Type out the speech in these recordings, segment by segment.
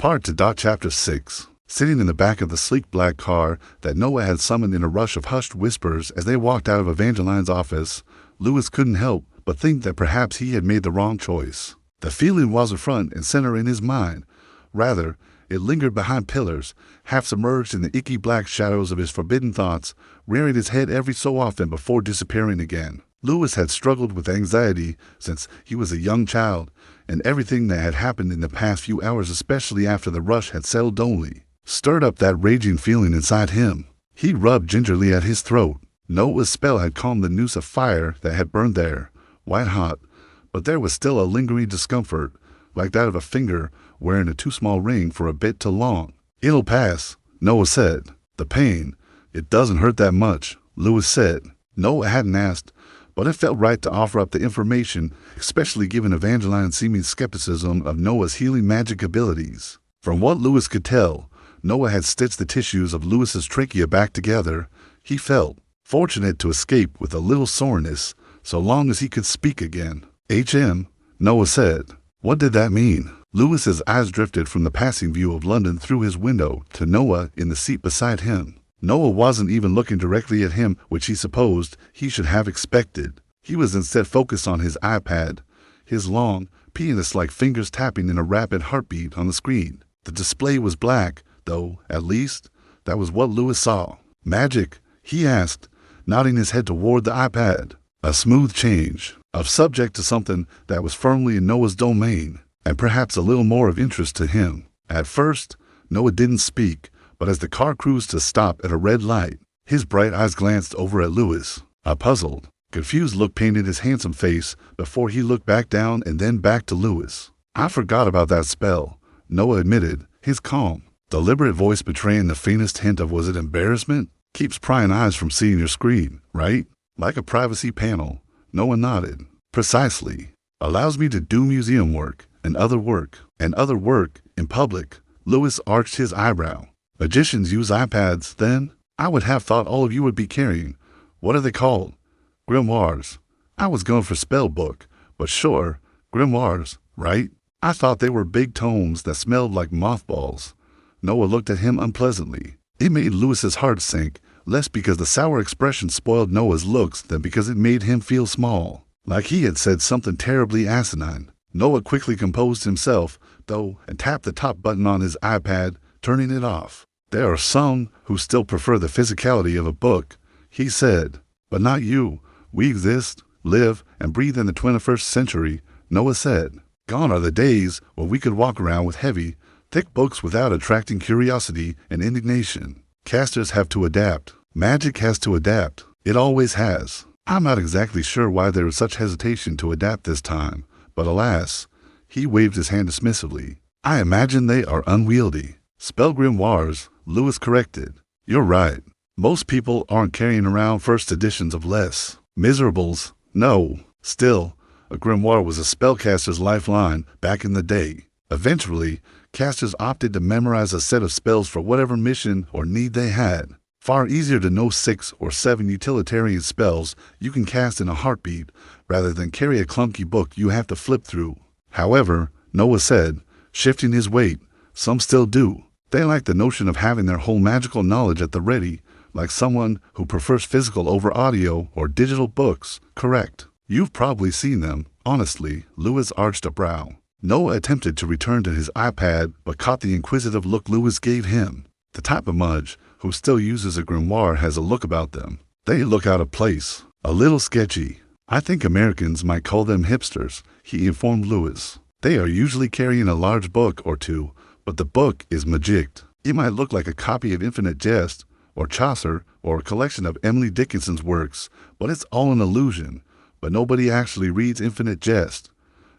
Part to. Chapter 6. Sitting in the back of the sleek black car that Noah had summoned in a rush of hushed whispers as they walked out of Evangeline's office, Lewis couldn't help but think that perhaps he had made the wrong choice. The feeling wasn't front and center in his mind. Rather, it lingered behind pillars, half submerged in the icky black shadows of his forbidden thoughts, rearing its head every so often before disappearing again. Lewis had struggled with anxiety since he was a young child, and everything that had happened in the past few hours, especially after the rush had settled only, stirred up that raging feeling inside him. He rubbed gingerly at his throat. Noah's spell had calmed the noose of fire that had burned there, white hot, but there was still a lingering discomfort, like that of a finger wearing a too small ring for a bit too long. "It'll pass," Noah said. "The pain, it doesn't hurt that much," Lewis said. Noah hadn't asked, but it felt right to offer up the information, especially given Evangeline's seeming skepticism of Noah's healing magic abilities. From what Lewis could tell, Noah had stitched the tissues of Lewis's trachea back together. He felt fortunate to escape with a little soreness, so long as he could speak again. "HM," Noah said. What did that mean? Lewis's eyes drifted from the passing view of London through his window to Noah in the seat beside him. Noah wasn't even looking directly at him, which he supposed he should have expected. He was instead focused on his iPad, his long, pianist-like fingers tapping in a rapid heartbeat on the screen. The display was black, though, at least, that was what Lewis saw. "Magic?" he asked, nodding his head toward the iPad. A smooth change of subject to something that was firmly in Noah's domain, and perhaps a little more of interest to him. At first, Noah didn't speak, but as the car cruised to stop at a red light, his bright eyes glanced over at Lewis. A puzzled, confused look painted his handsome face before he looked back down and then back to Lewis. "I forgot about that spell," Noah admitted, his calm, deliberate voice betraying the faintest hint of was it embarrassment? "Keeps prying eyes from seeing your screen, right? Like a privacy panel." Noah nodded. "Precisely. Allows me to do museum work and other work in public." Lewis arched his eyebrow. "Magicians use iPads, then? I would have thought all of you would be carrying, what are they called? Grimoires. I was going for spell book, but sure, grimoires, right? I thought they were big tomes that smelled like mothballs." Noah looked at him unpleasantly. It made Lewis's heart sink, less because the sour expression spoiled Noah's looks than because it made him feel small, like he had said something terribly asinine. Noah quickly composed himself, though, and tapped the top button on his iPad, turning it off. "There are some who still prefer the physicality of a book," he said. "But not you. We exist, live, and breathe in the 21st century, Noah said. Gone are the days when we could walk around with heavy, thick books without attracting curiosity and indignation. Casters have to adapt. Magic has to adapt. It always has. I'm not exactly sure why there is such hesitation to adapt this time, but alas," he waved his hand dismissively, "I imagine they are unwieldy." "Spell grimoires," Lewis corrected. "You're right. Most people aren't carrying around first editions of Les Miserables. No. Still, a grimoire was a spellcaster's lifeline back in the day. Eventually, casters opted to memorize a set of spells for whatever mission or need they had. Far easier to know 6 or 7 utilitarian spells you can cast in a heartbeat rather than carry a clunky book you have to flip through. However, Noah said, shifting his weight, some still do. They like the notion of having their whole magical knowledge at the ready, like someone who prefers physical over audio or digital books. Correct. You've probably seen them." Honestly, Lewis arched a brow. Noah attempted to return to his iPad, but caught the inquisitive look Lewis gave him. The type of mudge who still uses a grimoire has a look about them. They look out of place, a little sketchy. "I think Americans might call them hipsters," he informed Lewis. "They are usually carrying a large book or two, but the book is magicked. It might look like a copy of Infinite Jest, or Chaucer, or a collection of Emily Dickinson's works, but it's all an illusion. But nobody actually reads Infinite Jest."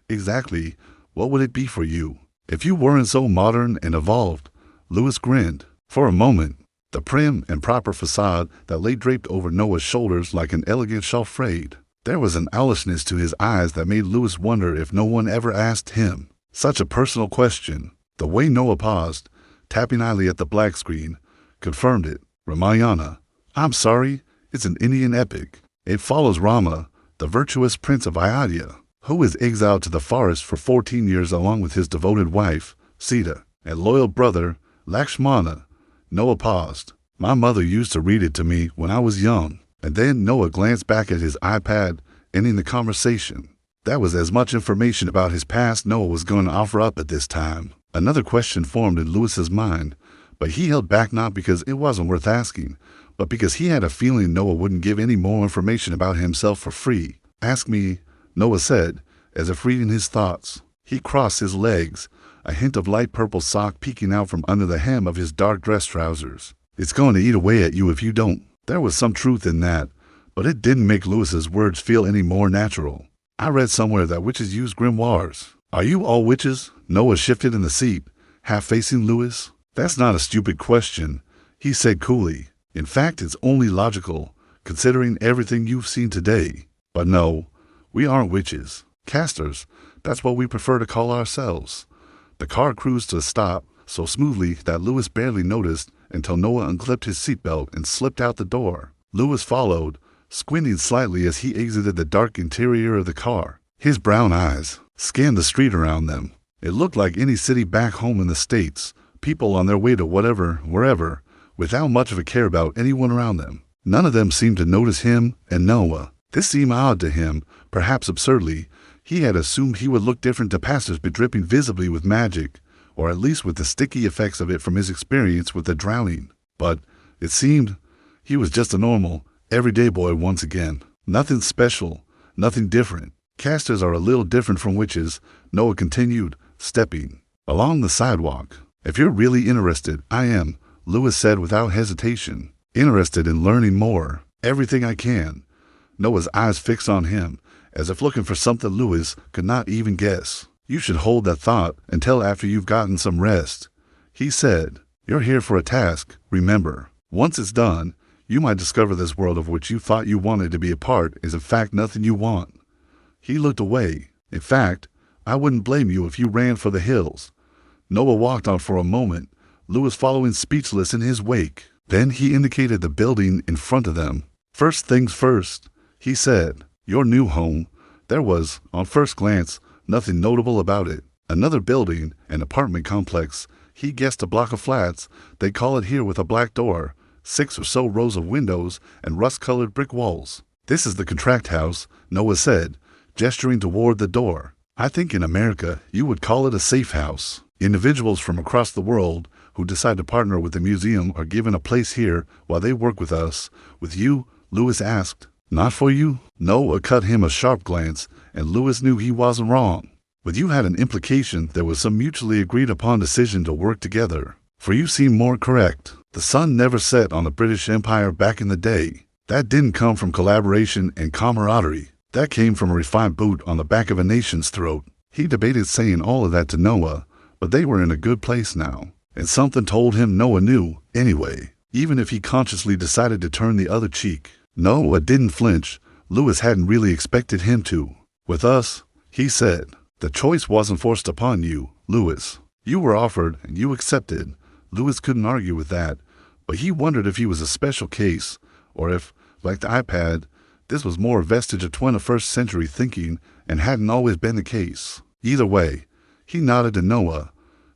"Exactly. What would it be for you? If you weren't so modern and evolved?" Lewis grinned. For a moment, the prim and proper facade that lay draped over Noah's shoulders like an elegant shawl frayed. There was an owlishness to his eyes that made Lewis wonder if no one ever asked him such a personal question. The way Noah paused, tapping idly at the black screen, confirmed it. "Ramayana. I'm sorry, it's an Indian epic. It follows Rama, the virtuous prince of Ayodhya, who was exiled to the forest for 14 years along with his devoted wife, Sita. and loyal brother, Lakshmana. Noah paused. My mother used to read it to me when I was young. And then Noah glanced back at his iPad, ending the conversation. That was as much information about his past Noah was going to offer up at this time. Another question formed in Lewis's mind, but he held back not because it wasn't worth asking, but because he had a feeling Noah wouldn't give any more information about himself for free. Ask me, Noah said, as if reading his thoughts. He crossed his legs, a hint of light purple sock peeking out from under the hem of his dark dress trousers. It's going to eat away at you if you don't. There was some truth in that, but it didn't make Lewis's words feel any more natural. I read somewhere that witches use grimoires. Are you all witches? Noah shifted in the seat, half facing Lewis. That's not a stupid question, he said coolly. In fact, it's only logical, considering everything you've seen today. But no, we aren't witches. Casters, that's what we prefer to call ourselves. The car cruised to a stop so smoothly that Lewis barely noticed until Noah unclipped his seatbelt and slipped out the door. Lewis followed, squinting slightly as he exited the dark interior of the car. His brown eyes scanned the street around them. It looked like any city back home in the States, people on their way to whatever, wherever, without much of a care about anyone around them. None of them seemed to notice him and Noah. This seemed odd to him, perhaps absurdly. He had assumed he would look different to passers-by dripping visibly with magic, or at least with the sticky effects of it from his experience with the drowning. But it seemed he was just a normal, everyday boy once again. Nothing special, nothing different. Casters are a little different from witches, Noah continued, stepping along the sidewalk. If you're really interested, I am, Lewis said without hesitation. Interested in learning more. Everything I can. Noah's eyes fixed on him, as if looking for something Lewis could not even guess. You should hold that thought until after you've gotten some rest, he said. You're here for a task, remember. Once it's done, you might discover this world of which you thought you wanted to be a part is in fact nothing you want. He looked away. In fact, I wouldn't blame you if you ran for the hills. Noah walked on for a moment, Lewis following speechless in his wake. Then he indicated the building in front of them. First things first, he said. Your new home. There was, on first glance, nothing notable about it. Another building, an apartment complex. He guessed a block of flats. They call it here with a black door, 6 or so rows of windows, and rust-colored brick walls. This is the contract house, Noah said, gesturing toward the door. I think in America you would call it a safe house. Individuals from across the world who decide to partner with the museum are given a place here while they work with us. With you, Lewis asked. Not for you? Noah cut him a sharp glance, and Lewis knew he wasn't wrong. With you had an implication there was some mutually agreed upon decision to work together. For you seem more correct. The sun never set on the British Empire back in the day. That didn't come from collaboration and camaraderie. That came from a refined boot on the back of a nation's throat. He debated saying all of that to Noah, but they were in a good place now. And something told him Noah knew, anyway, even if he consciously decided to turn the other cheek. Noah didn't flinch. Lewis hadn't really expected him to. With us, he said, the choice wasn't forced upon you, Lewis. You were offered and you accepted. Lewis couldn't argue with that, but he wondered if he was a special case, or if, like the iPad, this was more a vestige of 21st century thinking and hadn't always been the case. Either way, he nodded to Noah,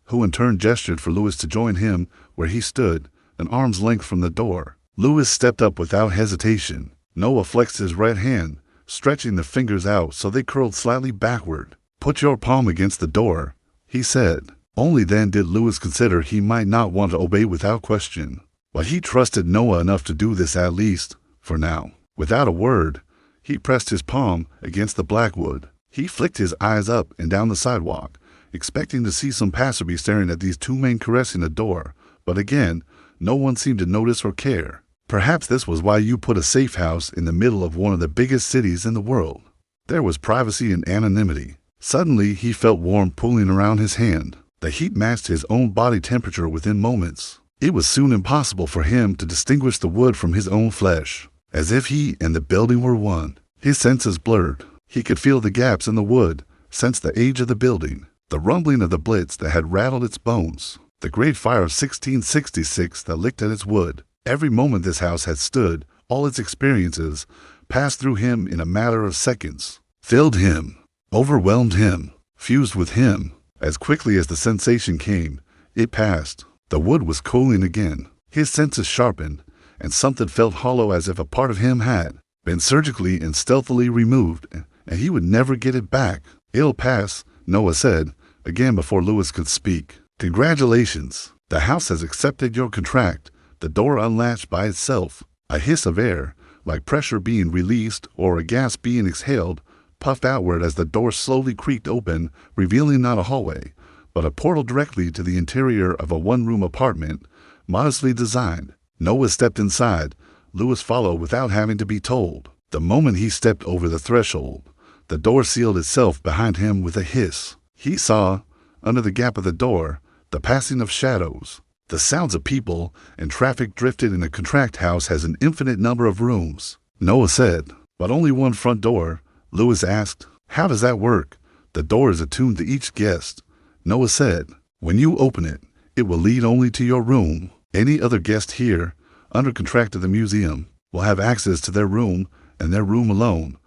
who in turn gestured for Lewis to join him where he stood, an arm's length from the door. Lewis stepped up without hesitation. Noah flexed his right hand, stretching the fingers out so they curled slightly backward. Put your palm against the door, he said. Only then did Lewis consider he might not want to obey without question. But he trusted Noah enough to do this at least, for now. Without a word, he pressed his palm against the blackwood. He flicked his eyes up and down the sidewalk, expecting to see some passerby staring at these two men caressing the door. But again, no one seemed to notice or care. Perhaps this was why you put a safe house in the middle of one of the biggest cities in the world. There was privacy and anonymity. Suddenly, he felt warm pulling around his hand. The heat matched his own body temperature within moments. It was soon impossible for him to distinguish the wood from his own flesh, as if he and the building were one. His senses blurred. He could feel the gaps in the wood, sense the age of the building, the rumbling of the blitz that had rattled its bones, the great fire of 1666 that licked at its wood. Every moment this house had stood, all its experiences, passed through him in a matter of seconds, filled him, overwhelmed him, fused with him. As quickly as the sensation came, It passed. The wood was cooling again. His senses sharpened, and something felt hollow as if a part of him had been surgically and stealthily removed, and he would never get it back. It'll pass, Noah said, again before Lewis could speak. Congratulations. The house has accepted your contract. The door unlatched by itself. A hiss of air, like pressure being released or a gas being exhaled, puffed outward as the door slowly creaked open, revealing not a hallway, but a portal directly to the interior of a one-room apartment, modestly designed. Noah stepped inside. Lewis followed without having to be told. The moment he stepped over the threshold, the door sealed itself behind him with a hiss. He saw, under the gap of the door, the passing of shadows. The sounds of people and traffic drifted in a contract house has an infinite number of rooms, Noah said. But only one front door. Lewis asked, how does that work? The door is attuned to each guest, Noah said. When you open it, it will lead only to your room. Any other guest here, under contract to the museum, will have access to their room and their room alone.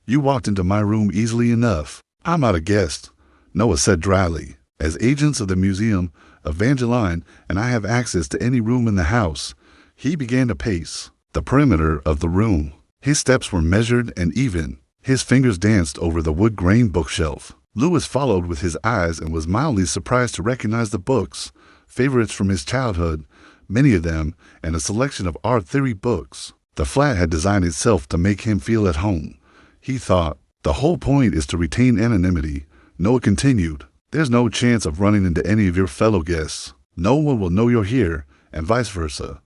You walked into my room easily enough. I'm not a guest, Noah said dryly. As agents of the museum, Evangeline and I have access to any room in the house. He began to pace the perimeter of the room. His steps were measured and even. His fingers danced over the wood-grain bookshelf. Lewis followed with his eyes and was mildly surprised to recognize the books, favorites from his childhood, many of them, and a selection of art theory books. The flat had designed itself to make him feel at home. He thought, the whole point is to retain anonymity. Noah continued, there's no chance of running into any of your fellow guests. No one will know you're here, and vice versa.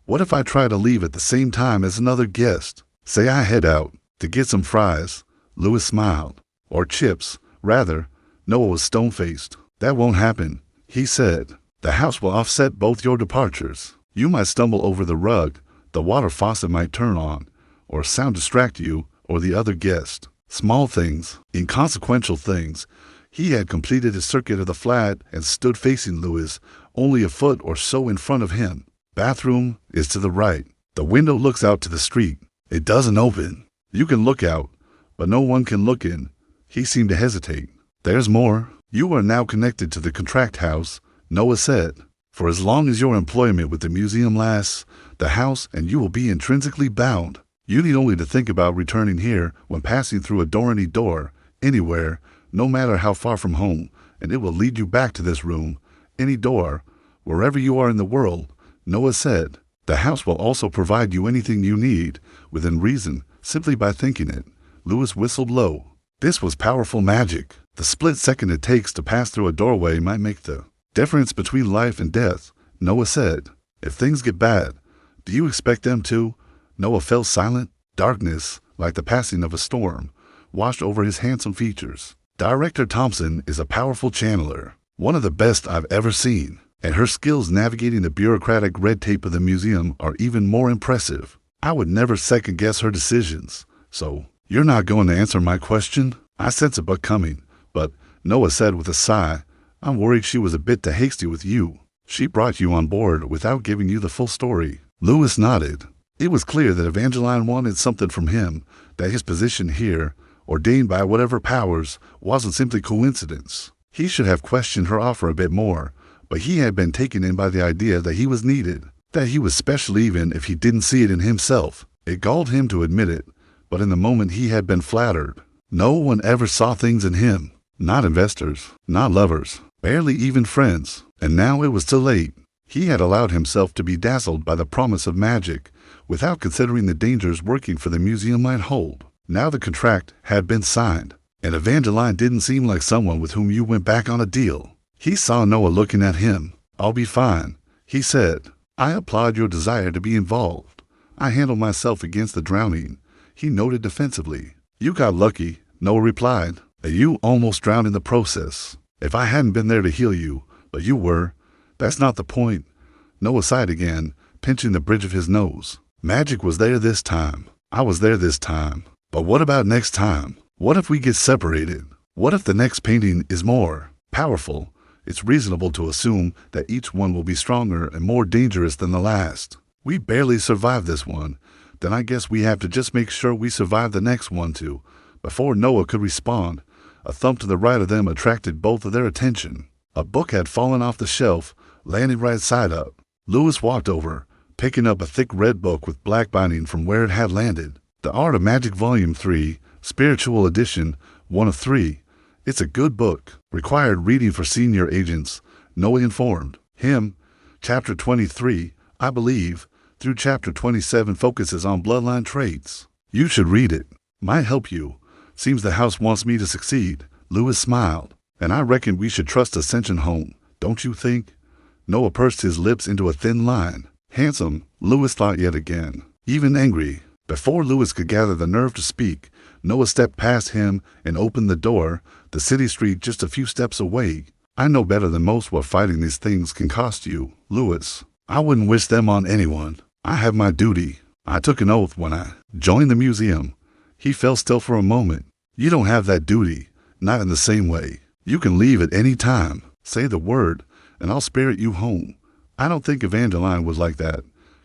What if I try to leave at the same time as another guest? Say I head out to get some fries. Lewis smiled. Or chips, rather. Noah was stone-faced. That won't happen, he said. The house will offset both your departures. You might stumble over the rug, the water faucet might turn on, or sound distract you or the other guest. Small things, inconsequential things. He had completed his circuit of the flat and stood facing Lewis, only a foot or so in front of him. Bathroom is to the right. The window looks out to the street. It doesn't open. You can look out, but no one can look in. He seemed to hesitate. There's more. You are now connected to the contract house, Noah said. For as long as your employment with the museum lasts, the house and you will be intrinsically bound. You need only to think about returning here when passing through a door anywhere, no matter how far from home, and it will lead you back to this room, any door, wherever you are in the world, Noah said. The house will also provide you anything you need, within reason, simply by thinking it. Lewis whistled low. This was powerful magic. The split second it takes to pass through a doorway might make the difference between life and death, Noah said. If things get bad, do you expect them to? Noah fell silent. Darkness, like the passing of a storm, washed over his handsome features. Director Thompson is a powerful channeler, one of the best I've ever seen, and her skills navigating the bureaucratic red tape of the museum are even more impressive. I would never second-guess her decisions. So, you're not going to answer my question? I sense a buck coming, but, Noah said with a sigh, I'm worried she was a bit too hasty with you. She brought you on board without giving you the full story. Lewis nodded. It was clear that Evangeline wanted something from him, that his position here, ordained by whatever powers, wasn't simply coincidence. He should have questioned her offer a bit more, but he had been taken in by the idea that he was needed, that he was special even if he didn't see it in himself. It galled him to admit it, but in the moment he had been flattered. No one ever saw things in him. Not investors, not lovers, barely even friends. And now it was too late. He had allowed himself to be dazzled by the promise of magic, without considering the dangers working for the museum might hold. Now the contract had been signed, and Evangeline didn't seem like someone with whom you went back on a deal. He saw Noah looking at him. I'll be fine, he said. I applaud your desire to be involved. I handle myself against the drowning, he noted defensively. You got lucky, Noah replied. You almost drowned in the process. If I hadn't been there to heal you, but you were, that's not the point. Noah sighed again, pinching the bridge of his nose. Magic was there this time. I was there this time. But what about next time? What if we get separated? What if the next painting is more powerful? It's reasonable to assume that each one will be stronger and more dangerous than the last. We barely survived this one. Then I guess we have to just make sure we survive the next one too. Before Noah could respond, a thump to the right of them attracted both of their attention. A book had fallen off the shelf, landing right side up. Lewis walked over, picking up a thick red book with black binding from where it had landed. The Art of Magic Volume 3, Spiritual Edition, 1 of 3. It's a good book. Required reading for senior agents. Noah informed him. Chapter 23, I believe, through Chapter 27 focuses on bloodline traits. You should read it. Might help you. Seems the house wants me to succeed. Lewis smiled. And I reckon we should trust Ascension Home, don't you think? Noah pursed his lips into a thin line. Handsome, Lewis thought yet again. Even angry. Before Lewis could gather the nerve to speak, Noah stepped past him and opened the door, the city street just a few steps away. I know better than most what fighting these things can cost you, Lewis. I wouldn't wish them on anyone. I have my duty. I took an oath when I joined the museum. He fell still for a moment. You don't have that duty, not in the same way. You can leave at any time. Say the word, and I'll spirit you home. I don't think Evangeline was like that.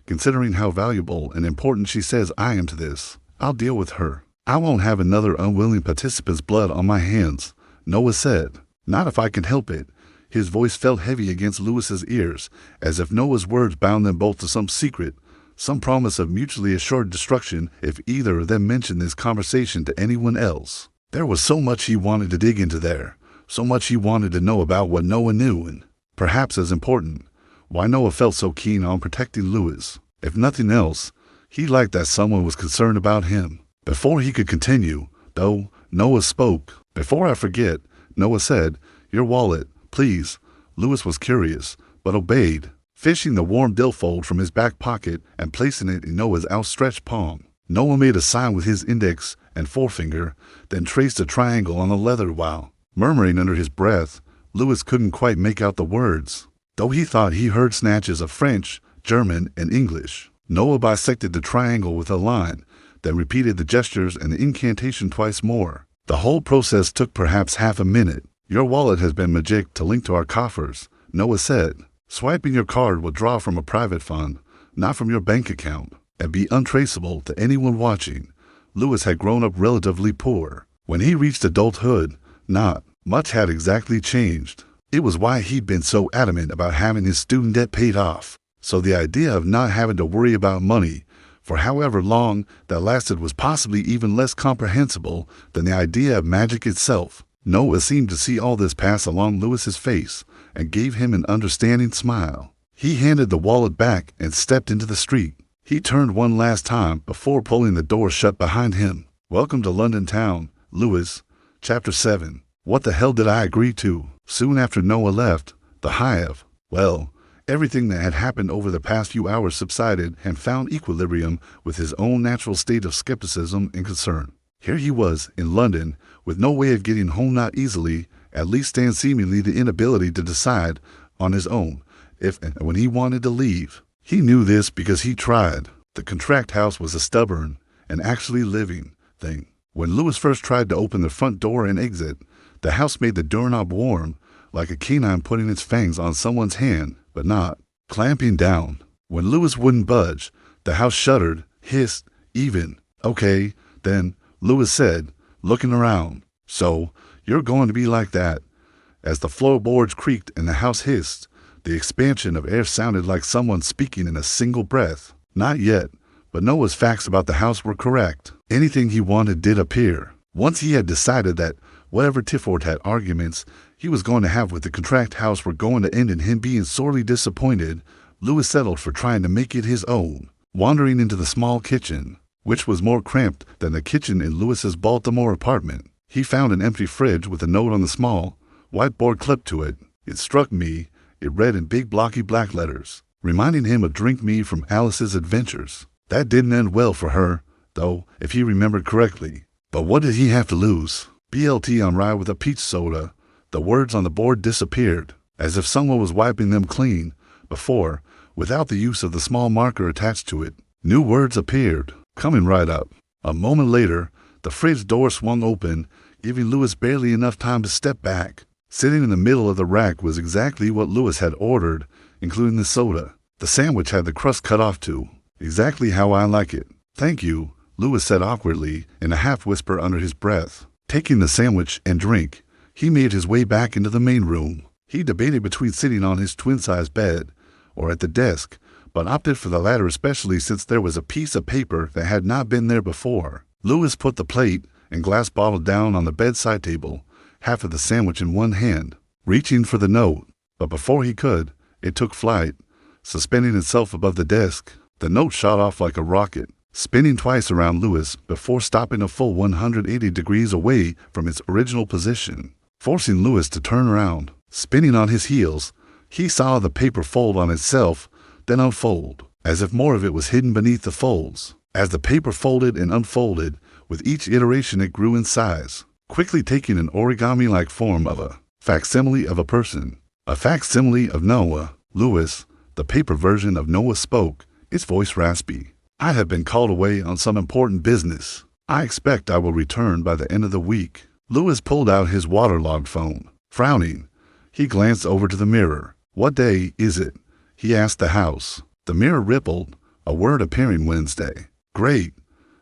Considering how valuable and important she says I am to this, I'll deal with her. I won't have another unwilling participant's blood on my hands, Noah said. Not if I can help it. His voice felt heavy against Lewis's ears, as if Noah's words bound them both to some secret, some promise of mutually assured destruction if either of them mentioned this conversation to anyone else. There was so much he wanted to dig into there, so much he wanted to know about what Noah knew, and, perhaps as important, why Noah felt so keen on protecting Lewis. If nothing else, he liked that someone was concerned about him. Before he could continue, though, Noah spoke. Before I forget, Noah said, your wallet, please. Lewis was curious, but obeyed, fishing the warm billfold from his back pocket and placing it in Noah's outstretched palm. Noah made a sign with his index and forefinger, then traced a triangle on the leather while, murmuring under his breath, Lewis couldn't quite make out the words, though he thought he heard snatches of French, German, and English. Noah bisected the triangle with a line, then repeated the gestures and the incantation twice more. The whole process took perhaps half a minute. Your wallet has been magicked to link to our coffers, Noah said. Swiping your card will draw from a private fund, not from your bank account, and be untraceable to anyone watching. Lewis had grown up relatively poor. When he reached adulthood, not much had exactly changed. It was why he'd been so adamant about having his student debt paid off. So the idea of not having to worry about money for however long that lasted was possibly even less comprehensible than the idea of magic itself. Noah seemed to see all this pass along Lewis's face and gave him an understanding smile. He handed the wallet back and stepped into the street. He turned one last time before pulling the door shut behind him. Welcome to London town, Lewis. Chapter 7. What the hell did I agree to? Soon after Noah left, the hive, well, everything that had happened over the past few hours subsided and found equilibrium with his own natural state of skepticism and concern. Here he was, in London, with no way of getting home, not easily, at least and seemingly the inability to decide on his own if and when he wanted to leave. He knew this because he tried. The contract house was a stubborn and actually living thing. When Lewis first tried to open the front door and exit, the house made the doorknob warm, like a canine putting its fangs on someone's hand, but not clamping down. When Lewis wouldn't budge, the house shuddered, hissed, even. Okay, then, Lewis said, looking around. So, you're going to be like that. As the floorboards creaked and the house hissed, the expansion of air sounded like someone speaking in a single breath. Not yet, but Noah's facts about the house were correct. Anything he wanted did appear. Once he had decided that whatever Tifford had arguments he was going to have with the contract house were going to end in him being sorely disappointed, Lewis settled for trying to make it his own. Wandering into the small kitchen, which was more cramped than the kitchen in Lewis's Baltimore apartment, he found an empty fridge with a note on the small whiteboard clipped to it. It struck me, it read in big blocky black letters, reminding him of Drink Me from Alice's Adventures. That didn't end well for her, though, if he remembered correctly. But what did he have to lose? BLT on rye with a peach soda. The words on the board disappeared, as if someone was wiping them clean, before, without the use of the small marker attached to it. New words appeared, coming right up. A moment later, the fridge door swung open, giving Lewis barely enough time to step back. Sitting in the middle of the rack was exactly what Lewis had ordered, including the soda. The sandwich had the crust cut off too. Exactly how I like it. Thank you, Lewis said awkwardly, in a half-whisper under his breath. Taking the sandwich and drink, he made his way back into the main room. He debated between sitting on his twin-sized bed or at the desk, but opted for the latter, especially since there was a piece of paper that had not been there before. Lewis put the plate and glass bottle down on the bedside table, half of the sandwich in one hand, reaching for the note. But before he could, it took flight, suspending itself above the desk. The note shot off like a rocket, spinning twice around Lewis before stopping a full 180 degrees away from its original position, forcing Lewis to turn around. Spinning on his heels, he saw the paper fold on itself, then unfold, as if more of it was hidden beneath the folds. As the paper folded and unfolded, with each iteration it grew in size, quickly taking an origami-like form of a facsimile of a person. A facsimile of Noah. Lewis, the paper version of Noah, spoke, its voice raspy. "I have been called away on some important business. I expect I will return by the end of the week." Lewis pulled out his waterlogged phone. Frowning, he glanced over to the mirror. "What day is it?" he asked the house. The mirror rippled, a word appearing Wednesday. "Great,"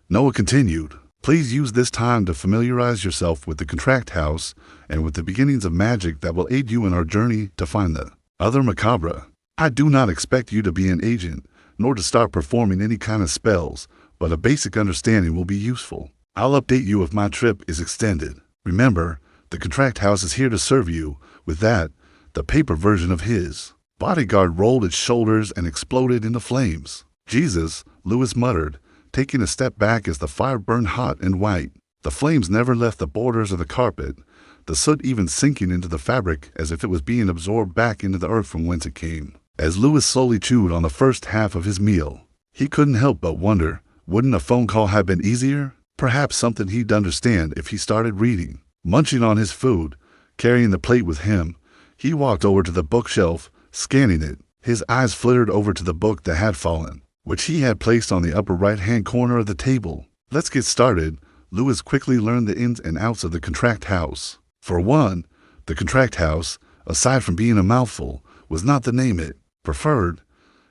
Noah continued. "Please use this time to familiarize yourself with the contract house and with the beginnings of magic that will aid you in our journey to find the other Macabre. I do not expect you to be an agent, nor to start performing any kind of spells, but a basic understanding will be useful. I'll update you if my trip is extended. Remember, the contract house is here to serve you." With that, the paper version of his bodyguard rolled its shoulders and exploded into flames. "Jesus," Lewis muttered, taking a step back as the fire burned hot and white. The flames never left the borders of the carpet, the soot even sinking into the fabric as if it was being absorbed back into the earth from whence it came. As Lewis slowly chewed on the first half of his meal, he couldn't help but wonder, wouldn't a phone call have been easier? Perhaps something he'd understand if he started reading. Munching on his food, carrying the plate with him, he walked over to the bookshelf, scanning it. His eyes flittered over to the book that had fallen, which he had placed on the upper right-hand corner of the table. Let's get started. Lewis quickly learned the ins and outs of the contract house. For one, the contract house, aside from being a mouthful, was not the name it preferred.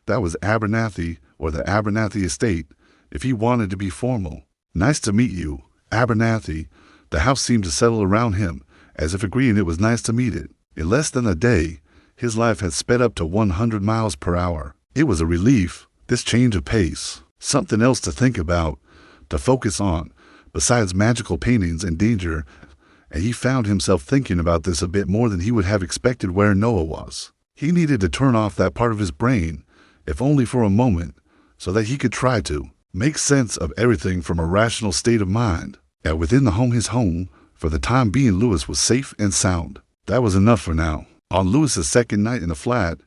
That was Abernathy, or the Abernathy Estate, if he wanted to be formal. "Nice to meet you, Abernathy." The house seemed to settle around him, as if agreeing it was nice to meet it. In less than a day, his life had sped up to 100 miles per hour. It was a relief, this change of pace. Something else to think about, to focus on, besides magical paintings and danger, and he found himself thinking about this a bit more than he would have expected where Noah was. He needed to turn off that part of his brain, if only for a moment, so that he could try to make sense of everything from a rational state of mind. And within his home, for the time being, Lewis was safe and sound. That was enough for now. On Lewis's second night in the flat,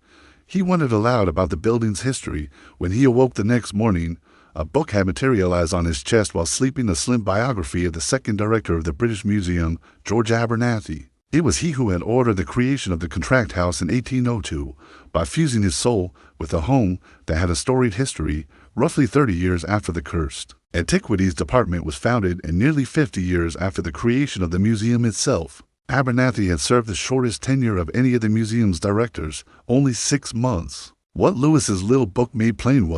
he wondered aloud about the building's history. When he awoke the next morning, a book had materialized on his chest while sleeping, a slim biography of the second director of the British Museum, George Abernathy. It was he who had ordered the creation of the contract house in 1802 by fusing his soul with a home that had a storied history. Roughly 30 years after the cursed Antiquities Department was founded and nearly 50 years after the creation of the museum itself, Abernathy had served the shortest tenure of any of the museum's directors, only 6 months. What Lewis's little book made plain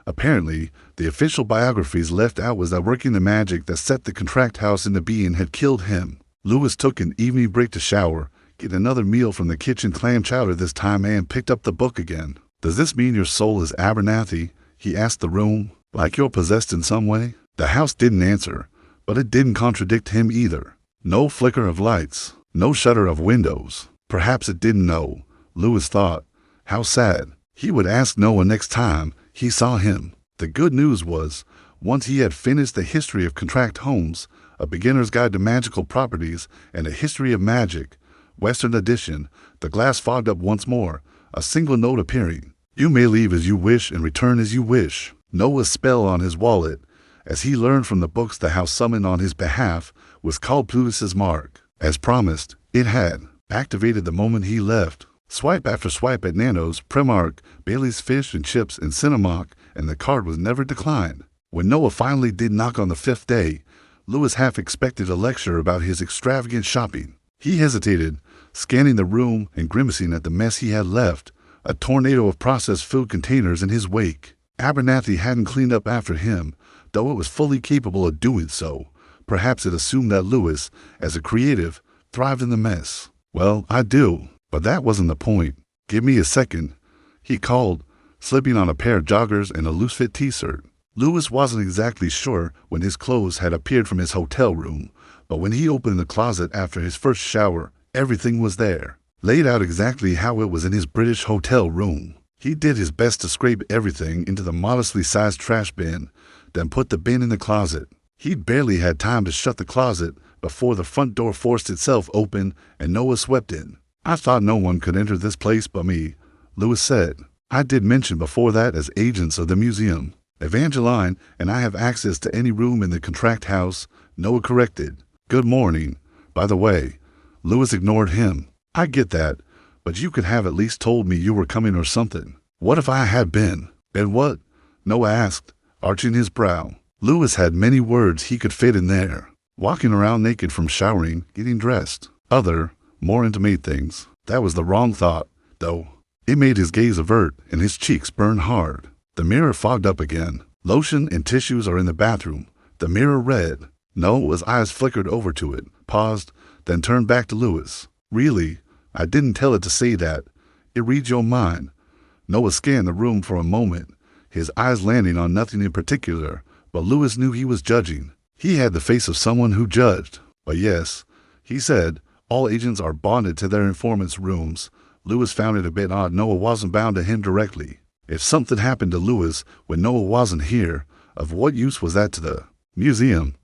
apparently, the official biographies left out was that working the magic that set the contract house into being had killed him. Lewis took an evening break to shower, get another meal from the kitchen, clam chowder this time, and picked up the book again. "Does this mean your soul is Abernathy?" he asked the room. "Like you're possessed in some way?" The house didn't answer, but it didn't contradict him either. No flicker of lights, no shudder of windows. Perhaps it didn't know, Lewis thought. How sad. He would ask Noah next time he saw him. The good news was, once he had finished the history of contract homes, A Beginner's Guide to Magical Properties, and A History of Magic, Western Edition, the glass fogged up once more, a single note appearing. "You may leave as you wish and return as you wish." Noah's spell on his wallet, as he learned from the books the house summoned on his behalf, was called Plutus's Mark. As promised, it had activated the moment he left. Swipe after swipe at Nano's, Primark, Bailey's Fish and Chips, and Cinemark, and the card was never declined. When Noah finally did knock on the 5th day, Lewis half expected a lecture about his extravagant shopping. He hesitated, scanning the room and grimacing at the mess he had left, a tornado of processed food containers in his wake. Abernathy hadn't cleaned up after him, though it was fully capable of doing so. Perhaps it assumed that Lewis, as a creative, thrived in the mess. "Well, I do," But that wasn't the point. "Give me a second," he called, slipping on a pair of joggers and a loose-fit t-shirt. Lewis wasn't exactly sure when his clothes had appeared from his hotel room, but when he opened the closet after his first shower, everything was there, laid out exactly how it was in his British hotel room. He did his best to scrape everything into the modestly sized trash bin, then put the bin in the closet. He'd barely had time to shut the closet before the front door forced itself open and Noah swept in. "I thought no one could enter this place but me," Lewis said. "I did mention before that as agents of the museum. Evangeline and I have access to any room in the contract house," Noah corrected. "Good morning. By the way," Lewis ignored him. "I get that, but you could have at least told me you were coming or something." "What if I had been?" "And what?" Noah asked, arching his brow. Lewis had many words he could fit in there. Walking around naked from showering, getting dressed. Other, more intimate things. That was the wrong thought, though. It made his gaze avert and his cheeks burn hard. The mirror fogged up again. Lotion and tissues are in the bathroom. The mirror read. Noah's eyes flickered over to it, paused, then turned back to Lewis. "Really? I didn't tell it to say that. It reads your mind." Noah scanned the room for a moment, his eyes landing on nothing in particular, but Lewis knew he was judging. He had the face of someone who judged. "But yes," he said, "all agents are bonded to their informants' rooms." Lewis found it a bit odd Noah wasn't bound to him directly. If something happened to Lewis when Noah wasn't here, of what use was that to the museum?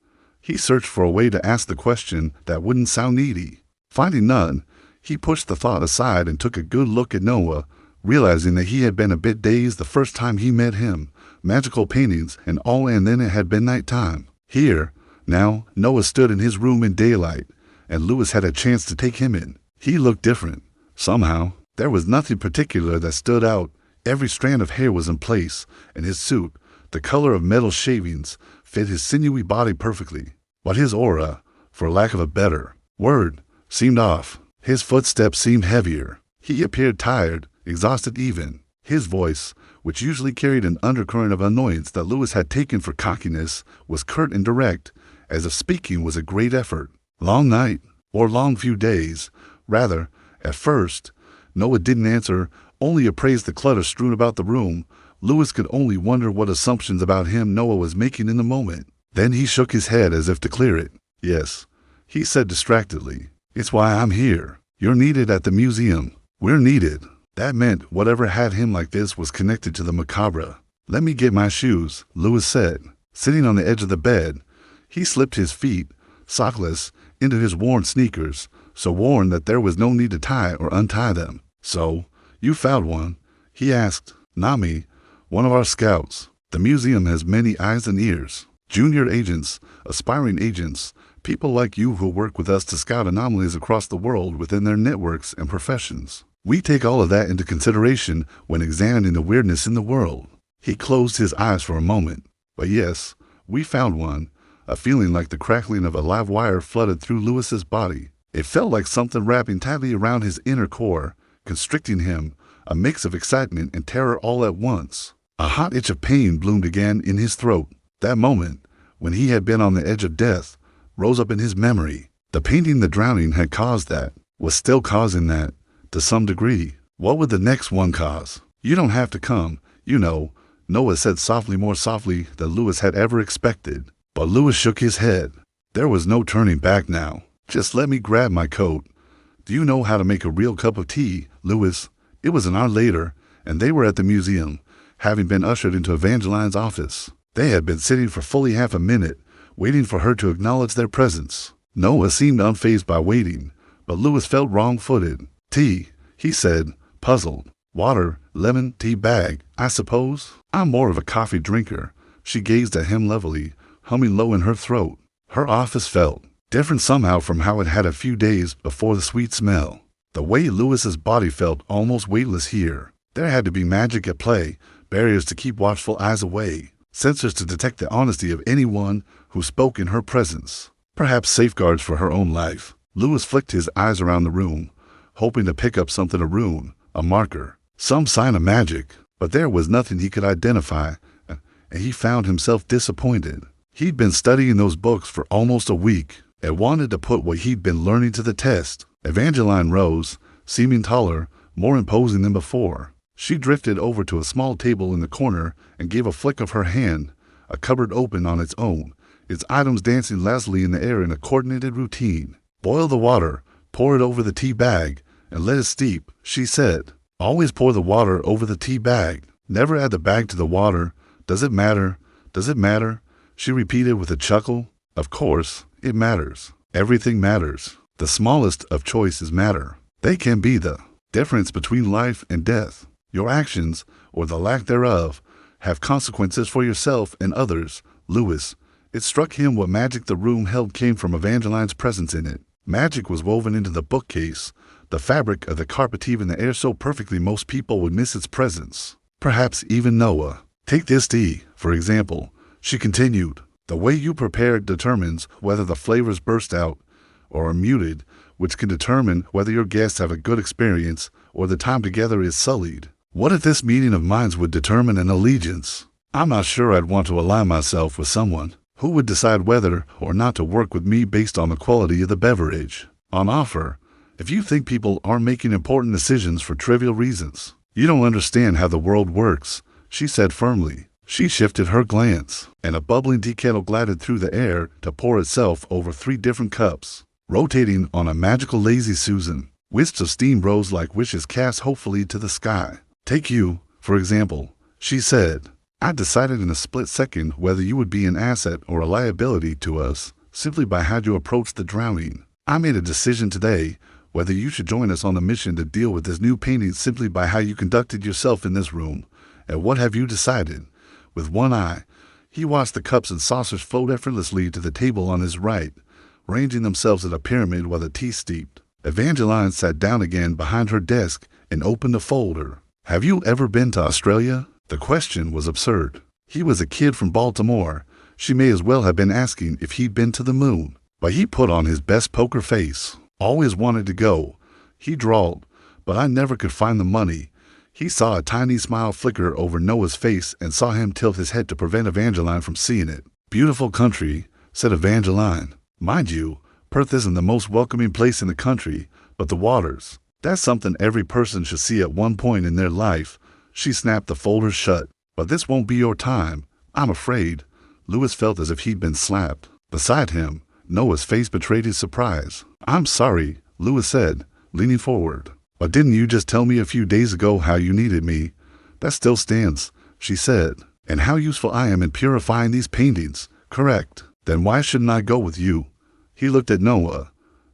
He searched for a way to ask the question that wouldn't sound needy. Finding none, he pushed the thought aside and took a good look at Noah, realizing that he had been a bit dazed the first time he met him. Magical paintings and all, and then it had been nighttime. Here, now, Noah stood in his room in daylight, and Lewis had a chance to take him in. He looked different. Somehow, there was nothing particular that stood out. Every strand of hair was in place, and his suit, the color of metal shavings, fit his sinewy body perfectly. But his aura, for lack of a better word, seemed off. His footsteps seemed heavier. He appeared tired, exhausted even. His voice, which usually carried an undercurrent of annoyance that Lewis had taken for cockiness, was curt and direct, as if speaking was a great effort. "Long night, or long few days, rather." At first, Noah didn't answer, only appraised the clutter strewn about the room. Lewis could only wonder what assumptions about him Noah was making in the moment. Then he shook his head as if to clear it. "Yes," he said distractedly. "It's why I'm here. You're needed at the museum. We're needed." That meant whatever had him like this was connected to the macabre. "Let me get my shoes," Lewis said. Sitting on the edge of the bed, he slipped his feet, sockless, into his worn sneakers, so worn that there was no need to tie or untie them. "So, you found one?" he asked. "Not me. One of our scouts. The museum has many eyes and ears. Junior agents, aspiring agents, people like you who work with us to scout anomalies across the world within their networks and professions. We take all of that into consideration when examining the weirdness in the world." He closed his eyes for a moment. "But yes, we found one." A feeling like the crackling of a live wire flooded through Lewis's body. It felt like something wrapping tightly around his inner core, constricting him, a mix of excitement and terror all at once. A hot itch of pain bloomed again in his throat. That moment, when he had been on the edge of death, rose up in his memory. The painting the drowning had caused that, was still causing that, to some degree. What would the next one cause? "You don't have to come, you know," Noah said softly, more softly than Lewis had ever expected. But Lewis shook his head. There was no turning back now. "Just let me grab my coat. Do you know how to make a real cup of tea, Lewis?" It was an hour later, and they were at the museum, having been ushered into Evangeline's office. They had been sitting for fully half a minute, waiting for her to acknowledge their presence. Noah seemed unfazed by waiting, but Lewis felt wrong-footed. "Tea," he said, puzzled. "Water, lemon, tea bag, I suppose." "I'm more of a coffee drinker." She gazed at him levelly, humming low in her throat. Her office felt different somehow from how it had a few days before the sweet smell. The way Lewis's body felt almost weightless here. There had to be magic at play, barriers to keep watchful eyes away, sensors to detect the honesty of anyone who spoke in her presence. Perhaps safeguards for her own life. Lewis flicked his eyes around the room, hoping to pick up something, a rune, a marker, some sign of magic. But there was nothing he could identify, and he found himself disappointed. He'd been studying those books for almost a week and wanted to put what he'd been learning to the test. Evangeline rose, seeming taller, more imposing than before. She drifted over to a small table in the corner and gave a flick of her hand, a cupboard open on its own, its items dancing lazily in the air in a coordinated routine. Boil the water, pour it over the tea bag, and let it steep, she said. Always pour the water over the tea bag. Never add the bag to the water. Does it matter? Does it matter? She repeated with a chuckle. Of course, it matters. Everything matters. The smallest of choices matter. They can be the difference between life and death. Your actions, or the lack thereof, have consequences for yourself and others. Lewis. It struck him what magic the room held came from Evangeline's presence in it. Magic was woven into the bookcase, the fabric of the carpet, even the air so perfectly most people would miss its presence. Perhaps even Noah. Take this tea, for example, she continued. The way you prepare it determines whether the flavors burst out or are muted, which can determine whether your guests have a good experience or the time together is sullied. What if this meeting of minds would determine an allegiance? I'm not sure I'd want to align myself with someone who would decide whether or not to work with me based on the quality of the beverage on offer. If you think people aren't making important decisions for trivial reasons, you don't understand how the world works, she said firmly. She shifted her glance, and a bubbling tea kettle glided through the air to pour itself over 3 different cups, rotating on a magical lazy Susan. Wisps of steam rose like wishes cast hopefully to the sky. Take you, for example, she said. I decided in a split second whether you would be an asset or a liability to us, simply by how you approached the drowning. I made a decision today whether you should join us on the mission to deal with this new painting simply by how you conducted yourself in this room. And what have you decided? With one eye, he watched the cups and saucers float effortlessly to the table on his right, ranging themselves at a pyramid while the tea steeped. Evangeline sat down again behind her desk and opened a folder. Have you ever been to Australia? The question was absurd. He was a kid from Baltimore. She may as well have been asking if he'd been to the moon. But he put on his best poker face. Always wanted to go, he drawled, but I never could find the money. He saw a tiny smile flicker over Noah's face and saw him tilt his head to prevent Evangeline from seeing it. Beautiful country, said Evangeline. Mind you, Perth isn't the most welcoming place in the country, but the waters. That's something every person should see at one point in their life. She snapped the folder shut. But this won't be your time, I'm afraid. Lewis felt as if he'd been slapped. Beside him, Noah's face betrayed his surprise. I'm sorry, Lewis said, leaning forward. But didn't you just tell me a few days ago how you needed me? That still stands, she said. And how useful I am in purifying these paintings. Correct. Then why shouldn't I go with you? He looked at Noah,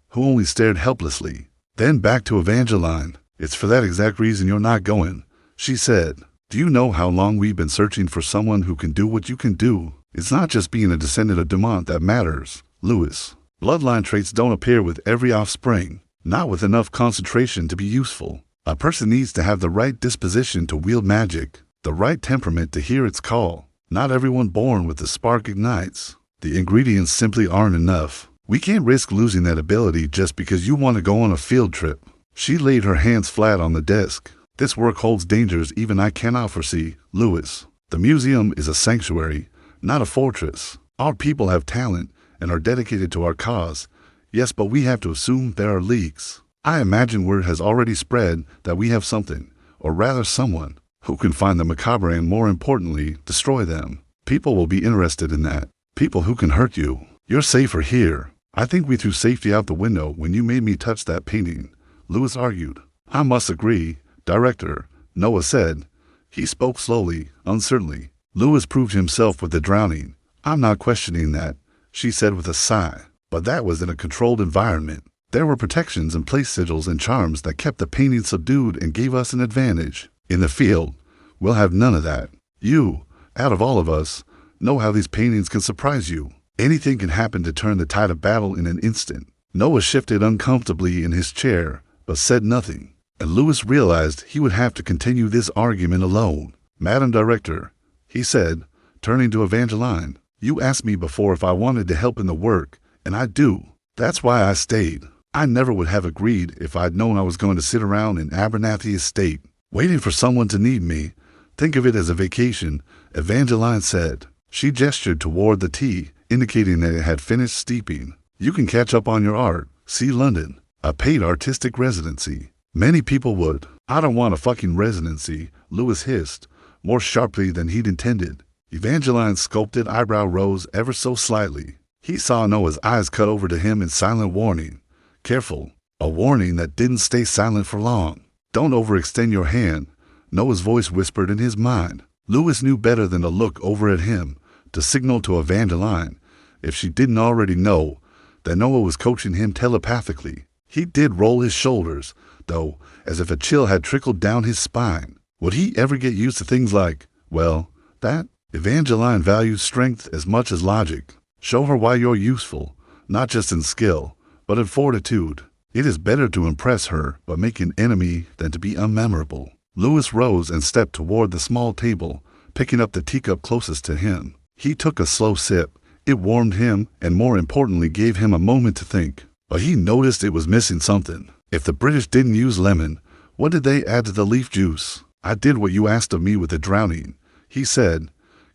who only stared helplessly. Then back to Evangeline. It's for that exact reason you're not going, she said. Do you know how long we've been searching for someone who can do what you can do? It's not just being a descendant of Dumont that matters, Lewis. Bloodline traits don't appear with every offspring, not with enough concentration to be useful. A person needs to have the right disposition to wield magic, the right temperament to hear its call. Not everyone born with the spark ignites. The ingredients simply aren't enough. We can't risk losing that ability just because you want to go on a field trip. She laid her hands flat on the desk. This work holds dangers even I cannot foresee, Lewis. The museum is a sanctuary, not a fortress. Our people have talent and are dedicated to our cause. Yes, but we have to assume there are leaks. I imagine word has already spread that we have something, or rather someone, who can find the Macabre and, more importantly, destroy them. People will be interested in that. People who can hurt you. You're safer here. I think we threw safety out the window when you made me touch that painting, Lewis argued. I must agree, Director, Noah said. He spoke slowly, uncertainly. Lewis proved himself with the drowning. I'm not questioning that, she said with a sigh. But that was in a controlled environment. There were protections and place sigils and charms that kept the painting subdued and gave us an advantage. In the field, we'll have none of that. You, out of all of us, know how these paintings can surprise you. Anything can happen to turn the tide of battle in an instant. Noah shifted uncomfortably in his chair, but said nothing. And Lewis realized he would have to continue this argument alone. Madam Director, he said, turning to Evangeline, you asked me before if I wanted to help in the work, and I do. That's why I stayed. I never would have agreed if I'd known I was going to sit around in Abernathy Estate, waiting for someone to need me. Think of it as a vacation, Evangeline said. She gestured toward the tea, indicating that it had finished steeping. You can catch up on your art, see London, a paid artistic residency. Many people would. I don't want a fucking residency, Lewis hissed, more sharply than he'd intended. Evangeline's sculpted eyebrow rose ever so slightly. He saw Noah's eyes cut over to him in silent warning. Careful. A warning that didn't stay silent for long. Don't overextend your hand, Noah's voice whispered in his mind. Lewis knew better than to look over at him, to signal to Evangeline, if she didn't already know, that Noah was coaching him telepathically. He did roll his shoulders, though, as if a chill had trickled down his spine. Would he ever get used to things like, well, that? Evangeline values strength as much as logic. Show her why you're useful, not just in skill, but in fortitude. It is better to impress her by making an enemy than to be unmemorable. Lewis rose and stepped toward the small table, picking up the teacup closest to him. He took a slow sip. It warmed him and, more importantly, gave him a moment to think. But he noticed it was missing something. If the British didn't use lemon, what did they add to the leaf juice? I did what you asked of me with the drowning, he said,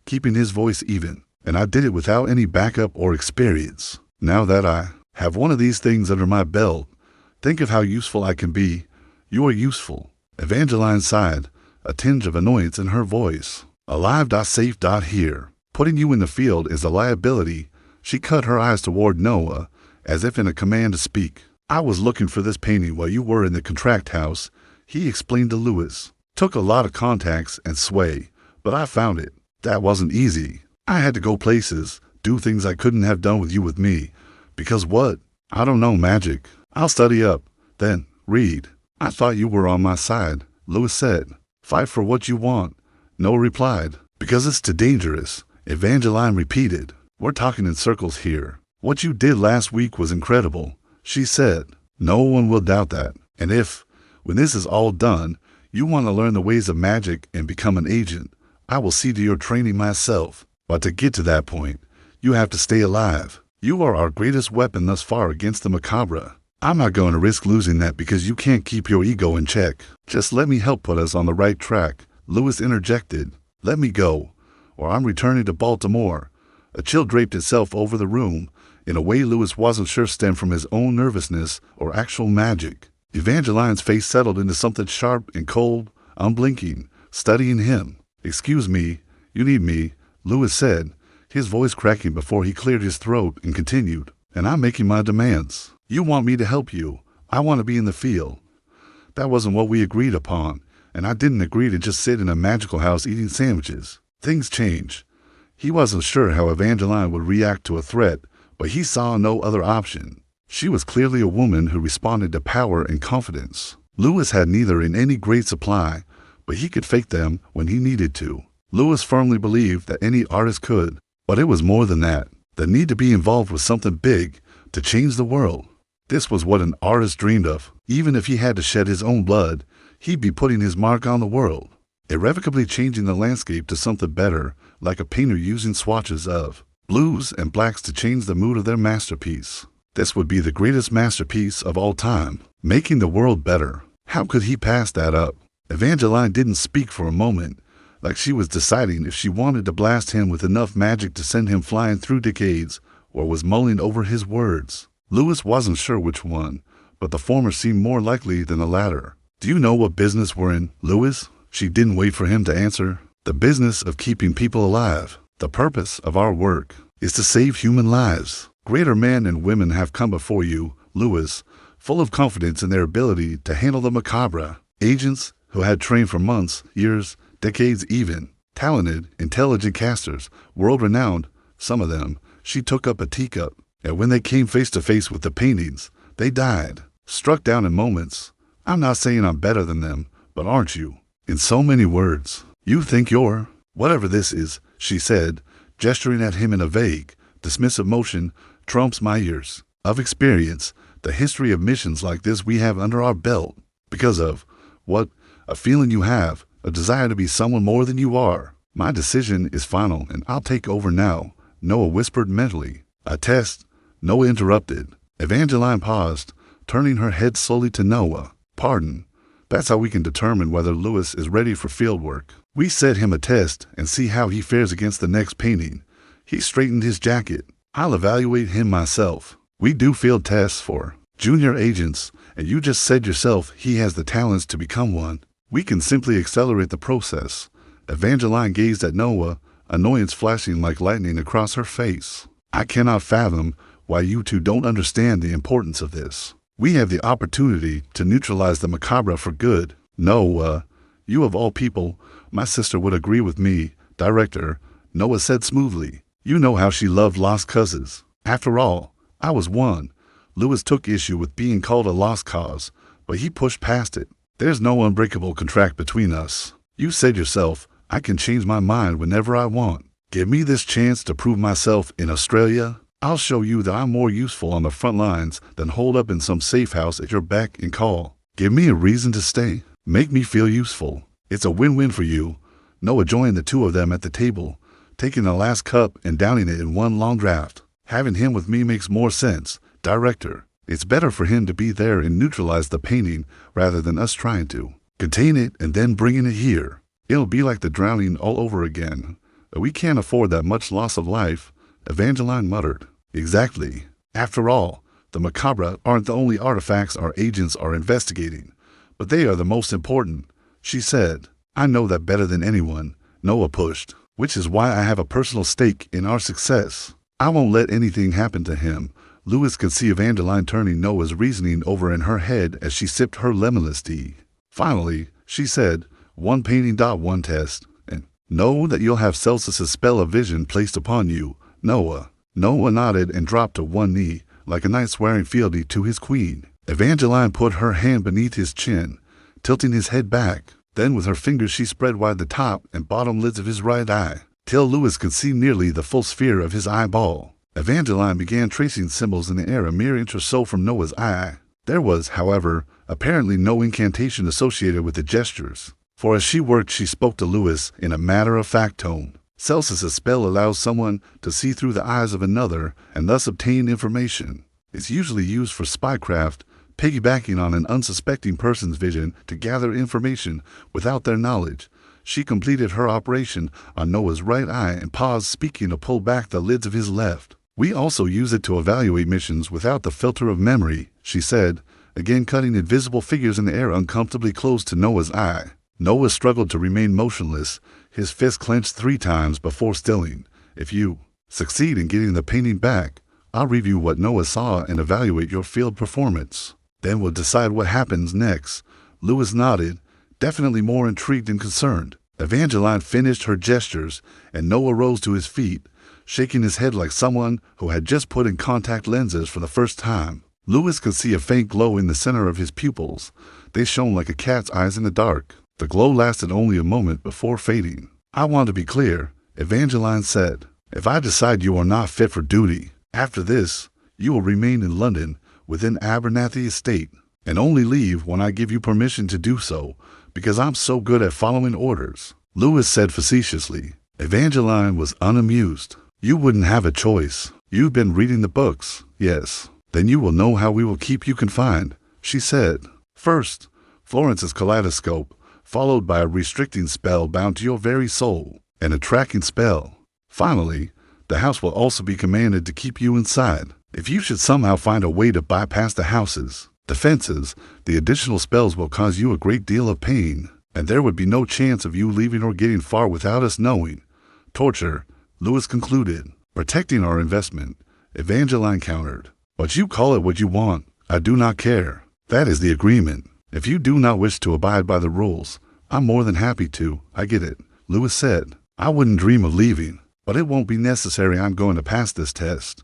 keeping his voice even. And I did it without any backup or experience. Now that I have one of these things under my belt, think of how useful I can be. You are useful. Evangeline sighed, a tinge of annoyance in her voice. Alive.safe.here. Putting you in the field is a liability. She cut her eyes toward Noah, as if in a command to speak. I was looking for this painting while you were in the contract house, he explained to Lewis. Took a lot of contacts and sway, but I found it. That wasn't easy. I had to go places, do things I couldn't have done with you with me. Because what? I don't know magic. I'll study up, then read. I thought you were on my side, Lewis said. Fight for what you want. Noah replied. Because it's too dangerous, Evangeline repeated. We're talking in circles here. What you did last week was incredible, she said. No one will doubt that. And if, when this is all done, you want to learn the ways of magic and become an agent, I will see to your training myself. But to get to that point, you have to stay alive. You are our greatest weapon thus far against the Macabre. I'm not going to risk losing that because you can't keep your ego in check. Just let me help put us on the right track, Lewis interjected. Let me go, or I'm returning to Baltimore. A chill draped itself over the room, in a way Lewis wasn't sure stemmed from his own nervousness or actual magic. Evangeline's face settled into something sharp and cold, unblinking, studying him. Excuse me, you need me, Lewis said, his voice cracking before he cleared his throat and continued. And I'm making my demands. You want me to help you. I want to be in the field. That wasn't what we agreed upon, and I didn't agree to just sit in a magical house eating sandwiches. Things change. He wasn't sure how Evangeline would react to a threat, but he saw no other option. She was clearly a woman who responded to power and confidence. Lewis had neither in any great supply, but he could fake them when he needed to. Lewis firmly believed that any artist could, but it was more than that. The need to be involved with something big, to change the world. This was what an artist dreamed of. Even if he had to shed his own blood, he'd be putting his mark on the world, irrevocably changing the landscape to something better, like a painter using swatches of blues and blacks to change the mood of their masterpiece. This would be the greatest masterpiece of all time, making the world better. How could he pass that up? Evangeline didn't speak for a moment, like she was deciding if she wanted to blast him with enough magic to send him flying through decades, or was mulling over his words. Lewis wasn't sure which one, but the former seemed more likely than the latter. Do you know what business we're in, Lewis? She didn't wait for him to answer. The business of keeping people alive. The purpose of our work is to save human lives. Greater men and women have come before you, Lewis, full of confidence in their ability to handle the Macabre. Agents who had trained for months, years, decades even. Talented, intelligent casters, world-renowned, some of them. She took up a teacup, and when they came face to face with the paintings, they died, struck down in moments. I'm not saying I'm better than them, but aren't you? In so many words. You think you're whatever this is, she said, gesturing at him in a vague, dismissive motion, trumps my years of experience, the history of missions like this we have under our belt. Because of, what, a feeling you have, a desire to be someone more than you are. My decision is final, and I'll take over now, Noah whispered mentally. A test? Noah interrupted. Evangeline paused, turning her head slowly to Noah. Pardon. That's how we can determine whether Lewis is ready for field work. We set him a test and see how he fares against the next painting. He straightened his jacket. I'll evaluate him myself. We do field tests for junior agents, and you just said yourself he has the talents to become one. We can simply accelerate the process." Evangeline gazed at Noah, annoyance flashing like lightning across her face. "I cannot fathom why you two don't understand the importance of this. We have the opportunity to neutralize the Macabre for good." "No, you of all people, my sister would agree with me, Director," Noah said smoothly. "You know how she loved lost cousins. After all, I was one." Lewis took issue with being called a lost cause, but he pushed past it. "There's no unbreakable contract between us. You said yourself, I can change my mind whenever I want. Give me this chance to prove myself in Australia. I'll show you that I'm more useful on the front lines than holed up in some safe house at your beck and call. Give me a reason to stay. Make me feel useful. It's a win-win for you." Noah joined the two of them at the table, taking the last cup and downing it in one long draught. "Having him with me makes more sense, Director. It's better for him to be there and neutralize the painting rather than us trying to contain it and then bringing it here. It'll be like the drowning all over again. We can't afford that much loss of life," Evangeline muttered. "Exactly. After all, the Macabre aren't the only artifacts our agents are investigating, but they are the most important," she said. "I know that better than anyone," Noah pushed, "which is why I have a personal stake in our success. I won't let anything happen to him." Lewis could see Evangeline turning Noah's reasoning over in her head as she sipped her lemonless tea. Finally, she said, "One painting, one test, and know that you'll have Celsus's spell of vision placed upon you, Noah." Noah nodded and dropped to one knee, like a knight swearing fealty to his queen. Evangeline put her hand beneath his chin, tilting his head back. Then with her fingers she spread wide the top and bottom lids of his right eye, till Lewis could see nearly the full sphere of his eyeball. Evangeline began tracing symbols in the air a mere inch or so from Noah's eye. There was, however, apparently no incantation associated with the gestures, for as she worked she spoke to Lewis in a matter-of-fact tone. "Celsus's spell allows someone to see through the eyes of another and thus obtain information. It's usually used for spycraft, piggybacking on an unsuspecting person's vision to gather information without their knowledge." She completed her operation on Noah's right eye and paused, speaking to pull back the lids of his left. "We also use it to evaluate missions without the filter of memory," she said, again cutting invisible figures in the air uncomfortably close to Noah's eye. Noah struggled to remain motionless, his fist clenched 3 times before stilling. "If you succeed in getting the painting back, I'll review what Noah saw and evaluate your field performance. Then we'll decide what happens next." Lewis nodded, definitely more intrigued and concerned. Evangeline finished her gestures, and Noah rose to his feet, shaking his head like someone who had just put in contact lenses for the first time. Lewis could see a faint glow in the center of his pupils. They shone like a cat's eyes in the dark. The glow lasted only a moment before fading. "I want to be clear," Evangeline said. "If I decide you are not fit for duty, after this, you will remain in London within Abernathy Estate, and only leave when I give you permission to do so, because I'm so good at following orders," Lewis said facetiously. Evangeline was unamused. "You wouldn't have a choice. You've been reading the books, yes. Then you will know how we will keep you confined," she said. "First, Florence's kaleidoscope, followed by a restricting spell bound to your very soul, and a tracking spell. Finally, the house will also be commanded to keep you inside. If you should somehow find a way to bypass the house's defenses, the additional spells will cause you a great deal of pain, and there would be no chance of you leaving or getting far without us knowing. Torture," Lewis concluded. "Protecting our investment," Evangeline countered. "But you call it what you want. I do not care. That is the agreement. If you do not wish to abide by the rules, I'm more than happy to. I get it," Lewis said. "I wouldn't dream of leaving, but it won't be necessary. I'm going to pass this test."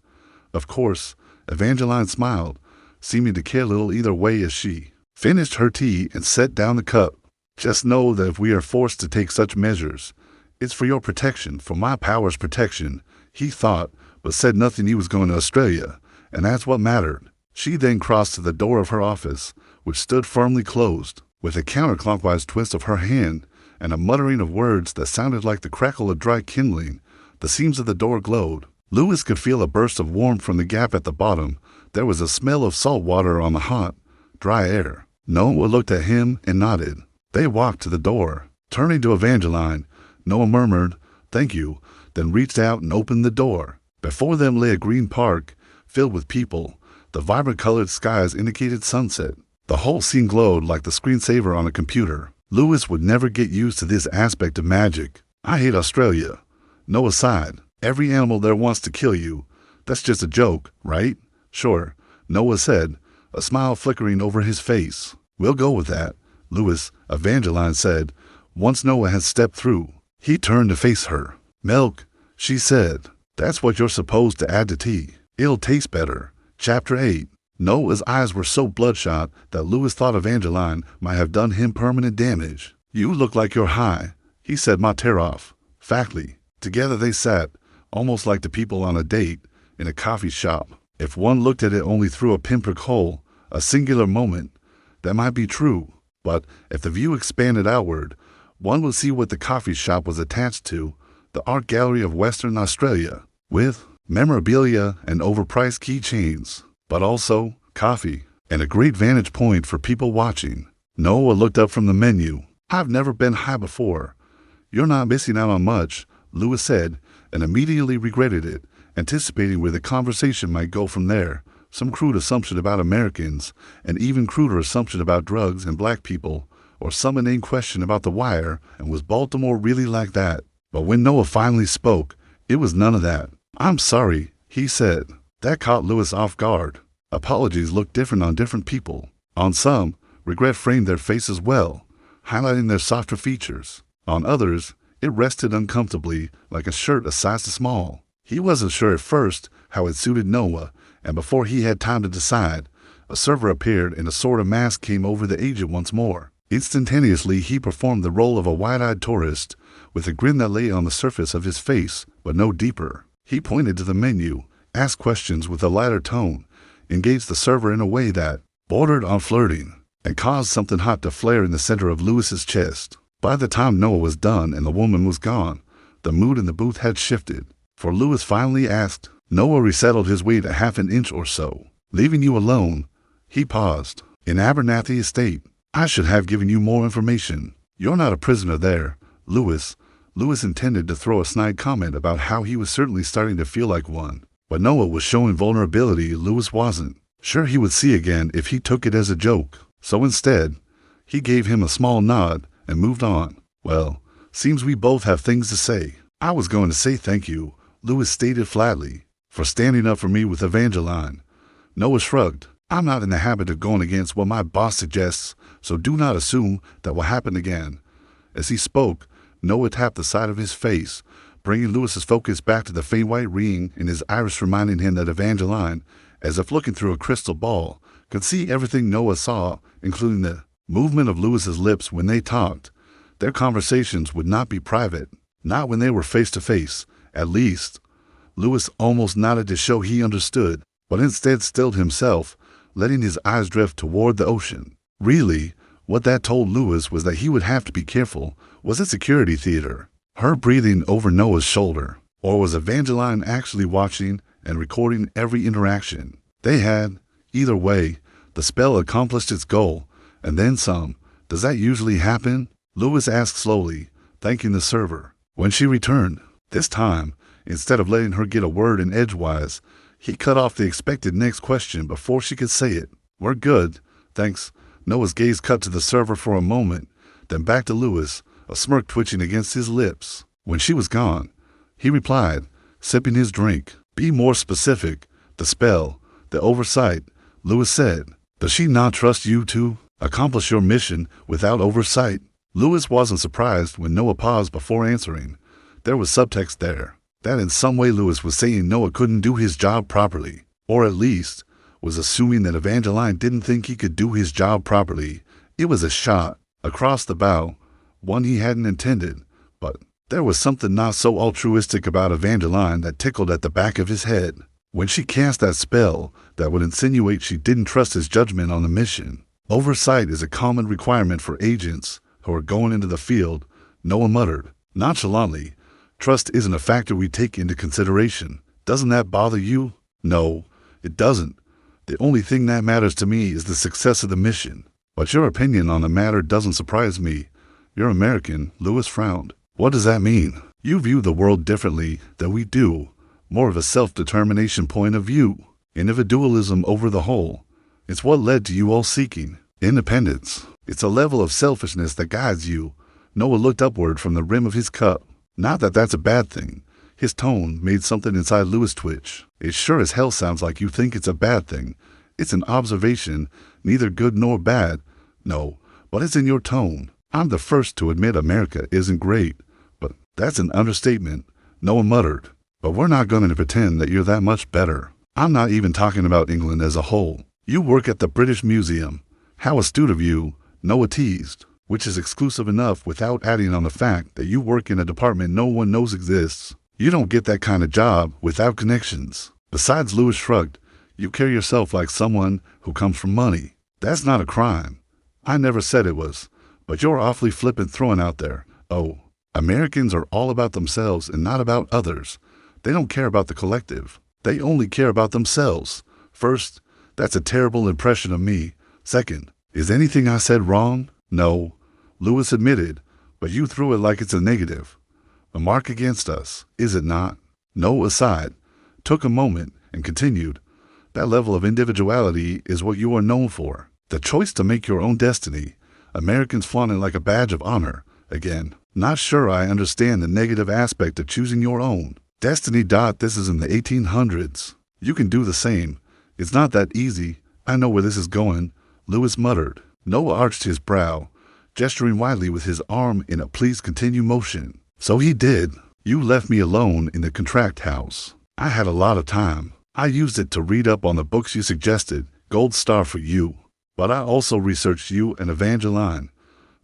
"Of course," Evangeline smiled, seeming to care little either way as she finished her tea and set down the cup. "Just know that if we are forced to take such measures, it's for your protection, for my power's protection." He thought, but said nothing. He was going to Australia, and that's what mattered. She then crossed to the door of her office, which stood firmly closed. With a counterclockwise twist of her hand and a muttering of words that sounded like the crackle of dry kindling, the seams of the door glowed. Lewis could feel a burst of warmth from the gap at the bottom. There was a smell of salt water on the hot, dry air. Noah looked at him and nodded. They walked to the door. Turning to Evangeline, Noah murmured, "Thank you," then reached out and opened the door. Before them lay a green park, filled with people, The vibrant colored skies indicated sunset. The whole scene glowed like the screensaver on a computer. Lewis would never get used to this aspect of magic. I hate Australia. Noah sighed. Every animal there wants to kill you. That's just a joke, right? Sure, Noah said, a smile flickering over his face. We'll go with that, Lewis, Evangeline said, once Noah had stepped through. He turned to face her. Milk, she said. That's what you're supposed to add to tea. It'll taste better. Chapter 8. Noah's eyes were so bloodshot that Lewis thought Evangeline might have done him permanent damage. You look like you're high, he said, my tear off. Factly. Together they sat, almost like the people on a date, in a coffee shop. If one looked at it only through a pinprick hole, a singular moment, that might be true. But if the view expanded outward, one would see what the coffee shop was attached to, the art gallery of Western Australia, with memorabilia and overpriced keychains, but also coffee and a great vantage point for people watching. Noah looked up from the menu. I've never been high before. You're not missing out on much, Lewis said, and immediately regretted it, anticipating where the conversation might go from there. Some crude assumption about Americans, an even cruder assumption about drugs and black people, or some inane question about The Wire, and was Baltimore really like that? But when Noah finally spoke, it was none of that. I'm sorry, he said. That caught Lewis off guard. Apologies look different on different people. On some, regret framed their faces well, highlighting their softer features. On others, it rested uncomfortably, like a shirt a size too small. He wasn't sure at first how it suited Noah, and before he had time to decide, a server appeared and a sort of mask came over the agent once more. Instantaneously, he performed the role of a wide-eyed tourist, with a grin that lay on the surface of his face, but no deeper. He pointed to the menu, asked questions with a lighter tone, engaged the server in a way that bordered on flirting, and caused something hot to flare in the center of Lewis's chest. By the time Noah was done and the woman was gone, the mood in the booth had shifted, for Lewis finally asked. Noah resettled his weight a half an inch or so. Leaving you alone, he paused. In Abernathy Estate, I should have given you more information. You're not a prisoner there, Lewis. Lewis intended to throw a snide comment about how he was certainly starting to feel like one. But Noah was showing vulnerability Lewis wasn't. Sure he would see again if he took it as a joke. So instead, he gave him a small nod and moved on. Well, seems we both have things to say. I was going to say thank you, Lewis stated flatly, for standing up for me with Evangeline. Noah shrugged. I'm not in the habit of going against what my boss suggests, so do not assume that will happen again. As he spoke, Noah tapped the side of his face, bringing Lewis's focus back to the faint white ring in his iris, reminding him that Evangeline, as if looking through a crystal ball, could see everything Noah saw, including the movement of Lewis's lips when they talked. Their conversations would not be private, not when they were face to face, at least. Lewis almost nodded to show he understood, but instead stilled himself, letting his eyes drift toward the ocean. Really, what that told Lewis was that he would have to be careful. Was it security theater? Her breathing over Noah's shoulder? Or was Evangeline actually watching and recording every interaction? They had. Either way, the spell accomplished its goal, and then some. Does that usually happen? Lewis asked slowly, thanking the server. When she returned, this time, instead of letting her get a word in edgewise, he cut off the expected next question before she could say it. We're good, thanks. Noah's gaze cut to the server for a moment, then back to Lewis, a smirk twitching against his lips. When she was gone, he replied, sipping his drink. Be more specific. The spell, the oversight, Lewis said. Does she not trust you to accomplish your mission without oversight? Lewis wasn't surprised when Noah paused before answering. There was subtext there. That in some way Lewis was saying Noah couldn't do his job properly, or at least was assuming that Evangeline didn't think he could do his job properly. It was a shot across the bow, one he hadn't intended, but there was something not so altruistic about Evangeline that tickled at the back of his head. When she cast that spell that would insinuate she didn't trust his judgment on the mission. Oversight is a common requirement for agents who are going into the field, Noah muttered nonchalantly. Trust isn't a factor we take into consideration. Doesn't that bother you? No, it doesn't. The only thing that matters to me is the success of the mission. But your opinion on the matter doesn't surprise me. You're American, Lewis frowned. What does that mean? You view the world differently than we do. More of a self-determination point of view. Individualism over the whole. It's what led to you all seeking independence. It's a level of selfishness that guides you. Noah looked upward from the rim of his cup. Not that that's a bad thing. His tone made something inside Lewis twitch. It sure as hell sounds like you think it's a bad thing. It's an observation, neither good nor bad. No, but it's in your tone. I'm the first to admit America isn't great, but that's an understatement. Noah muttered. But we're not going to pretend that you're that much better. I'm not even talking about England as a whole. You work at the British Museum. How astute of you, Noah teased, which is exclusive enough without adding on the fact that you work in a department no one knows exists. You don't get that kind of job without connections. Besides, Lewis shrugged, you carry yourself like someone who comes from money. That's not a crime. I never said it was, but you're awfully flippant throwing out there. Oh, Americans are all about themselves and not about others. They don't care about the collective. They only care about themselves. First, that's a terrible impression of me. Second, is anything I said wrong? No, Lewis admitted, but you threw it like it's a negative. A mark against us, is it not? Noah aside, took a moment and continued. That level of individuality is what you are known for. The choice to make your own destiny. Americans flaunt it like a badge of honor. Again, not sure I understand the negative aspect of choosing your own. Destiny. This is in the 1800s. You can do the same. It's not that easy. I know where this is going, Lewis muttered. Noah arched his brow, gesturing widely with his arm in a please continue motion. So he did. You left me alone in the contract house. I had a lot of time. I used it to read up on the books you suggested. Gold star for you. But I also researched you and Evangeline.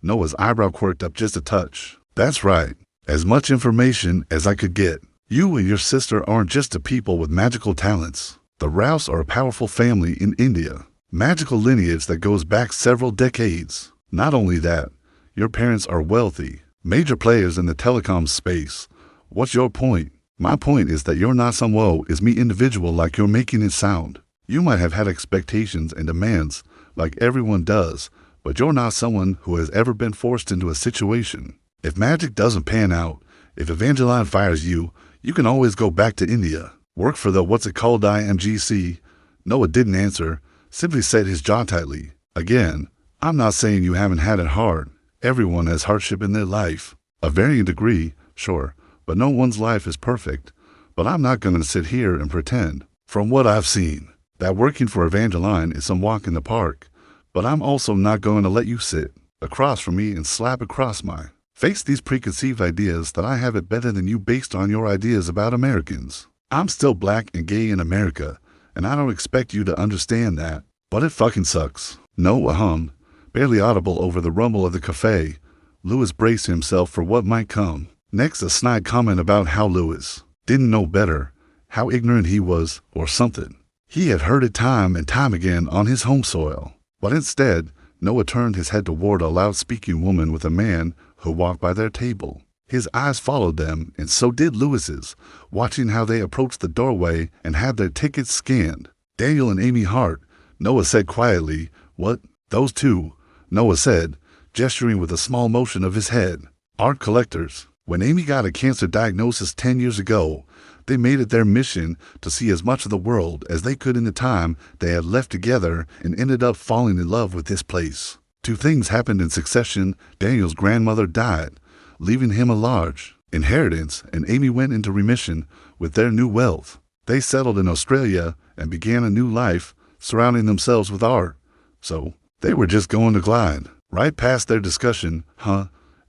Noah's eyebrow quirked up just a touch. That's right. As much information as I could get. You and your sister aren't just a people with magical talents. The Rouse are a powerful family in India. Magical lineage that goes back several decades. Not only that, your parents are wealthy. Major players in the telecom space. What's your point? My point is that you're not some woe-is-me individual like you're making it sound. You might have had expectations and demands like everyone does, but you're not someone who has ever been forced into a situation. If magic doesn't pan out, if Evangeline fires you, you can always go back to India. Work for the IMGC. Noah didn't answer, simply set his jaw tightly. Again, I'm not saying you haven't had it hard. Everyone has hardship in their life. A varying degree, sure, but no one's life is perfect. But I'm not going to sit here and pretend, from what I've seen, that working for Evangeline is some walk in the park. But I'm also not going to let you sit across from me and slap across my face these preconceived ideas that I have it better than you based on your ideas about Americans. I'm still black and gay in America, and I don't expect you to understand that. But it fucking sucks. Noah hummed, barely audible over the rumble of the cafe. Lewis braced himself for what might come. Next, a snide comment about how Lewis didn't know better, how ignorant he was, or something. He had heard it time and time again on his home soil. But instead, Noah turned his head toward a loud-speaking woman with a man who walked by their table. His eyes followed them, and so did Lewis's, watching how they approached the doorway and had their tickets scanned. Daniel and Amy Hart, Noah said quietly. What? Those two, Noah said, gesturing with a small motion of his head. Art collectors. When Amy got a cancer diagnosis 10 years ago, they made it their mission to see as much of the world as they could in the time they had left together and ended up falling in love with this place. Two things happened in succession. Daniel's grandmother died, leaving him a large inheritance, and Amy went into remission with their new wealth. They settled in Australia and began a new life, surrounding themselves with art. So they were just going to glide right past their discussion,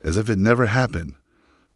as if it never happened.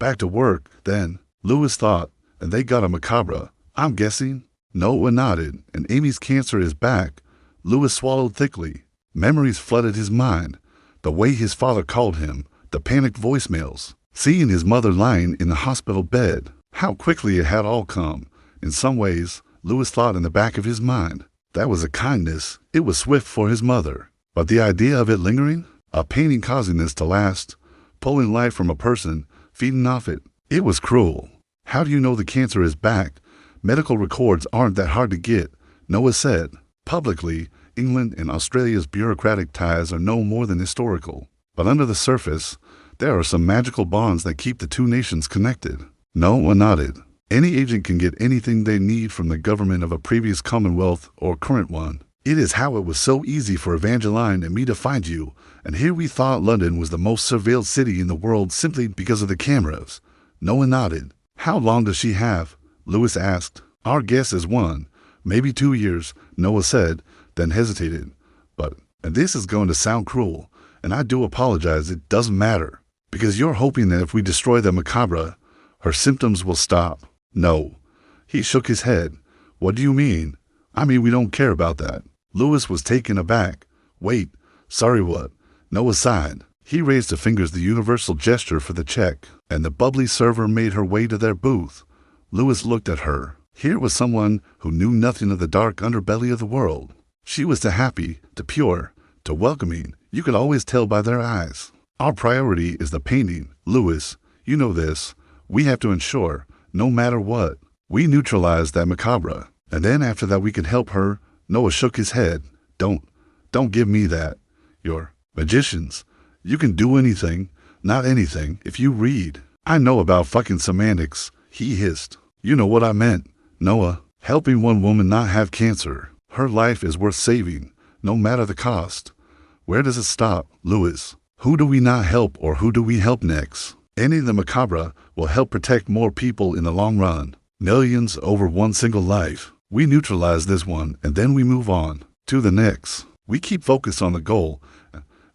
Back to work, then, Lewis thought, and they got a Macabre, I'm guessing. Noah nodded, and Amy's cancer is back. Lewis swallowed thickly. Memories flooded his mind. The way his father called him, the panicked voicemails, seeing his mother lying in the hospital bed. How quickly it had all come. In some ways, Lewis thought in the back of his mind, that was a kindness. It was swift for his mother. But the idea of it lingering, a painting causing this to last, pulling life from a person, feeding off it, it was cruel. How do you know the cancer is back? Medical records aren't that hard to get, Noah said. Publicly, England and Australia's bureaucratic ties are no more than historical. But under the surface, there are some magical bonds that keep the two nations connected. Noah nodded. Any agent can get anything they need from the government of a previous commonwealth or current one. It is how it was so easy for Evangeline and me to find you, and here we thought London was the most surveilled city in the world simply because of the cameras. Noah nodded. How long does she have? Lewis asked. Our guess is 1, maybe 2 years, Noah said, then hesitated. And this is going to sound cruel, and I do apologize, it doesn't matter. Because you're hoping that if we destroy the Macabre, her symptoms will stop. No. He shook his head. What do you mean? I mean, we don't care about that. Lewis was taken aback. Wait, sorry what? Noah sighed. He raised the fingers, the universal gesture for the check, and the bubbly server made her way to their booth. Lewis looked at her. Here was someone who knew nothing of the dark underbelly of the world. She was too happy, too pure, too welcoming. You could always tell by their eyes. Our priority is the painting. Lewis, you know this. We have to ensure, no matter what, we neutralize that Macabre. And then after that we can help her. Noah shook his head. Don't give me that. You're magicians. You can do anything, not anything, if you read. I know about fucking semantics, he hissed. You know what I meant. Noah, helping one woman not have cancer. Her life is worth saving, no matter the cost. Where does it stop, Lewis? Who do we not help or who do we help next? Ending the Macabre will help protect more people in the long run. Millions over one single life. We neutralize this one and then we move on to the next. We keep focused on the goal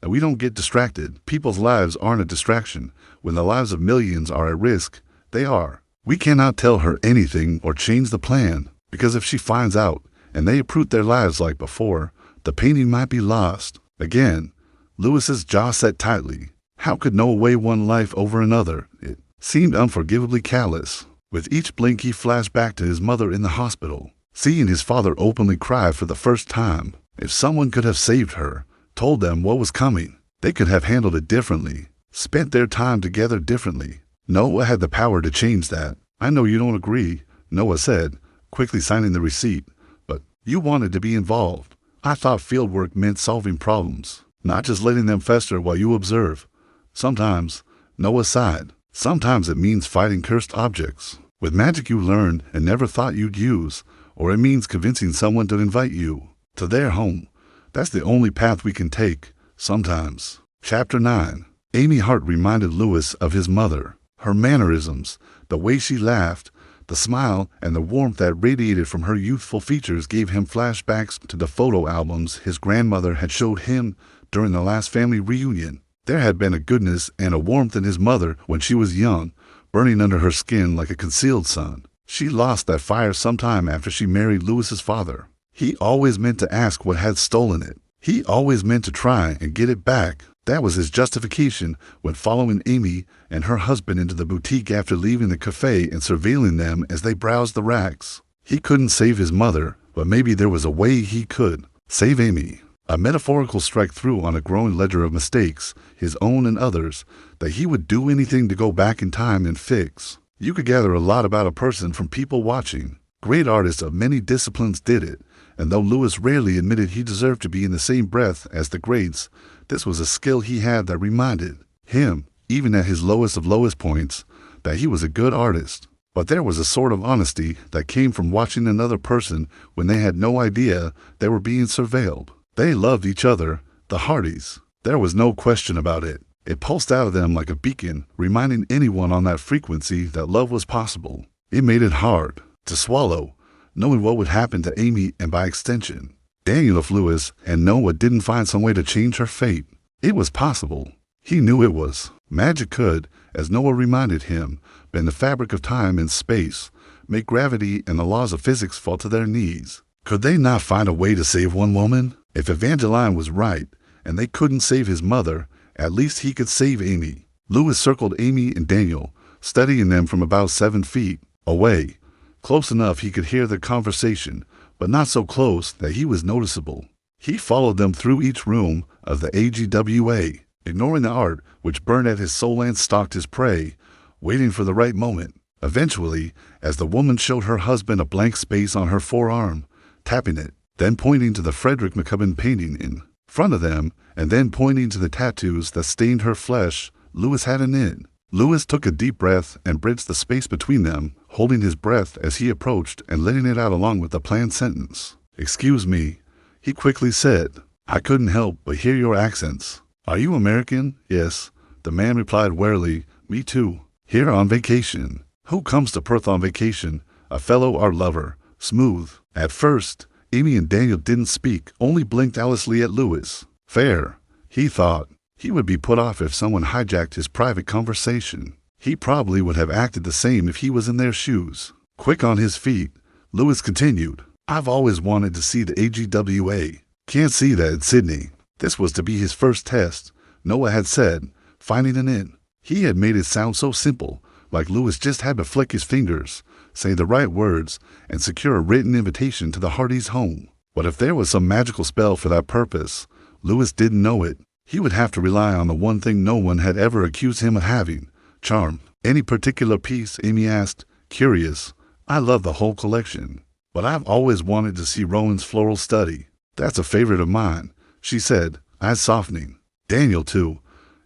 and we don't get distracted. People's lives aren't a distraction. When the lives of millions are at risk, they are. We cannot tell her anything or change the plan, because if she finds out and they uproot their lives like before, the painting might be lost. Again, Lewis's jaw set tightly. How could Noah weigh one life over another? It seemed unforgivably callous. With each blink he flashed back to his mother in the hospital, seeing his father openly cry for the first time. If someone could have saved her, told them what was coming, they could have handled it differently, spent their time together differently. Noah had the power to change that. I know you don't agree, Noah said, quickly signing the receipt, but you wanted to be involved. I thought fieldwork meant solving problems, not just letting them fester while you observe. Sometimes, Noah sighed, sometimes it means fighting cursed objects with magic you learned and never thought you'd use, or it means convincing someone to invite you to their home. That's the only path we can take, sometimes. Chapter 9. Amy Hart reminded Lewis of his mother. Her mannerisms, the way she laughed, the smile, and the warmth that radiated from her youthful features gave him flashbacks to the photo albums his grandmother had showed him during the last family reunion. There had been a goodness and a warmth in his mother when she was young, burning under her skin like a concealed sun. She lost that fire sometime after she married Lewis's father. He always meant to ask what had stolen it. He always meant to try and get it back. That was his justification when following Amy and her husband into the boutique after leaving the cafe and surveilling them as they browsed the racks. He couldn't save his mother, but maybe there was a way he could save Amy. A metaphorical strike through on a growing ledger of mistakes, his own and others, that he would do anything to go back in time and fix. You could gather a lot about a person from people watching. Great artists of many disciplines did it, and though Lewis rarely admitted he deserved to be in the same breath as the greats, this was a skill he had that reminded him, even at his lowest of lowest points, that he was a good artist. But there was a sort of honesty that came from watching another person when they had no idea they were being surveilled. They loved each other, the Hardys. There was no question about it. It pulsed out of them like a beacon, reminding anyone on that frequency that love was possible. It made it hard to swallow, knowing what would happen to Amy and by extension Daniel if Lewis and Noah didn't find some way to change her fate. It was possible. He knew it was. Magic could, as Noah reminded him, bend the fabric of time and space, make gravity and the laws of physics fall to their knees. Could they not find a way to save one woman? If Evangeline was right, and they couldn't save his mother, at least he could save Amy. Lewis circled Amy and Daniel, studying them from about 7 feet away. Close enough he could hear their conversation, but not so close that he was noticeable. He followed them through each room of the AGWA, ignoring the art which burned at his soul and stalked his prey, waiting for the right moment. Eventually, as the woman showed her husband a blank space on her forearm, tapping it, then pointing to the Frederick Macabre painting in front of them, and then pointing to the tattoos that stained her flesh, Lewis had an in. Lewis took a deep breath and bridged the space between them, holding his breath as he approached and letting it out along with the planned sentence. "Excuse me," he quickly said. "I couldn't help but hear your accents." "Are you American?" "Yes," the man replied warily. "Me too. Here on vacation." "Who comes to Perth on vacation? A fellow or lover?" "Smooth." At first, Amy and Daniel didn't speak, only blinked callously at Lewis. Fair, he thought. He would be put off if someone hijacked his private conversation. He probably would have acted the same if he was in their shoes. Quick on his feet, Lewis continued, "I've always wanted to see the AGWA. Can't see that in Sydney." This was to be his first test, Noah had said, finding an in. He had made it sound so simple, like Lewis just had to flick his fingers, say the right words, and secure a written invitation to the Hardys' home. But if there was some magical spell for that purpose, Lewis didn't know it. He would have to rely on the one thing no one had ever accused him of having, charm. "Any particular piece?" Amy asked, curious. "I love the whole collection, but I've always wanted to see Rowan's floral study." "That's a favorite of mine," she said, eyes softening. "Daniel, too.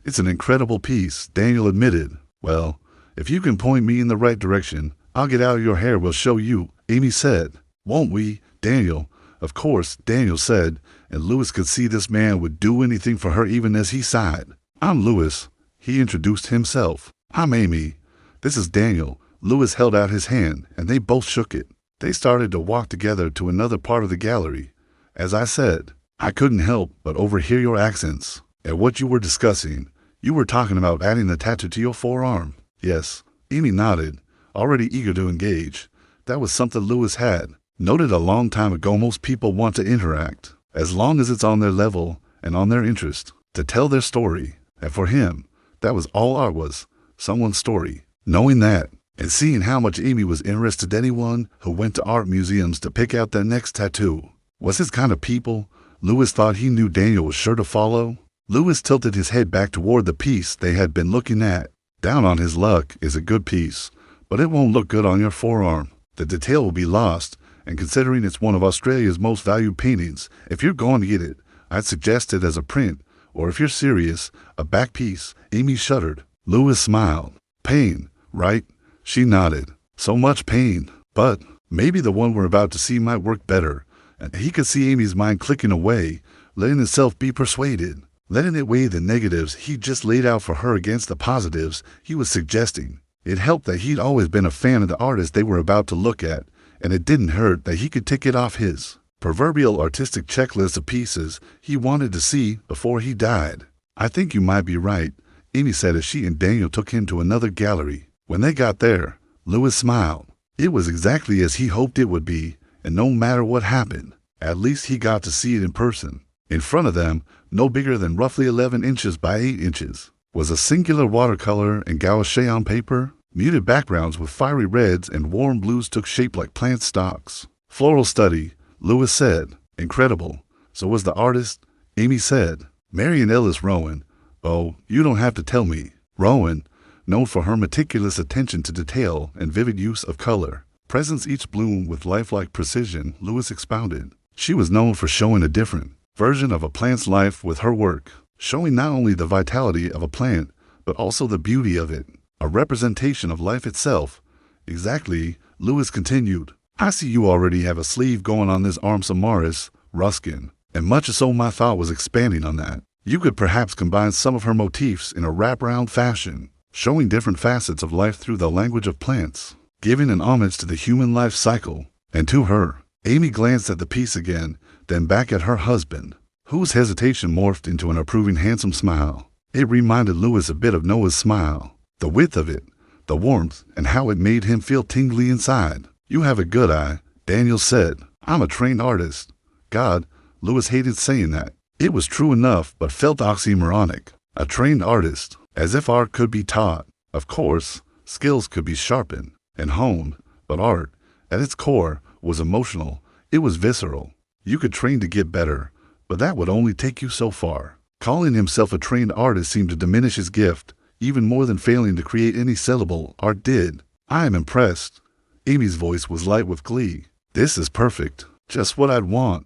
It's an incredible piece," Daniel admitted. "Well, if you can point me in the right direction, I'll get out of your hair. We'll show you," Amy said. "Won't we, Daniel?" Of course, Daniel said, and Lewis could see this man would do anything for her even as he sighed. "I'm Lewis," he introduced himself. "I'm Amy. This is Daniel." Lewis held out his hand, and they both shook it. They started to walk together to another part of the gallery. "As I said, I couldn't help but overhear your accents. At what you were discussing, you were talking about adding the tattoo to your forearm." "Yes." Amy nodded, already eager to engage. That was something Lewis had noted a long time ago. Most people want to interact, as long as it's on their level and on their interest, to tell their story. And for him, that was all art was, someone's story. Knowing that, and seeing how much Amy was interested in anyone who went to art museums to pick out their next tattoo, was his kind of people, Lewis thought he knew Daniel was sure to follow. Lewis tilted his head back toward the piece they had been looking at. "Down on his luck is a good piece, but it won't look good on your forearm. The detail will be lost, and considering it's one of Australia's most valued paintings, if you're going to get it, I'd suggest it as a print, or if you're serious, a back piece." Amy shuddered. Lewis smiled. "Pain, right?" She nodded. "So much pain, but maybe the one we're about to see might work better." And he could see Amy's mind clicking away, letting itself be persuaded, letting it weigh the negatives he'd just laid out for her against the positives he was suggesting. It helped that he'd always been a fan of the artist they were about to look at, and it didn't hurt that he could tick it off his proverbial artistic checklist of pieces he wanted to see before he died. "I think you might be right," Amy said as she and Daniel took him to another gallery. When they got there, Lewis smiled. It was exactly as he hoped it would be, and no matter what happened, at least he got to see it in person. In front of them, no bigger than roughly 11 inches by 8 inches, was a singular watercolor and gouache on paper. Muted backgrounds with fiery reds and warm blues took shape like plant stalks. "Floral study," Lewis said. "Incredible. So was the artist," Amy said. "Marion Ellis Rowan." "Oh, you don't have to tell me." Rowan, known for her meticulous attention to detail and vivid use of color, presents each bloom with lifelike precision, Lewis expounded. She was known for showing a different version of a plant's life with her work, showing not only the vitality of a plant, but also the beauty of it, a representation of life itself. "Exactly," Lewis continued. "I see you already have a sleeve going on this arm Samaris, Ruskin, and much so my thought was expanding on that. You could perhaps combine some of her motifs in a wraparound fashion, showing different facets of life through the language of plants, giving an homage to the human life cycle." And to her, Amy glanced at the piece again, then back at her husband, whose hesitation morphed into an approving handsome smile. It reminded Lewis a bit of Noah's smile, the width of it, the warmth, and how it made him feel tingly inside. "You have a good eye," Daniel said. "I'm a trained artist." God, Lewis hated saying that. It was true enough, but felt oxymoronic. A trained artist, as if art could be taught. Of course, skills could be sharpened and honed, but art, at its core, was emotional. It was visceral. You could train to get better, but that would only take you so far. Calling himself a trained artist seemed to diminish his gift, even more than failing to create any sellable art did. "I am impressed." Amy's voice was light with glee. "This is perfect. Just what I'd want."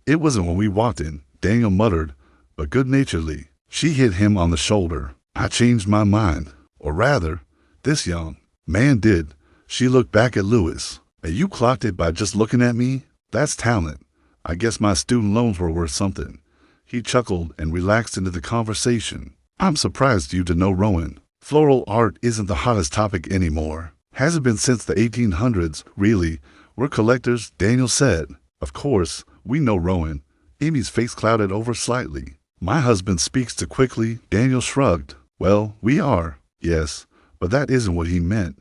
"It wasn't when we walked in," Daniel muttered, but good-naturedly. She hit him on the shoulder. "I changed my mind. Or rather, this young man did." She looked back at Lewis. And you clocked it by just looking at me? That's talent. I guess my student loans were worth something. He chuckled and relaxed into the conversation. I'm surprised you to know Rowan. Floral art isn't the hottest topic anymore. Hasn't been since the 1800s, really. We're collectors, Daniel said. Of course, we know Rowan. Amy's face clouded over slightly. My husband speaks too quickly, Daniel shrugged. Well, we are, yes, but that isn't what he meant.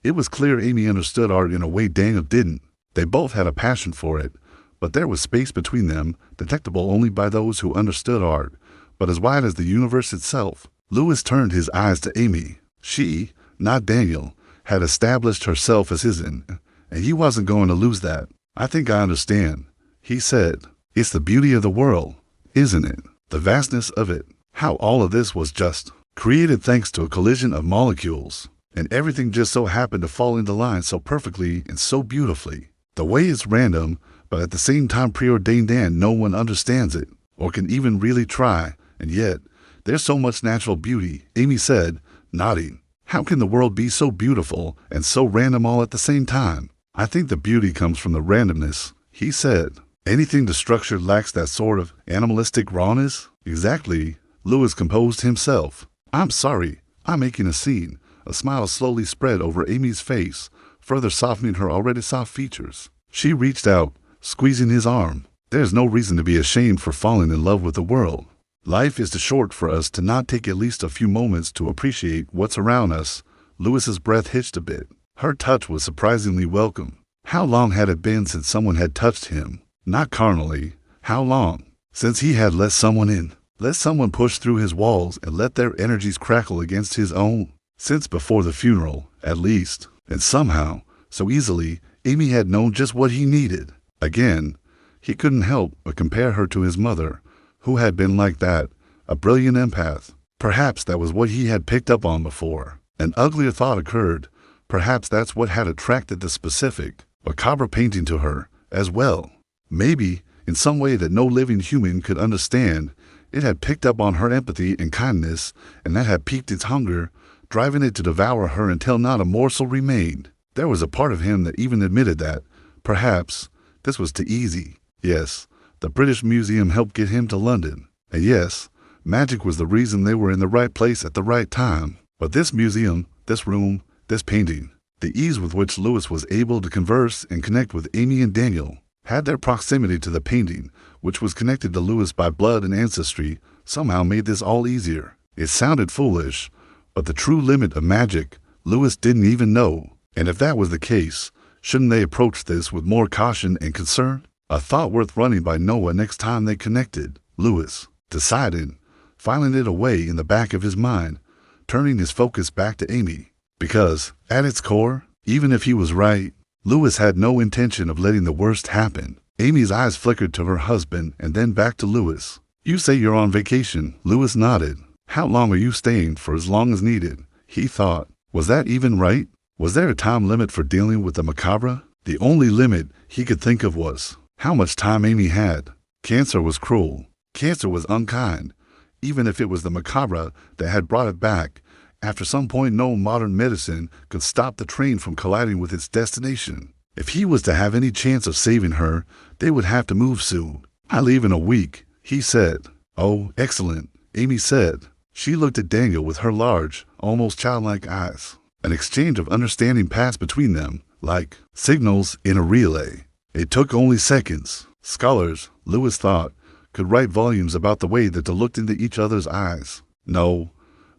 It was clear Amy understood art in a way Daniel didn't. They both had a passion for it, but there was space between them, detectable only by those who understood art, but as wide as the universe itself. Lewis turned his eyes to Amy. She, not Daniel, had established herself as his and he wasn't going to lose that. I think I understand, he said. It's the beauty of the world, isn't it? The vastness of it. How all of this was just created thanks to a collision of molecules. And everything just so happened to fall into line so perfectly and so beautifully. The way it's random, but at the same time preordained, and no one understands it, or can even really try, and yet, there's so much natural beauty, Amy said, nodding. How can the world be so beautiful and so random all at the same time? I think the beauty comes from the randomness, he said. Anything the structure lacks that sort of animalistic rawness? Exactly. Lewis composed himself. I'm sorry, I'm making a scene. A smile slowly spread over Amy's face, further softening her already soft features. She reached out, squeezing his arm. There's no reason to be ashamed for falling in love with the world. Life is too short for us to not take at least a few moments to appreciate what's around us. Lewis's breath hitched a bit. Her touch was surprisingly welcome. How long had it been since someone had touched him? Not carnally. How long? Since he had let someone in. Let someone push through his walls and let their energies crackle against his own. Since before the funeral, at least. And somehow, so easily, Amy had known just what he needed. Again, he couldn't help but compare her to his mother, who had been like that, a brilliant empath. Perhaps that was what he had picked up on before. An uglier thought occurred. Perhaps that's what had attracted the specific, macabre painting to her, as well. Maybe, in some way that no living human could understand, it had picked up on her empathy and kindness, and that had piqued its hunger, driving it to devour her until not a morsel remained. There was a part of him that even admitted that, perhaps, this was too easy. Yes, the British Museum helped get him to London. And yes, magic was the reason they were in the right place at the right time. But this museum, this room, this painting, the ease with which Lewis was able to converse and connect with Amy and Daniel, had their proximity to the painting, which was connected to Lewis by blood and ancestry, somehow made this all easier. It sounded foolish, but the true limit of magic, Lewis didn't even know. And if that was the case, shouldn't they approach this with more caution and concern? A thought worth running by Noah next time they connected. Lewis decided, filing it away in the back of his mind, turning his focus back to Amy. Because, at its core, even if he was right, Lewis had no intention of letting the worst happen. Amy's eyes flickered to her husband and then back to Lewis. You say you're on vacation. Lewis nodded. How long are you staying? For as long as needed, he thought. Was that even right? Was there a time limit for dealing with the macabre? The only limit he could think of was how much time Amy had. Cancer was cruel. Cancer was unkind. Even if it was the macabre that had brought it back, after some point no modern medicine could stop the train from colliding with its destination. If he was to have any chance of saving her, they would have to move soon. I leave in a week, he said. Oh, excellent, Amy said. She looked at Daniel with her large, almost childlike eyes. An exchange of understanding passed between them, like signals in a relay. It took only seconds. Scholars, Lewis thought, could write volumes about the way that they looked into each other's eyes. No,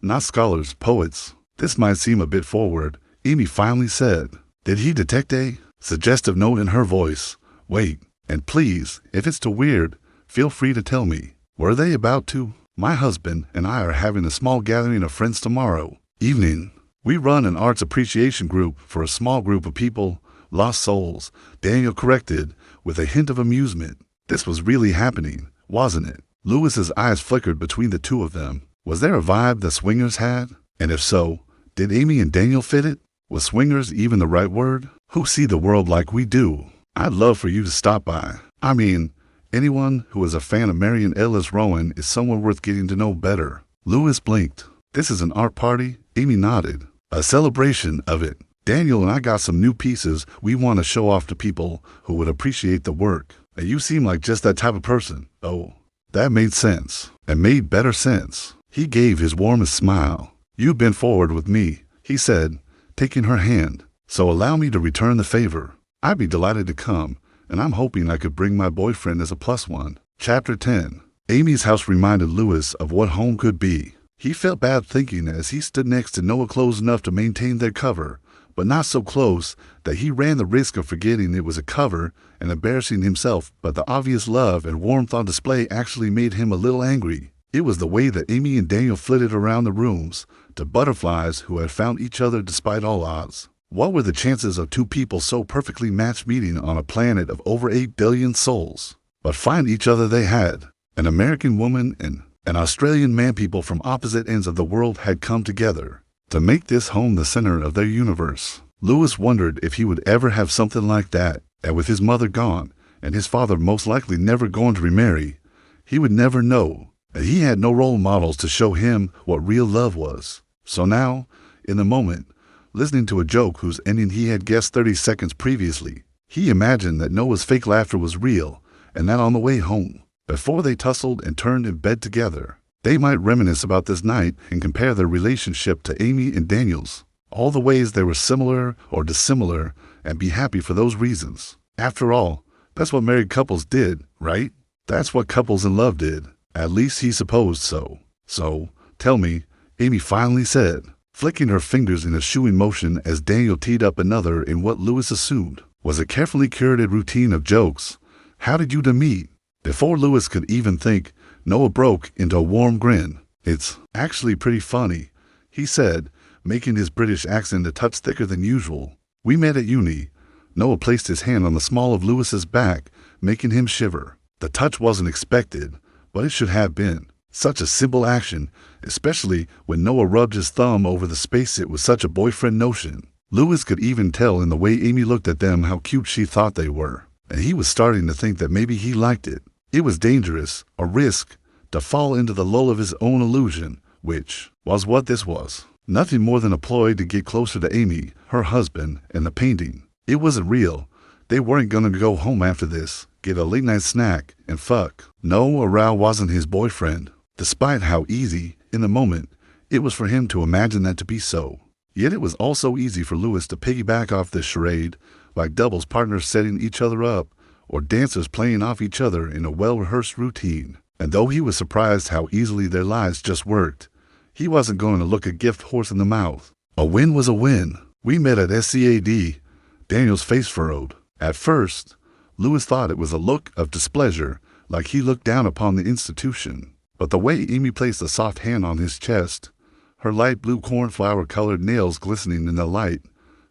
not scholars, poets. This might seem a bit forward, Amy finally said. Did he detect a suggestive note in her voice? Wait, and please, if it's too weird, feel free to tell me. Were they about to? My husband and I are having a small gathering of friends tomorrow evening. We run an arts appreciation group for a small group of people, lost souls, Daniel corrected, with a hint of amusement. This was really happening, wasn't it? Lewis's eyes flickered between the two of them. Was there a vibe the swingers had? And if so, did Amy and Daniel fit it? Was swingers even the right word? Who see the world like we do? I'd love for you to stop by. I mean, anyone who is a fan of Marion Ellis Rowan is someone worth getting to know better. Lewis blinked. This is an art party? Amy nodded. A celebration of it. Daniel and I got some new pieces we want to show off to people who would appreciate the work. And you seem like just that type of person. Oh, that made sense. And made better sense. He gave his warmest smile. You've been forward with me, he said, taking her hand. So allow me to return the favor. I'd be delighted to come, and I'm hoping I could bring my boyfriend as a plus one. Chapter 10. Amy's house reminded Louis of what home could be. He felt bad thinking as he stood next to Noah close enough to maintain their cover, but not so close that he ran the risk of forgetting it was a cover and embarrassing himself. But the obvious love and warmth on display actually made him a little angry. It was the way that Amy and Daniel flitted around the rooms to butterflies who had found each other despite all odds. What were the chances of two people so perfectly matched meeting on a planet of over 8 billion souls? But find each other they had. An American woman and an Australian man, people from opposite ends of the world, had come together to make this home the center of their universe. Louis wondered if he would ever have something like that, and with his mother gone, and his father most likely never going to remarry, he would never know, and he had no role models to show him what real love was. So now, in the moment, listening to a joke whose ending he had guessed 30 seconds previously, he imagined that Noah's fake laughter was real, and that on the way home, before they tussled and turned in bed together, they might reminisce about this night and compare their relationship to Amy and Daniel's, all the ways they were similar or dissimilar, and be happy for those reasons. After all, that's what married couples did, right? That's what couples in love did. At least he supposed so. So, tell me, Amy finally said, flicking her fingers in a shooing motion as Daniel teed up another in what Louis assumed was a carefully curated routine of jokes. How did you two meet? Before Louis could even think, Noah broke into a warm grin. It's actually pretty funny, he said, making his British accent a touch thicker than usual. We met at uni. Noah placed his hand on the small of Louis's back, making him shiver. The touch wasn't expected, but it should have been. Such a simple action, especially when Noah rubbed his thumb over the space it was such a boyfriend notion. Louis could even tell in the way Amy looked at them how cute she thought they were, and he was starting to think that maybe he liked it. It was dangerous, a risk, to fall into the lull of his own illusion, which was what this was. Nothing more than a ploy to get closer to Amy, her husband, and the painting. It wasn't real. They weren't gonna go home after this, get a late-night snack, and fuck. No, Rao wasn't his boyfriend, despite how easy, in the moment, it was for him to imagine that to be so. Yet it was also easy for Louis to piggyback off this charade, like doubles partners setting each other up, or dancers playing off each other in a well-rehearsed routine. And though he was surprised how easily their lives just worked, he wasn't going to look a gift horse in the mouth. A win was a win. We met at SCAD. Daniel's face furrowed. At first, Louis thought it was a look of displeasure, like he looked down upon the institution. But the way Amy placed a soft hand on his chest, her light blue cornflower-colored nails glistening in the light,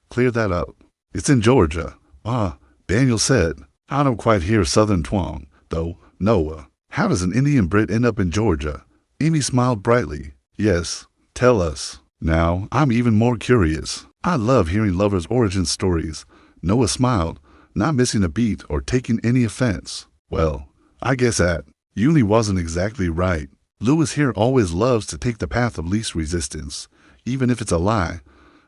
cleared that up. It's in Georgia. Ah, Daniel said. I don't quite hear southern twang, though. Noah, how does an Indian Brit end up in Georgia? Amy smiled brightly. Yes, tell us. Now, I'm even more curious. I love hearing lovers' origin stories. Noah smiled, not missing a beat or taking any offense. Well, I guess that uni wasn't exactly right. Louis here always loves to take the path of least resistance, even if it's a lie.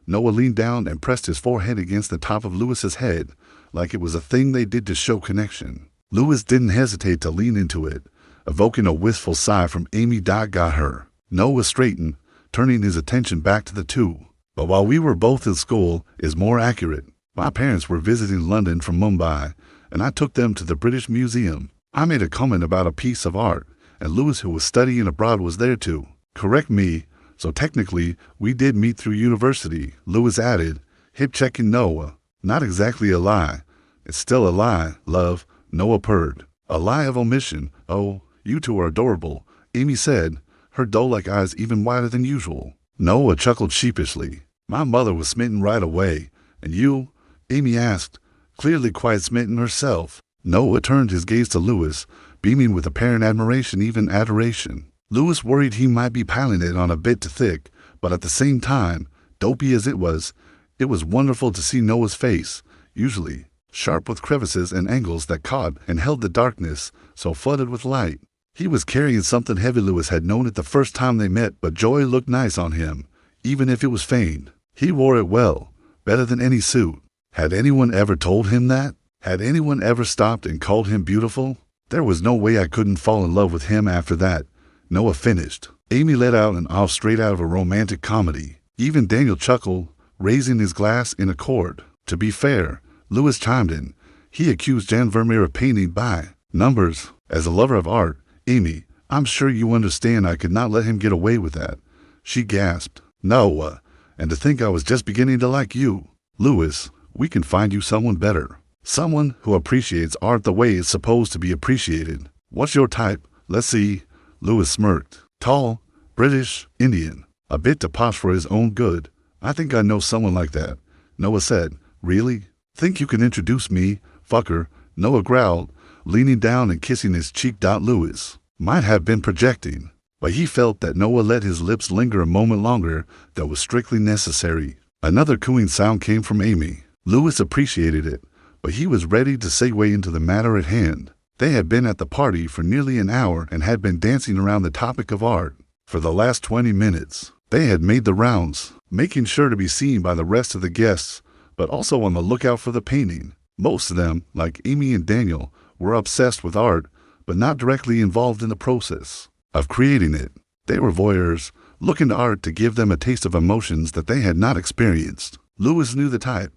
Noah leaned down and pressed his forehead against the top of Louis's head, like it was a thing they did to show connection. Louis didn't hesitate to lean into it, evoking a wistful sigh from Amy. Got her. Noah straightened, turning his attention back to the two. But while we were both in school is more accurate. My parents were visiting London from Mumbai, and I took them to the British Museum. I made a comment about a piece of art, and Louis, who was studying abroad, was there too. Correct me, so technically we did meet through university, Louis added, hip-checking Noah. Not exactly a lie. It's still a lie, love, Noah purred. A lie of omission. Oh, you two are adorable, Amy said, her doe-like eyes even wider than usual. Noah chuckled sheepishly. My mother was smitten right away. And you? Amy asked, clearly quite smitten herself. Noah turned his gaze to Louis, beaming with apparent admiration, even adoration. Louis worried he might be piling it on a bit too thick, but at the same time, dopey as it was wonderful to see Noah's face, usually sharp with crevices and angles that caught and held the darkness, so flooded with light. He was carrying something heavy. Louis had known it the first time they met, but joy looked nice on him, even if it was feigned. He wore it well, better than any suit. Had anyone ever told him that? Had anyone ever stopped and called him beautiful? There was no way I couldn't fall in love with him after that. Noah finished. Amy let out an off straight out of a romantic comedy. Even Daniel chuckled, raising his glass in accord. To be fair, Lewis chimed in. He accused Jan Vermeer of painting by numbers. As a lover of art, Amy, I'm sure you understand I could not let him get away with that. She gasped. No, and to think I was just beginning to like you. Lewis, we can find you someone better. Someone who appreciates art the way it's supposed to be appreciated. What's your type? Let's see. Lewis smirked. Tall, British, Indian. A bit too posh for his own good. I think I know someone like that. Noah said. Really? Think you can introduce me, fucker? Noah growled, leaning down and kissing his cheek. Lewis might have been projecting, but he felt that Noah let his lips linger a moment longer than was strictly necessary. Another cooing sound came from Amy. Lewis appreciated it, but he was ready to segue into the matter at hand. They had been at the party for nearly an hour and had been dancing around the topic of art for the last 20 minutes. They had made the rounds, making sure to be seen by the rest of the guests, but also on the lookout for the painting. Most of them, like Amy and Daniel, were obsessed with art, but not directly involved in the process of creating it. They were voyeurs, looking to art to give them a taste of emotions that they had not experienced. Lewis knew the type.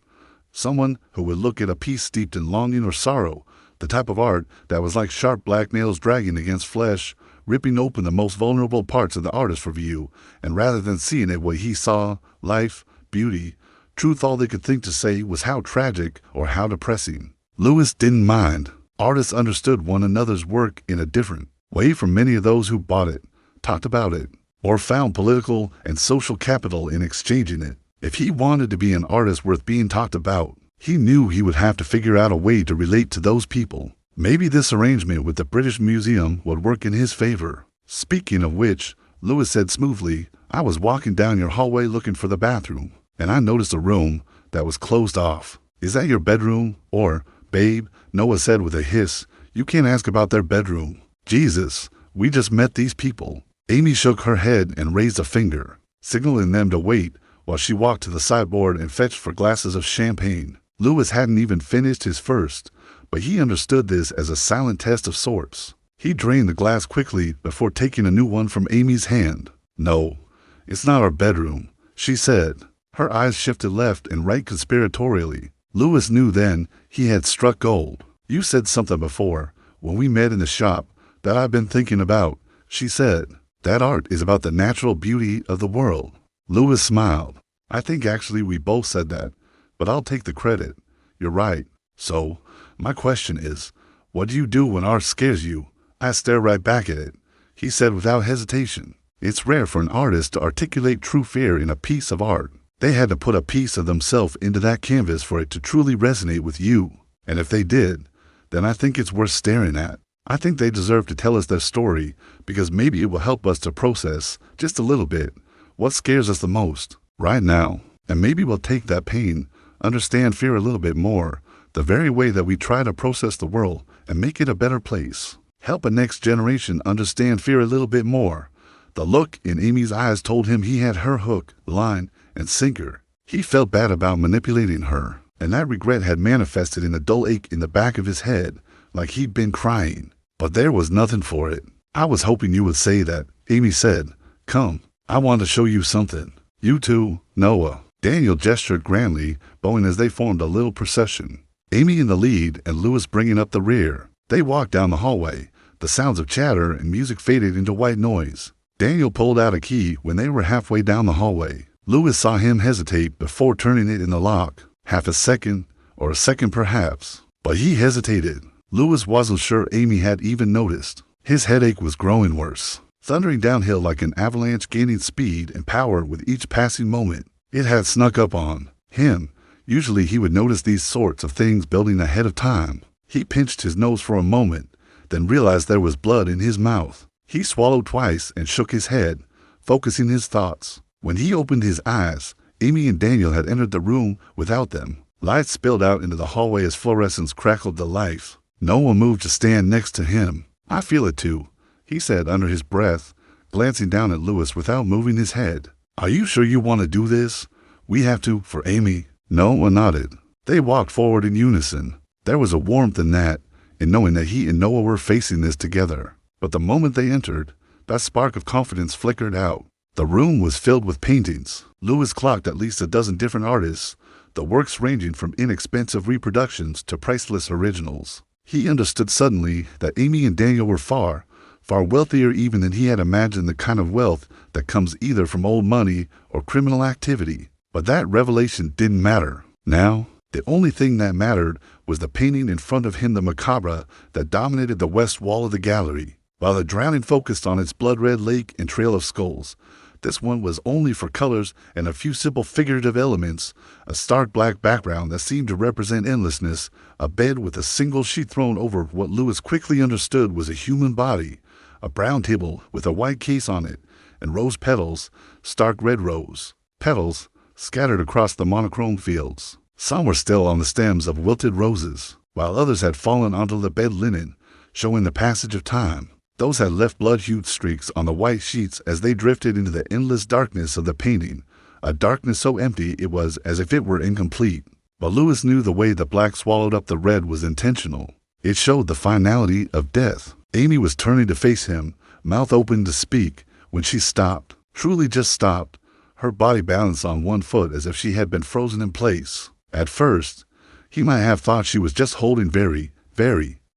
Someone who would look at a piece steeped in longing or sorrow, the type of art that was like sharp black nails dragging against flesh, ripping open the most vulnerable parts of the artist for view, and rather than seeing it what he saw, life, beauty, truth, all they could think to say was how tragic or how depressing. Lewis didn't mind. Artists understood one another's work in a different way from many of those who bought it, talked about it, or found political and social capital in exchanging it. If he wanted to be an artist worth being talked about, he knew he would have to figure out a way to relate to those people. Maybe this arrangement with the British Museum would work in his favor. Speaking of which, Lewis said smoothly, I was walking down your hallway looking for the bathroom, and I noticed a room that was closed off. Is that your bedroom? Or, babe, Noah said with a hiss, you can't ask about their bedroom. Jesus, we just met these people. Amy shook her head and raised a finger, signaling them to wait while she walked to the sideboard and fetched for glasses of champagne. Lewis hadn't even finished his first, but he understood this as a silent test of sorts. He drained the glass quickly before taking a new one from Amy's hand. No, it's not our bedroom, she said. Her eyes shifted left and right conspiratorially. Lewis knew then he had struck gold. You said something before, when we met in the shop, that I've been thinking about, she said. That art is about the natural beauty of the world. Lewis smiled. I think actually we both said that, but I'll take the credit. You're right. So, my question is, what do you do when art scares you? I stare right back at it, he said without hesitation. It's rare for an artist to articulate true fear in a piece of art. They had to put a piece of themselves into that canvas for it to truly resonate with you. And if they did, then I think it's worth staring at. I think they deserve to tell us their story because maybe it will help us to process, just a little bit, what scares us the most right now. And maybe we'll take that pain, understand fear a little bit more, the very way that we try to process the world and make it a better place. Help a next generation understand fear a little bit more. The look in Amy's eyes told him he had her hook, line, and sinker. He felt bad about manipulating her, and that regret had manifested in a dull ache in the back of his head, like he'd been crying. But there was nothing for it. I was hoping you would say that, Amy said. Come, I want to show you something. You too, Noah. Daniel gestured grandly, bowing as they formed a little procession. Amy in the lead and Lewis bringing up the rear. They walked down the hallway. The sounds of chatter and music faded into white noise. Daniel pulled out a key when they were halfway down the hallway. Lewis saw him hesitate before turning it in the lock. Half a second, or a second perhaps. But he hesitated. Lewis wasn't sure Amy had even noticed. His headache was growing worse, thundering downhill like an avalanche, gaining speed and power with each passing moment. It had snuck up on him. Usually he would notice these sorts of things building ahead of time. He pinched his nose for a moment, then realized there was blood in his mouth. He swallowed twice and shook his head, focusing his thoughts. When he opened his eyes, Amy and Daniel had entered the room without them. Lights spilled out into the hallway as fluorescence crackled to life. No one moved to stand next to him. I feel it too, he said under his breath, glancing down at Lewis without moving his head. Are you sure you want to do this? We have to, for Amy. Noah nodded. They walked forward in unison. There was a warmth in that, in knowing that he and Noah were facing this together. But the moment they entered, that spark of confidence flickered out. The room was filled with paintings. Lewis clocked at least a dozen different artists, the works ranging from inexpensive reproductions to priceless originals. He understood suddenly that Amy and Daniel were far wealthier even than he had imagined, the kind of wealth that comes either from old money or criminal activity. But that revelation didn't matter. Now, the only thing that mattered was the painting in front of him, the Macabre, that dominated the west wall of the gallery. While the drowning focused on its blood-red lake and trail of skulls, this one was only for colors and a few simple figurative elements, a stark black background that seemed to represent endlessness, a bed with a single sheet thrown over what Lewis quickly understood was a human body, a brown table with a white case on it, and rose petals, stark red rose petals, scattered across the monochrome fields. Some were still on the stems of wilted roses, while others had fallen onto the bed linen, showing the passage of time. Those had left blood-hued streaks on the white sheets as they drifted into the endless darkness of the painting, a darkness so empty it was as if it were incomplete. But Lewis knew the way the black swallowed up the red was intentional. It showed the finality of death. Amy was turning to face him, mouth open to speak, when she stopped, truly just stopped, her body balanced on one foot as if she had been frozen in place. At first, he might have thought she was just holding very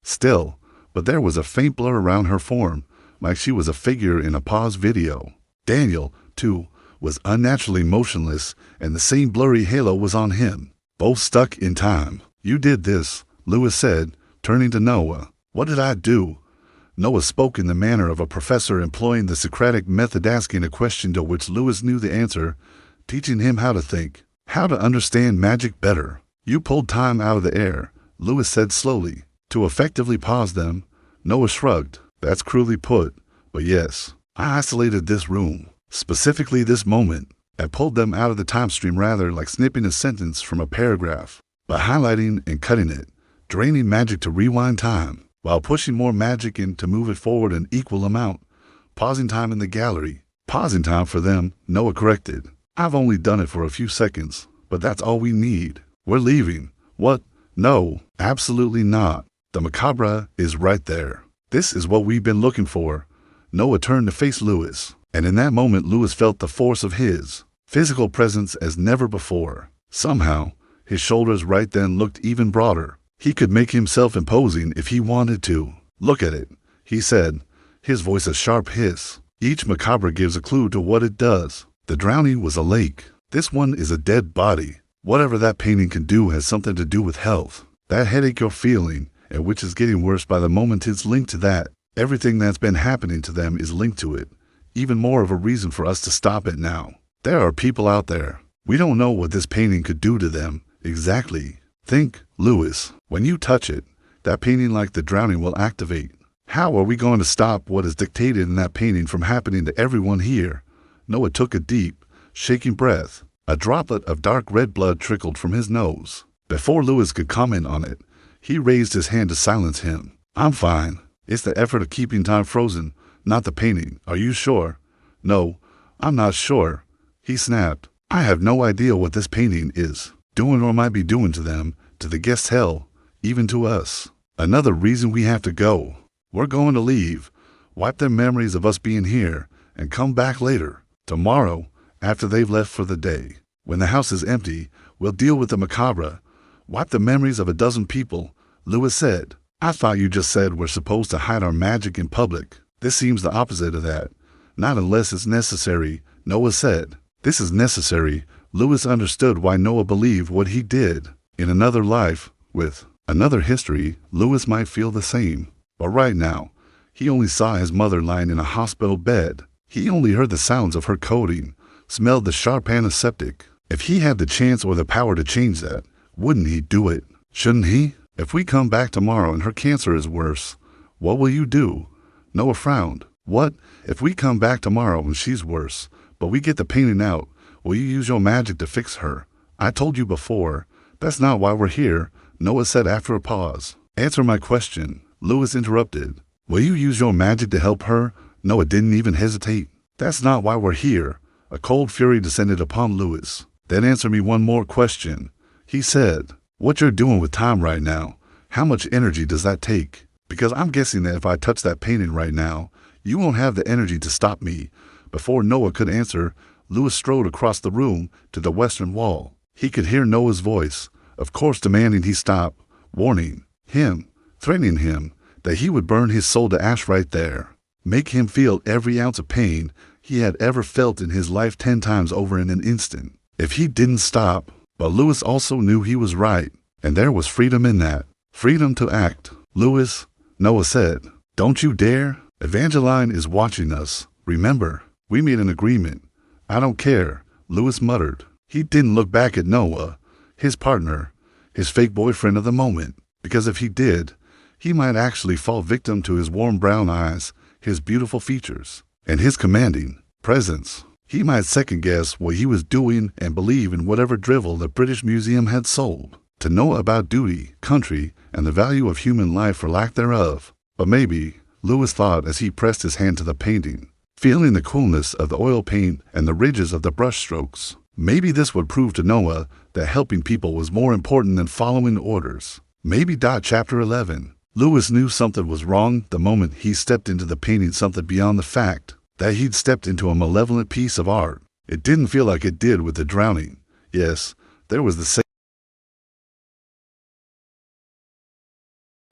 still, but there was a faint blur around her form, like she was a figure in a paused video. Daniel, too, was unnaturally motionless, and the same blurry halo was on him, both stuck in time. "You did this," Lewis said, turning to Noah. "What did I do?" Noah spoke in the manner of a professor employing the Socratic method, asking a question to which Lewis knew the answer, teaching him how to think, how to understand magic better. "You pulled time out of the air," Lewis said slowly. To effectively pause them, Noah shrugged. "That's cruelly put, but yes, I isolated this room, specifically this moment. I pulled them out of the time stream, rather like snipping a sentence from a paragraph, but highlighting and cutting it, draining magic to rewind time, while pushing more magic in to move it forward an equal amount, pausing time in the gallery." "Pausing time for them," Noah corrected. "I've only done it for a few seconds, but that's all we need. We're leaving." "What? No, absolutely not. The Macabre is right there. This is what we've been looking for." Noah turned to face Lewis, and in that moment Lewis felt the force of his physical presence as never before. Somehow, his shoulders right then looked even broader. He could make himself imposing if he wanted to. "Look at it," he said, his voice a sharp hiss. "Each Macabre gives a clue to what it does. The drowning was a lake. This one is a dead body. Whatever that painting can do has something to do with health. That headache you're feeling, and which is getting worse by the moment, it's linked to that. Everything that's been happening to them is linked to it. Even more of a reason for us to stop it now. There are people out there. We don't know what this painting could do to them exactly. Think, Lewis, when you touch it, that painting like the drowning will activate. How are we going to stop what is dictated in that painting from happening to everyone here?" Noah took a deep, shaking breath. A droplet of dark red blood trickled from his nose. Before Lewis could comment on it, he raised his hand to silence him. "I'm fine. It's the effort of keeping time frozen, not the painting. Are you sure?" "No, I'm not sure," he snapped. "I have no idea what this painting is doing or might be doing to them, to the guests, hell, even to us. Another reason we have to go. We're going to leave, wipe their memories of us being here, and come back later. Tomorrow, after they've left for the day. When the house is empty, we'll deal with the Macabre. Wipe the memories of a dozen people," Lewis said. "I thought you just said we're supposed to hide our magic in public." "This seems the opposite of that. Not unless it's necessary," Noah said. "This is necessary." Lewis understood why Noah believed what he did. In another life, with another history, Lewis might feel the same. But right now, he only saw his mother lying in a hospital bed. He only heard the sounds of her coding, smelled the sharp antiseptic. If he had the chance or the power to change that, wouldn't he do it? Shouldn't he? "If we come back tomorrow and her cancer is worse, what will you do?" Noah frowned. "What? If we come back tomorrow and she's worse, but we get the painting out, will you use your magic to fix her?" "I told you before, that's not why we're here," Noah said after a pause. "Answer my question," Lewis interrupted. "Will you use your magic to help her?" Noah didn't even hesitate. "That's not why we're here." A cold fury descended upon Lewis. "Then answer me one more question. He said, "What you're doing with time right now, how much energy does that take? Because I'm guessing that if I touch that painting right now, you won't have the energy to stop me." Before Noah could answer, Lewis strode across the room to the western wall. He could hear Noah's voice, of course demanding he stop, warning him, threatening him, that he would burn his soul to ash right there, make him feel every ounce of pain he had ever felt in his life 10 times over in an instant, if he didn't stop. But Lewis also knew he was right, and there was freedom in that. Freedom to act. "Lewis," Noah said, "don't you dare. Evangeline is watching us. Remember, we made an agreement." "I don't care," Lewis muttered. He didn't look back at Noah, his partner, his fake boyfriend of the moment, because if he did, he might actually fall victim to his warm brown eyes, his beautiful features, and his commanding presence. He might second-guess what he was doing and believe in whatever drivel the British Museum had sold, to know about duty, country, and the value of human life or lack thereof. But maybe, Lewis thought as he pressed his hand to the painting, feeling the coolness of the oil paint and the ridges of the brush strokes, maybe this would prove to Noah that helping people was more important than following orders. Maybe. Chapter 11. Lewis knew something was wrong the moment he stepped into the painting, something beyond the fact that he'd stepped into a malevolent piece of art. It didn't feel like it did with the drowning. Yes, there was the same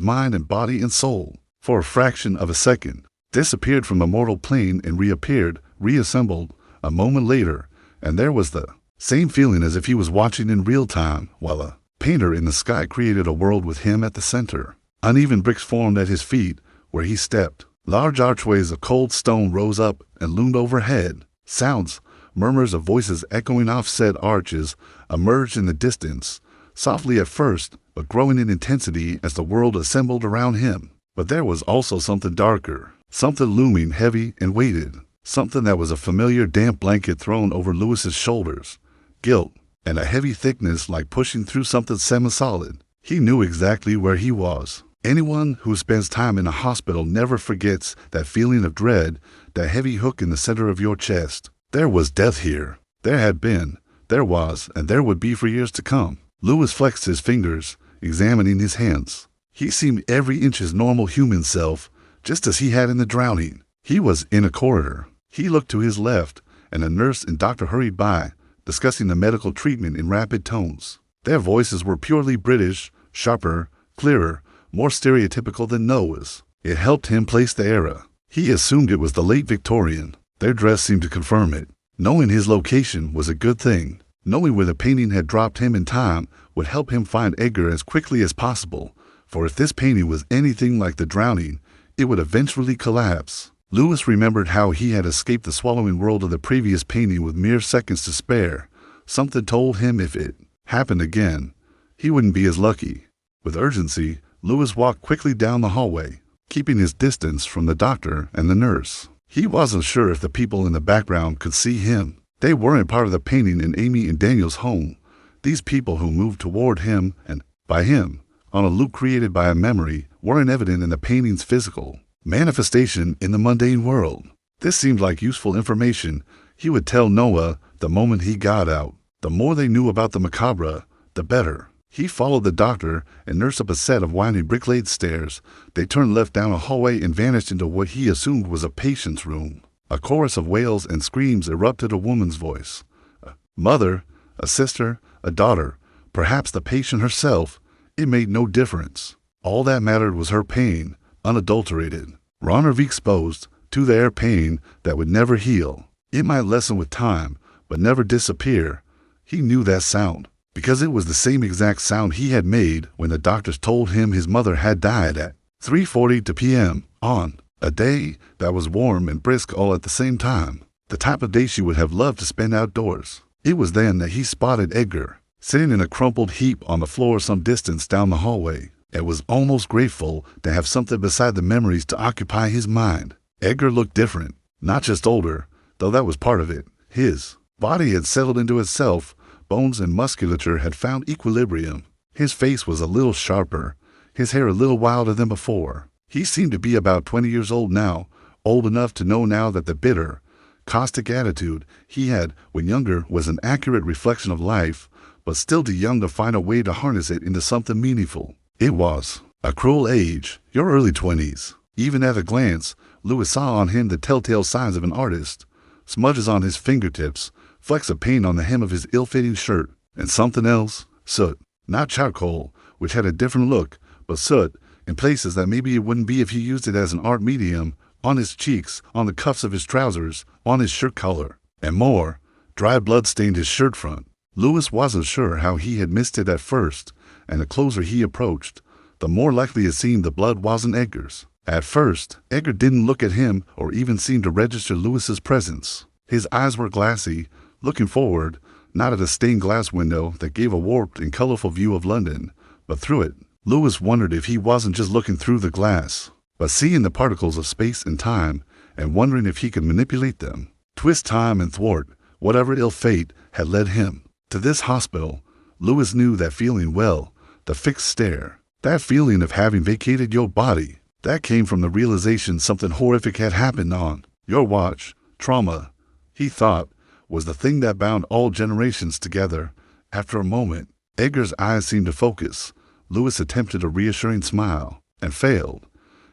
mind and body and soul. For a fraction of a second, disappeared from the mortal plane and reappeared, reassembled, a moment later, and there was the same feeling as if he was watching in real time, while a painter in the sky created a world with him at the center. Uneven bricks formed at his feet where he stepped. Large archways of cold stone rose up and loomed overhead. Sounds, murmurs of voices echoing off said arches, emerged in the distance, softly at first, but growing in intensity as the world assembled around him. But there was also something darker, something looming heavy and weighted, something that was a familiar damp blanket thrown over Lewis's shoulders. Guilt, and a heavy thickness like pushing through something semi-solid. He knew exactly where he was. Anyone who spends time in a hospital never forgets that feeling of dread, that heavy hook in the center of your chest. There was death here. There had been, there was, and there would be for years to come. Lewis flexed his fingers, examining his hands. He seemed every inch his normal human self, just as he had in the drowning. He was in a corridor. He looked to his left, and a nurse and doctor hurried by, discussing the medical treatment in rapid tones. Their voices were purely British, sharper, clearer, more stereotypical than Noah's. It helped him place the era. He assumed it was the late Victorian. Their dress seemed to confirm it. Knowing his location was a good thing. Knowing where the painting had dropped him in time would help him find Edgar as quickly as possible, for if this painting was anything like the drowning, it would eventually collapse. Lewis remembered how he had escaped the swallowing world of the previous painting with mere seconds to spare. Something told him if it happened again, he wouldn't be as lucky. With urgency, Lewis walked quickly down the hallway, keeping his distance from the doctor and the nurse. He wasn't sure if the people in the background could see him. They weren't part of the painting in Amy and Daniel's home. These people who moved toward him and by him, on a loop created by a memory, weren't evident in the painting's physical manifestation in the mundane world. This seemed like useful information he would tell Noah the moment he got out. The more they knew about the macabre, the better. He followed the doctor and nurse up a set of winding brick-laid stairs. They turned left down a hallway and vanished into what he assumed was a patient's room. A chorus of wails and screams erupted a woman's voice. A mother, a sister, a daughter, perhaps the patient herself. It made no difference. All that mattered was her pain, unadulterated, raw nerve exposed to their pain that would never heal. It might lessen with time, but never disappear. He knew that sound, because it was the same exact sound he had made when the doctors told him his mother had died at 3:40 p.m. on a day that was warm and brisk all at the same time, the type of day she would have loved to spend outdoors. It was then that he spotted Edgar, sitting in a crumpled heap on the floor some distance down the hallway, and was almost grateful to have something beside the memories to occupy his mind. Edgar looked different, not just older, though that was part of it. His body had settled into itself, bones and musculature had found equilibrium. His face was a little sharper, his hair a little wilder than before. He seemed to be about 20 years old now, old enough to know now that the bitter, caustic attitude he had when younger was an accurate reflection of life, but still too young to find a way to harness it into something meaningful. It was a cruel age, your early 20s. Even at a glance, Lewis saw on him the telltale signs of an artist. Smudges on his fingertips, flecks of paint on the hem of his ill-fitting shirt, and something else, soot. Not charcoal, which had a different look, but soot, in places that maybe it wouldn't be if he used it as an art medium, on his cheeks, on the cuffs of his trousers, on his shirt collar. And more, dry blood stained his shirt front. Lewis wasn't sure how he had missed it at first, and the closer he approached, the more likely it seemed the blood wasn't Edgar's. At first, Edgar didn't look at him or even seem to register Lewis's presence. His eyes were glassy, looking forward, not at a stained glass window that gave a warped and colorful view of London, but through it. Lewis wondered if he wasn't just looking through the glass, but seeing the particles of space and time, and wondering if he could manipulate them, twist time and thwart whatever ill fate had led him to this hospital. Lewis knew that feeling well, the fixed stare, that feeling of having vacated your body. That came from the realization something horrific had happened on your watch. Trauma, he thought, was the thing that bound all generations together. After a moment, Edgar's eyes seemed to focus. Lewis attempted a reassuring smile, and failed.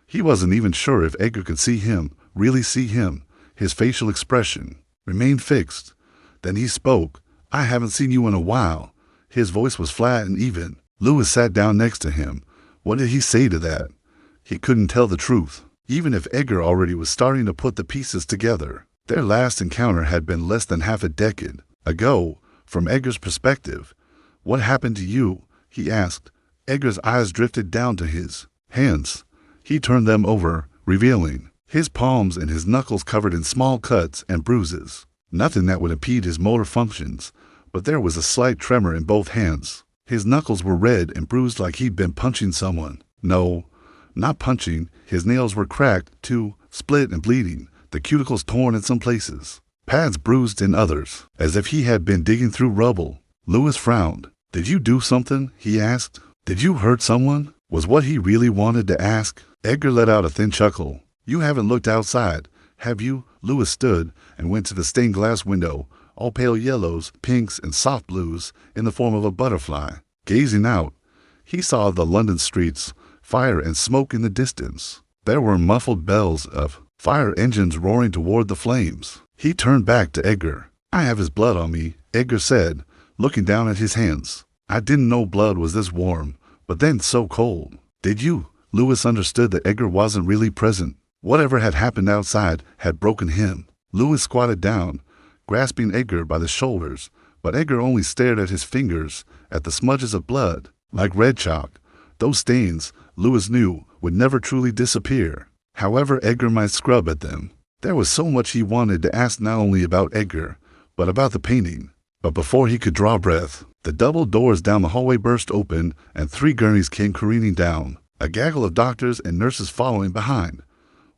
He wasn't even sure if Edgar could see him, really see him. His facial expression remained fixed. Then he spoke. "I haven't seen you in a while." His voice was flat and even. Lewis sat down next to him. What did he say to that? He couldn't tell the truth, even if Edgar already was starting to put the pieces together. Their last encounter had been less than half a decade ago. From Edgar's perspective, "What happened to you?" he asked. Edgar's eyes drifted down to his hands. He turned them over, revealing his palms and his knuckles covered in small cuts and bruises. Nothing that would impede his motor functions, but there was a slight tremor in both hands. His knuckles were red and bruised like he'd been punching someone. No, not punching. His nails were cracked, too, split and bleeding, the cuticles torn in some places, pads bruised in others, as if he had been digging through rubble. Lewis frowned. "Did you do something?" he asked. "Did you hurt someone?" Was what he really wanted to ask. Edgar let out a thin chuckle. "You haven't looked outside, have you?" Lewis stood and went to the stained glass window, all pale yellows, pinks, and soft blues in the form of a butterfly. Gazing out, he saw the London streets, fire and smoke in the distance. There were muffled bells of fire engines roaring toward the flames. He turned back to Edgar. "I have his blood on me," Edgar said, looking down at his hands. "I didn't know blood was this warm, but then so cold." "Did you?" Lewis understood that Edgar wasn't really present. Whatever had happened outside had broken him. Lewis squatted down, grasping Edgar by the shoulders, but Edgar only stared at his fingers, at the smudges of blood, like red chalk. Those stains, Lewis knew, would never truly disappear, however Edgar might scrub at them. There was so much he wanted to ask, not only about Edgar, but about the painting. But before he could draw breath, the double doors down the hallway burst open and 3 gurneys came careening down, a gaggle of doctors and nurses following behind.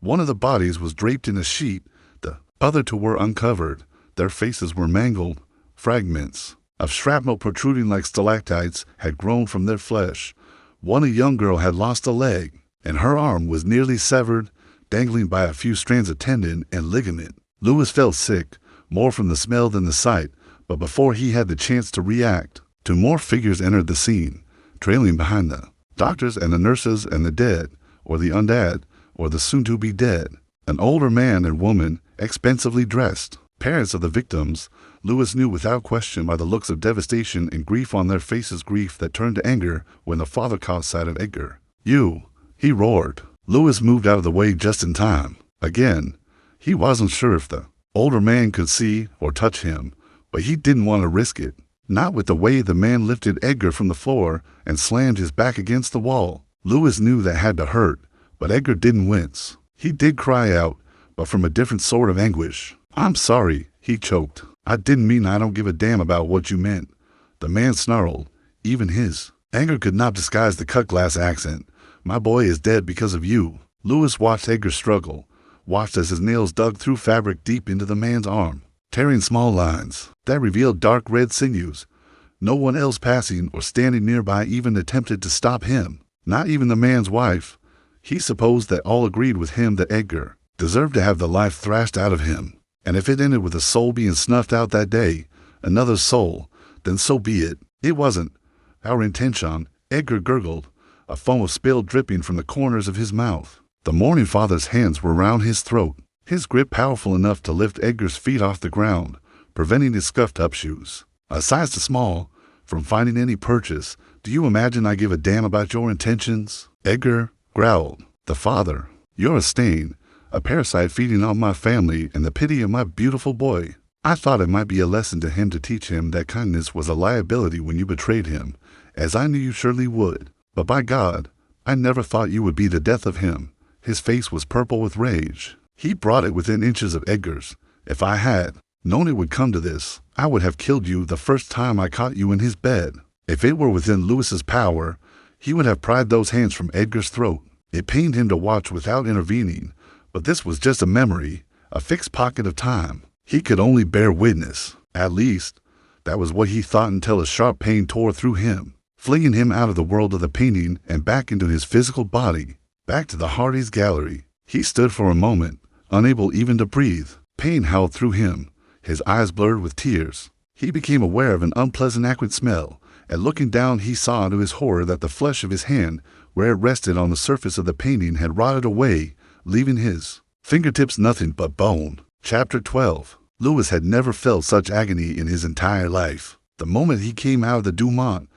One of the bodies was draped in a sheet, the other 2 were uncovered. Their faces were mangled. Fragments of shrapnel protruding like stalactites had grown from their flesh. One, a young girl, had lost a leg, and her arm was nearly severed, dangling by a few strands of tendon and ligament. Lewis felt sick, more from the smell than the sight, but before he had the chance to react, 2 more figures entered the scene, trailing behind the doctors and the nurses and the dead, or the undead, or the soon-to-be dead. An older man and woman, expensively dressed, parents of the victims. Lewis knew without question by the looks of devastation and grief on their faces, grief that turned to anger when the father caught sight of Edgar. "You!" he roared. Lewis moved out of the way just in time. Again, he wasn't sure if the older man could see or touch him, but he didn't want to risk it. Not with the way the man lifted Edgar from the floor and slammed his back against the wall. Lewis knew that had to hurt, but Edgar didn't wince. He did cry out, but from a different sort of anguish. "I'm sorry," he choked. "I didn't mean I don't give a damn about what you meant." The man snarled. Even his anger could not disguise the cut glass accent. "My boy is dead because of you." Lewis watched Edgar struggle, watched as his nails dug through fabric deep into the man's arm, tearing small lines that revealed dark red sinews. No one else passing or standing nearby even attempted to stop him, not even the man's wife. He supposed that all agreed with him that Edgar deserved to have the life thrashed out of him. And if it ended with a soul being snuffed out that day, another soul, then so be it. It wasn't our intention, Edgar gurgled, a foam of spill dripping from the corners of his mouth. The mourning father's hands were round his throat, his grip powerful enough to lift Edgar's feet off the ground, preventing his scuffed-up shoes. A size too small, from finding any purchase. Do you imagine I give a damn about your intentions? Edgar growled. The father. You're a stain, a parasite feeding on my family and the pity of my beautiful boy. I thought it might be a lesson to him to teach him that kindness was a liability when you betrayed him, as I knew you surely would. But by God, I never thought you would be the death of him. His face was purple with rage. He brought it within inches of Edgar's. If I had known it would come to this, I would have killed you the first time I caught you in his bed. If it were within Lewis's power, he would have pried those hands from Edgar's throat. It pained him to watch without intervening, but this was just a memory, a fixed pocket of time. He could only bear witness. At least, that was what he thought until a sharp pain tore through him, flinging him out of the world of the painting and back into his physical body, back to the Hardy's gallery. He stood for a moment, unable even to breathe. Pain howled through him, his eyes blurred with tears. He became aware of an unpleasant acrid smell, and looking down he saw to his horror that the flesh of his hand, where it rested on the surface of the painting, had rotted away, leaving his fingertips nothing but bone. Chapter 12. Lewis had never felt such agony in his entire life. The moment he came out of the Dumont,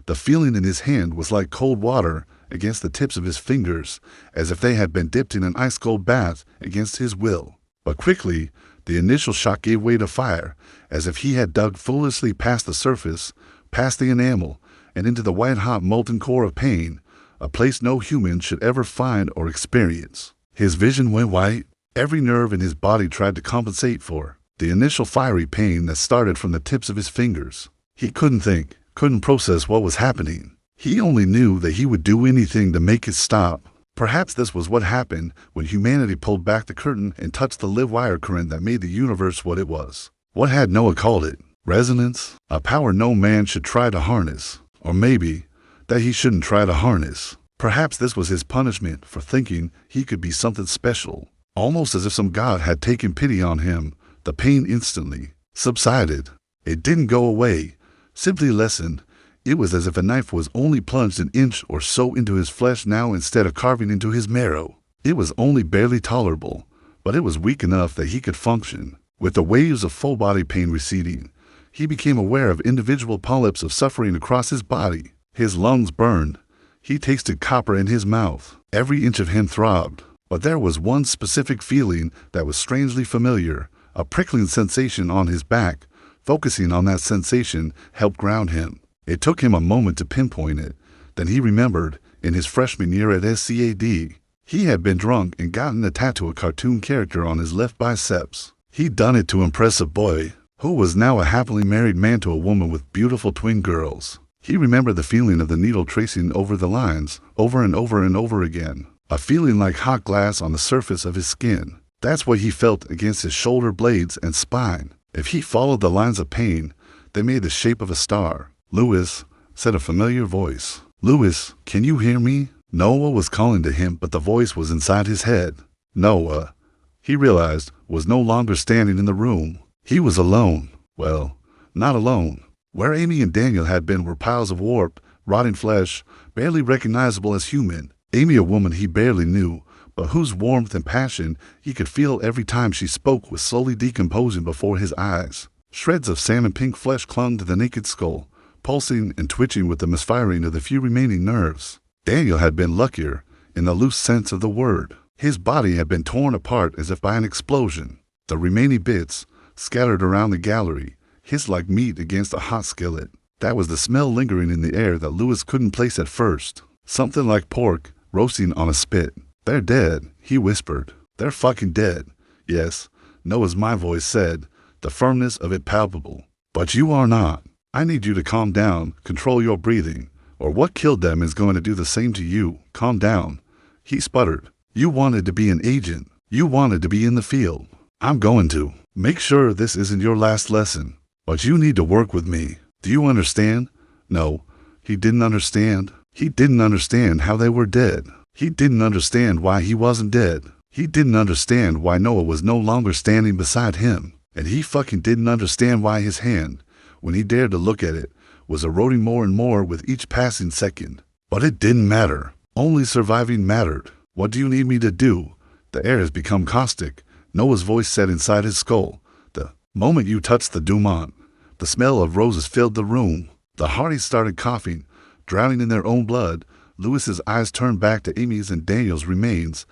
the feeling in his hand was like cold water against the tips of his fingers, as if they had been dipped in an ice-cold bath against his will. But quickly, the initial shock gave way to fire, as if he had dug foolishly past the surface, past the enamel, and into the white-hot molten core of pain, a place no human should ever find or experience. His vision went white. Every nerve in his body tried to compensate for the initial fiery pain that started from the tips of his fingers. He couldn't think, couldn't process what was happening. He only knew that he would do anything to make it stop. Perhaps this was what happened when humanity pulled back the curtain and touched the live wire current that made the universe what it was. What had Noah called it? Resonance? A power no man should try to harness. Or maybe that he shouldn't try to harness. Perhaps this was his punishment for thinking he could be something special. Almost as if some god had taken pity on him, the pain instantly subsided. It didn't go away, simply lessened. It was as if a knife was only plunged an inch or so into his flesh now instead of carving into his marrow. It was only barely tolerable, but it was weak enough that he could function. With the waves of full-body pain receding, he became aware of individual polyps of suffering across his body. His lungs burned. He tasted copper in his mouth. Every inch of him throbbed. But there was one specific feeling that was strangely familiar, a prickling sensation on his back. Focusing on that sensation helped ground him. It took him a moment to pinpoint it. Then he remembered, in his freshman year at SCAD, he had been drunk and gotten a tattoo of a cartoon character on his left biceps. He'd done it to impress a boy, who was now a happily married man to a woman with beautiful twin girls. He remembered the feeling of the needle tracing over the lines, over and over and over again. A feeling like hot glass on the surface of his skin. That's what he felt against his shoulder blades and spine. If he followed the lines of pain, they made the shape of a star. "Lewis," said a familiar voice. "Lewis, can you hear me?" Noah was calling to him, but the voice was inside his head. Noah, he realized, was no longer standing in the room. He was alone. Well, not alone. Where Amy and Daniel had been were piles of warped, rotting flesh, barely recognizable as human. Amy, a woman he barely knew, but whose warmth and passion he could feel every time she spoke, was slowly decomposing before his eyes. Shreds of salmon pink flesh clung to the naked skull, pulsing and twitching with the misfiring of the few remaining nerves. Daniel had been luckier, in the loose sense of the word. His body had been torn apart as if by an explosion. The remaining bits, scattered around the gallery, hissed like meat against a hot skillet. That was the smell lingering in the air that Lewis couldn't place at first. Something like pork, roasting on a spit. "They're dead," he whispered. "They're fucking dead." "Yes," Noah's my voice said, the firmness of it palpable. "But you are not. I need you to calm down, control your breathing, or what killed them is going to do the same to you. Calm down." He sputtered. "You wanted to be an agent. You wanted to be in the field. I'm going to make sure this isn't your last lesson. But you need to work with me. Do you understand?" No, he didn't understand. He didn't understand how they were dead. He didn't understand why he wasn't dead. He didn't understand why Noah was no longer standing beside him. And he fucking didn't understand why his hand, when he dared to look at it, was eroding more and more with each passing second. But it didn't matter. Only surviving mattered. What do you need me to do? The air has become caustic, Noah's voice said inside his skull. The moment you touched the Dumont, the smell of roses filled the room. The Hardys started coughing, drowning in their own blood. Lewis's eyes turned back to Amy's and Daniel's remains,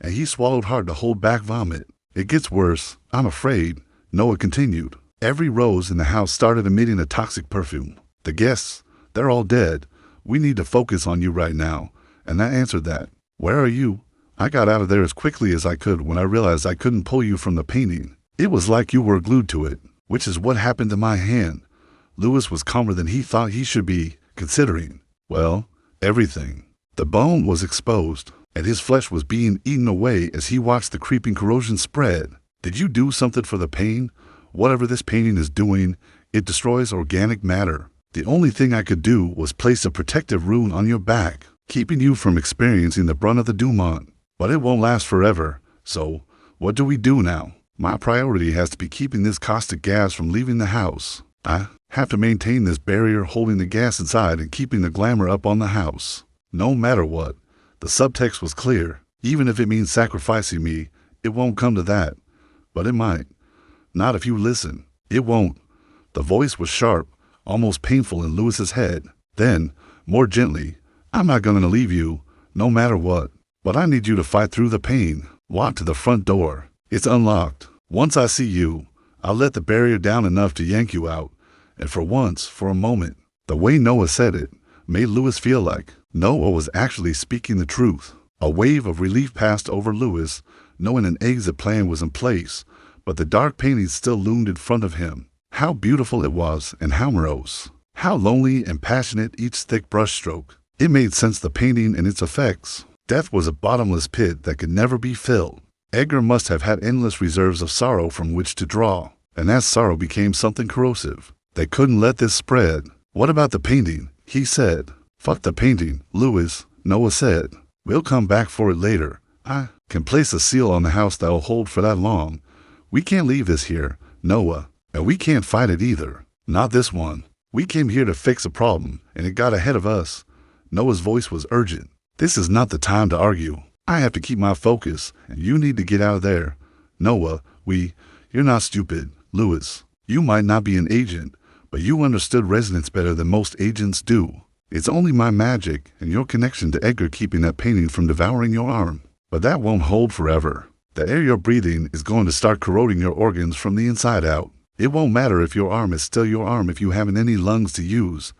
and he swallowed hard to hold back vomit. It gets worse, I'm afraid, Noah continued. Every rose in the house started emitting a toxic perfume. The guests, they're all dead. We need to focus on you right now. And that answered that. Where are you? I got out of there as quickly as I could when I realized I couldn't pull you from the painting. It was like you were glued to it, which is what happened to my hand. Lewis was calmer than he thought he should be, considering, well, everything. The bone was exposed, and his flesh was being eaten away as he watched the creeping corrosion spread. Did you do something for the pain? Whatever this painting is doing, it destroys organic matter. The only thing I could do was place a protective rune on your back, keeping you from experiencing the brunt of the Dumont. But it won't last forever, so what do we do now? My priority has to be keeping this caustic gas from leaving the house. I have to maintain this barrier holding the gas inside and keeping the glamour up on the house. No matter what, the subtext was clear. Even if it means sacrificing me, it won't come to that. But it might. Not if you listen. It won't. The voice was sharp, almost painful in Lewis's head. Then, more gently, I'm not going to leave you, no matter what. But I need you to fight through the pain. Walk to the front door. It's unlocked. Once I see you, I'll let the barrier down enough to yank you out. And for once, for a moment, the way Noah said it made Lewis feel like Noah was actually speaking the truth. A wave of relief passed over Lewis, knowing an exit plan was in place, but the dark painting still loomed in front of him. How beautiful it was and how morose. How lonely and passionate each thick brushstroke. It made sense, the painting and its effects. Death was a bottomless pit that could never be filled. Edgar must have had endless reserves of sorrow from which to draw, and that sorrow became something corrosive. They couldn't let this spread. What about the painting? He said. Fuck the painting, Lewis, Noah said. We'll come back for it later. I can place a seal on the house that'll hold for that long. We can't leave this here, Noah, and we can't fight it either. Not this one. We came here to fix a problem, and it got ahead of us. Noah's voice was urgent. This is not the time to argue. I have to keep my focus, and you need to get out of there. Noah, you're not stupid, Lewis. You might not be an agent, but you understood resonance better than most agents do. It's only my magic and your connection to Edgar keeping that painting from devouring your arm. But that won't hold forever. The air you're breathing is going to start corroding your organs from the inside out. It won't matter if your arm is still your arm if you haven't any lungs to use.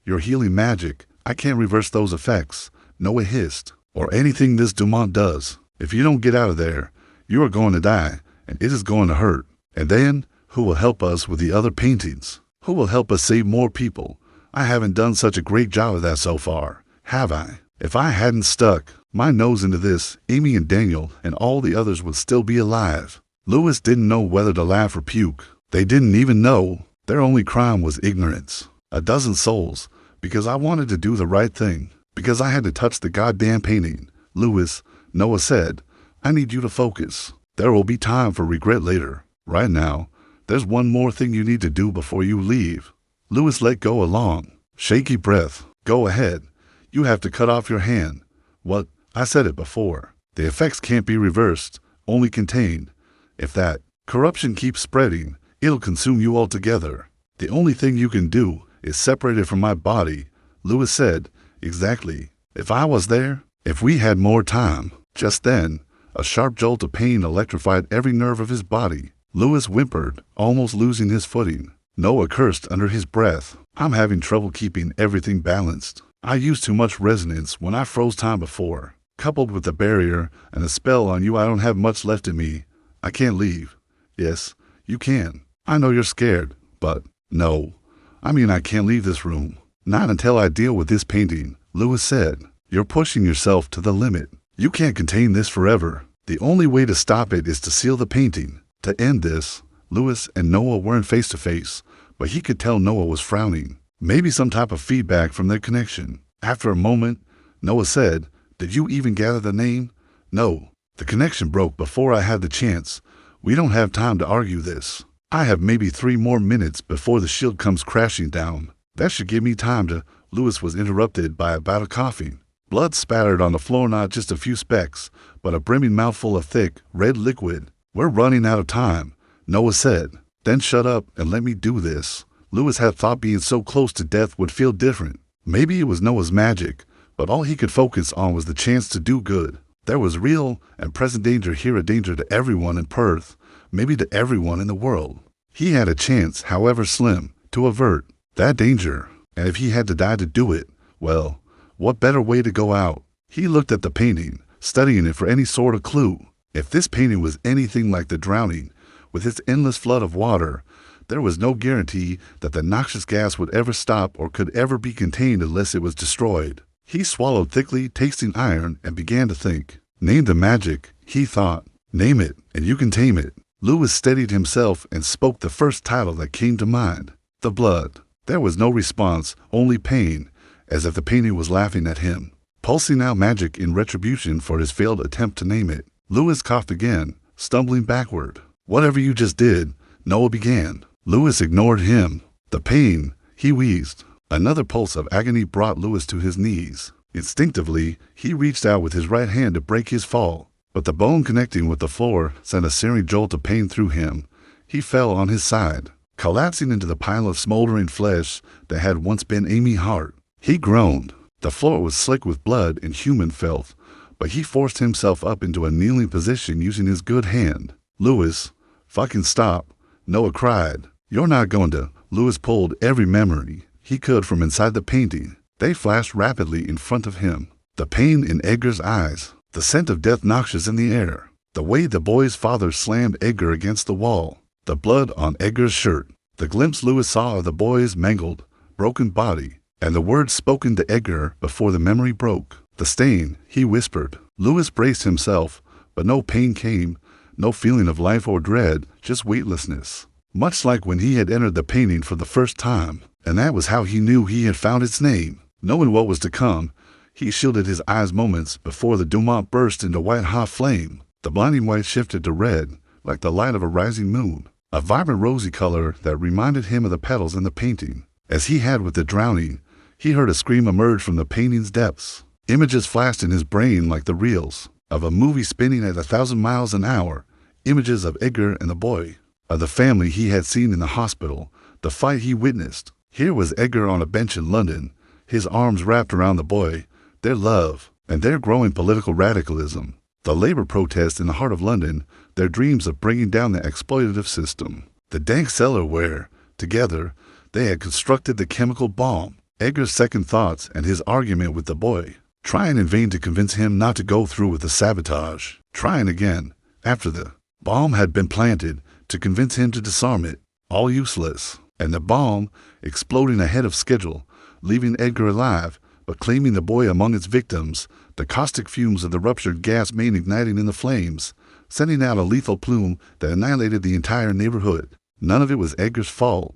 Your healing magic, I can't reverse those effects. Noah hissed. Or anything this Dumont does. If you don't get out of there, you are going to die, and it is going to hurt. And then, who will help us with the other paintings? Who will help us save more people? I haven't done such a great job of that so far, have I? If I hadn't stuck my nose into this, Amy and Daniel and all the others would still be alive. Lewis didn't know whether to laugh or puke. They didn't even know. Their only crime was ignorance. A dozen souls, because I wanted to do the right thing. Because I had to touch the goddamn painting. Lewis, Noah said, I need you to focus. There will be time for regret later. Right now, there's one more thing you need to do before you leave. Lewis let go a long, shaky breath. Go ahead. You have to cut off your hand. What? I said it before. The effects can't be reversed, only contained. If that corruption keeps spreading, it'll consume you altogether. The only thing you can do is separate it from my body, Lewis said. Exactly. If I was there, if we had more time. Just then, a sharp jolt of pain electrified every nerve of his body. Lewis whimpered, almost losing his footing. Noah cursed under his breath. I'm having trouble keeping everything balanced. I used too much resonance when I froze time before. Coupled with the barrier and a spell on you, I don't have much left in me. I can't leave. Yes, you can. I know you're scared, but no. I mean, I can't leave this room. Not until I deal with this painting, Lewis said. You're pushing yourself to the limit. You can't contain this forever. The only way to stop it is to seal the painting. To end this, Lewis and Noah weren't face to face, but he could tell Noah was frowning. Maybe some type of feedback from their connection. After a moment, Noah said, Did you even gather the name? No. The connection broke before I had the chance. We don't have time to argue this. I have maybe 3 more minutes before the shield comes crashing down. That should give me time to. Lewis was interrupted by a bout of coughing. Blood spattered on the floor, not just a few specks, but a brimming mouthful of thick, red liquid. We're running out of time, Noah said. Then shut up and let me do this. Lewis had thought being so close to death would feel different. Maybe it was Noah's magic, but all he could focus on was the chance to do good. There was real and present danger here, a danger to everyone in Perth, maybe to everyone in the world. He had a chance, however slim, to avert that danger, and if he had to die to do it, well, what better way to go out? He looked at the painting, studying it for any sort of clue. If this painting was anything like The Drowning, with its endless flood of water, there was no guarantee that the noxious gas would ever stop or could ever be contained unless it was destroyed. He swallowed thickly, tasting iron, and began to think. Name the magic, he thought. Name it, and you can tame it. Lewis steadied himself and spoke the first title that came to mind. The Blood. There was no response, only pain, as if the painting was laughing at him, pulsing out magic in retribution for his failed attempt to name it. Lewis coughed again, stumbling backward. Whatever you just did, Noah began. Lewis ignored him. The pain, he wheezed. Another pulse of agony brought Lewis to his knees. Instinctively, he reached out with his right hand to break his fall, but the bone connecting with the floor sent a searing jolt of pain through him. He fell on his side, collapsing into the pile of smoldering flesh that had once been Amy Hart. He groaned. The floor was slick with blood and human filth, but he forced himself up into a kneeling position using his good hand. Lewis, fucking stop, Noah cried. You're not going to. Lewis pulled every memory he could from inside the painting. They flashed rapidly in front of him. The pain in Edgar's eyes, the scent of death noxious in the air, the way the boy's father slammed Edgar against the wall, the blood on Edgar's shirt, the glimpse Lewis saw of the boy's mangled, broken body, and the words spoken to Edgar before the memory broke. The stain, he whispered. Lewis braced himself, but no pain came, no feeling of life or dread, just weightlessness. Much like when he had entered the painting for the first time, and that was how he knew he had found its name. Knowing what was to come, he shielded his eyes moments before the Dumont burst into white-hot flame. The blinding white shifted to red, like the light of a rising moon, a vibrant rosy color that reminded him of the petals in the painting. As he had with The Drowning, he heard a scream emerge from the painting's depths. Images flashed in his brain like the reels of a movie spinning at 1,000 miles an hour, images of Edgar and the boy, of the family he had seen in the hospital, the fight he witnessed. Here was Edgar on a bench in London, his arms wrapped around the boy, their love, and their growing political radicalism, the labor protest in the heart of London, their dreams of bringing down the exploitative system, the dank cellar where, together, they had constructed the chemical bomb, Edgar's second thoughts and his argument with the boy, trying in vain to convince him not to go through with the sabotage, trying again, after the bomb had been planted, to convince him to disarm it, all useless, and the bomb exploding ahead of schedule, leaving Edgar alive, but claiming the boy among its victims, the caustic fumes of the ruptured gas main igniting in the flames, sending out a lethal plume that annihilated the entire neighborhood. None of it was Edgar's fault,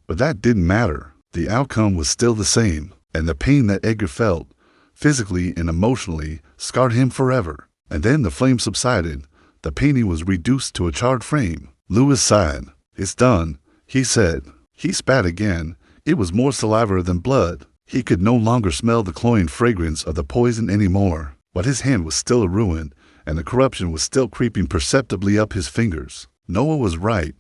but that didn't matter. The outcome was still the same, and the pain that Edgar felt, physically and emotionally, scarred him forever. And then the flame subsided. The painting was reduced to a charred frame. Lewis sighed. It's done, he said. He spat again. It was more saliva than blood. He could no longer smell the cloying fragrance of the poison anymore, but his hand was still a ruin, and the corruption was still creeping perceptibly up his fingers. Noah was right.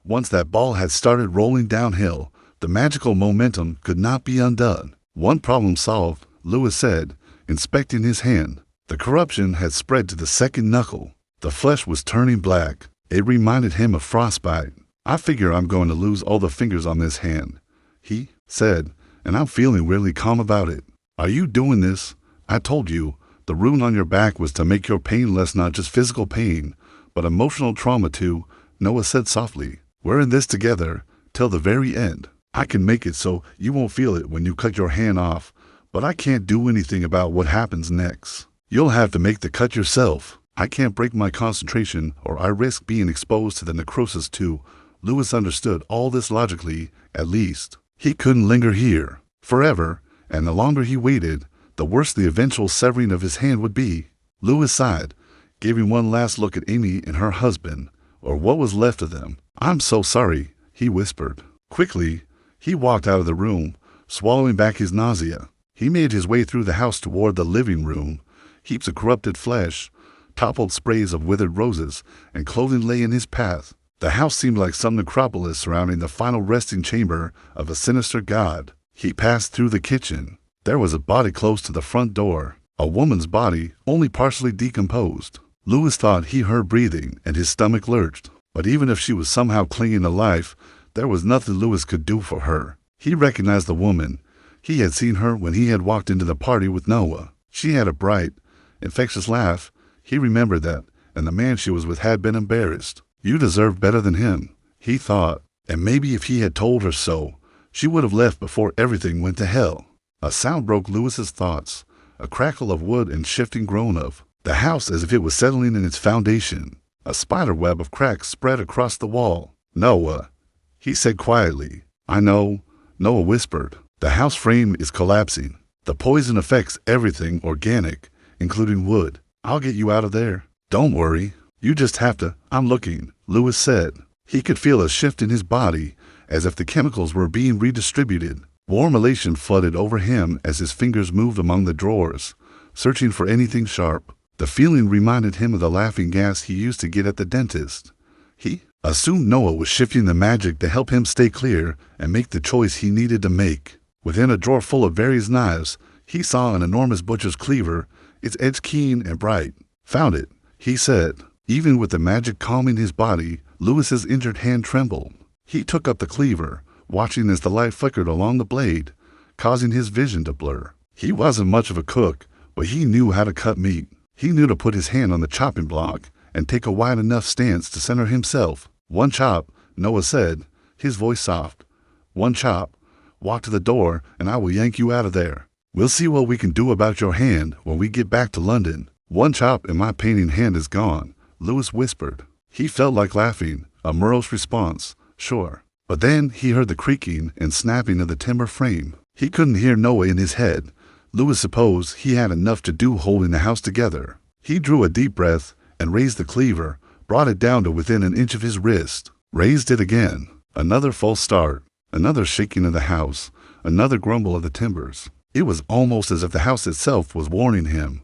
Once that ball had started rolling downhill, the magical momentum could not be undone. One problem solved, Lewis said, inspecting his hand. The corruption had spread to the second knuckle. The flesh was turning black. It reminded him of frostbite. I figure I'm going to lose all the fingers on this hand, he said, and I'm feeling really calm about it. Are you doing this? I told you, the rune on your back was to make your pain less, not just physical pain, but emotional trauma too, Noah said softly. We're in this together, till the very end. I can make it so you won't feel it when you cut your hand off, but I can't do anything about what happens next. You'll have to make the cut yourself. I can't break my concentration, or I risk being exposed to the necrosis too. Lewis understood all this logically, at least. He couldn't linger here forever, and the longer he waited, the worse the eventual severing of his hand would be. Lewis sighed, giving one last look at Amy and her husband, or what was left of them. I'm so sorry, he whispered. Quickly, he walked out of the room, swallowing back his nausea. He made his way through the house toward the living room. Heaps of corrupted flesh, toppled sprays of withered roses, and clothing lay in his path. The house seemed like some necropolis surrounding the final resting chamber of a sinister god. He passed through the kitchen. There was a body close to the front door, a woman's body, only partially decomposed. Lewis thought he heard breathing, and his stomach lurched. But even if she was somehow clinging to life, there was nothing Lewis could do for her. He recognized the woman. He had seen her when he had walked into the party with Noah. She had a bright, infectious laugh. He remembered that, and the man she was with had been embarrassed. You deserved better than him, he thought, and maybe if he had told her so, she would have left before everything went to hell. A sound broke Lewis's thoughts, a crackle of wood and shifting groan of the house as if it was settling in its foundation. A spider web of cracks spread across the wall. Noah, he said quietly. I know, Noah whispered. The house frame is collapsing. The poison affects everything organic, including wood. I'll get you out of there. Don't worry. You just have to. I'm looking, Lewis said. He could feel a shift in his body, as if the chemicals were being redistributed. Warm elation flooded over him as his fingers moved among the drawers, searching for anything sharp. The feeling reminded him of the laughing gas he used to get at the dentist. He assumed Noah was shifting the magic to help him stay clear and make the choice he needed to make. Within a drawer full of various knives, he saw an enormous butcher's cleaver, its edge keen and bright. Found it, he said. Even with the magic calming his body, Lewis's injured hand trembled. He took up the cleaver, watching as the light flickered along the blade, causing his vision to blur. He wasn't much of a cook, but he knew how to cut meat. He knew to put his hand on the chopping block and take a wide enough stance to center himself. One chop, Noah said, his voice soft. One chop. Walk to the door, and I will yank you out of there. We'll see what we can do about your hand when we get back to London. One chop and my painting hand is gone, Lewis whispered. He felt like laughing, a morose response, sure. But then he heard the creaking and snapping of the timber frame. He couldn't hear Noah in his head. Lewis supposed he had enough to do holding the house together. He drew a deep breath and raised the cleaver, brought it down to within an inch of his wrist, raised it again. Another false start, another shaking of the house, another grumble of the timbers. It was almost as if the house itself was warning him,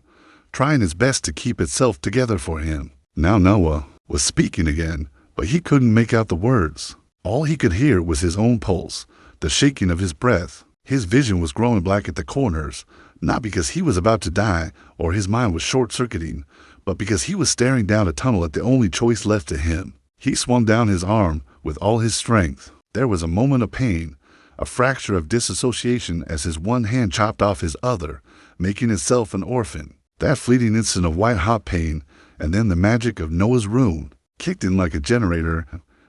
trying its best to keep itself together for him. Now Noah was speaking again, but he couldn't make out the words. All he could hear was his own pulse, the shaking of his breath. His vision was growing black at the corners, not because he was about to die or his mind was short-circuiting, but because he was staring down a tunnel at the only choice left to him. He swung down his arm with all his strength. There was a moment of pain, a fracture of disassociation as his one hand chopped off his other, making itself an orphan. That fleeting instant of white-hot pain, and then the magic of Noah's rune, kicked in like a generator,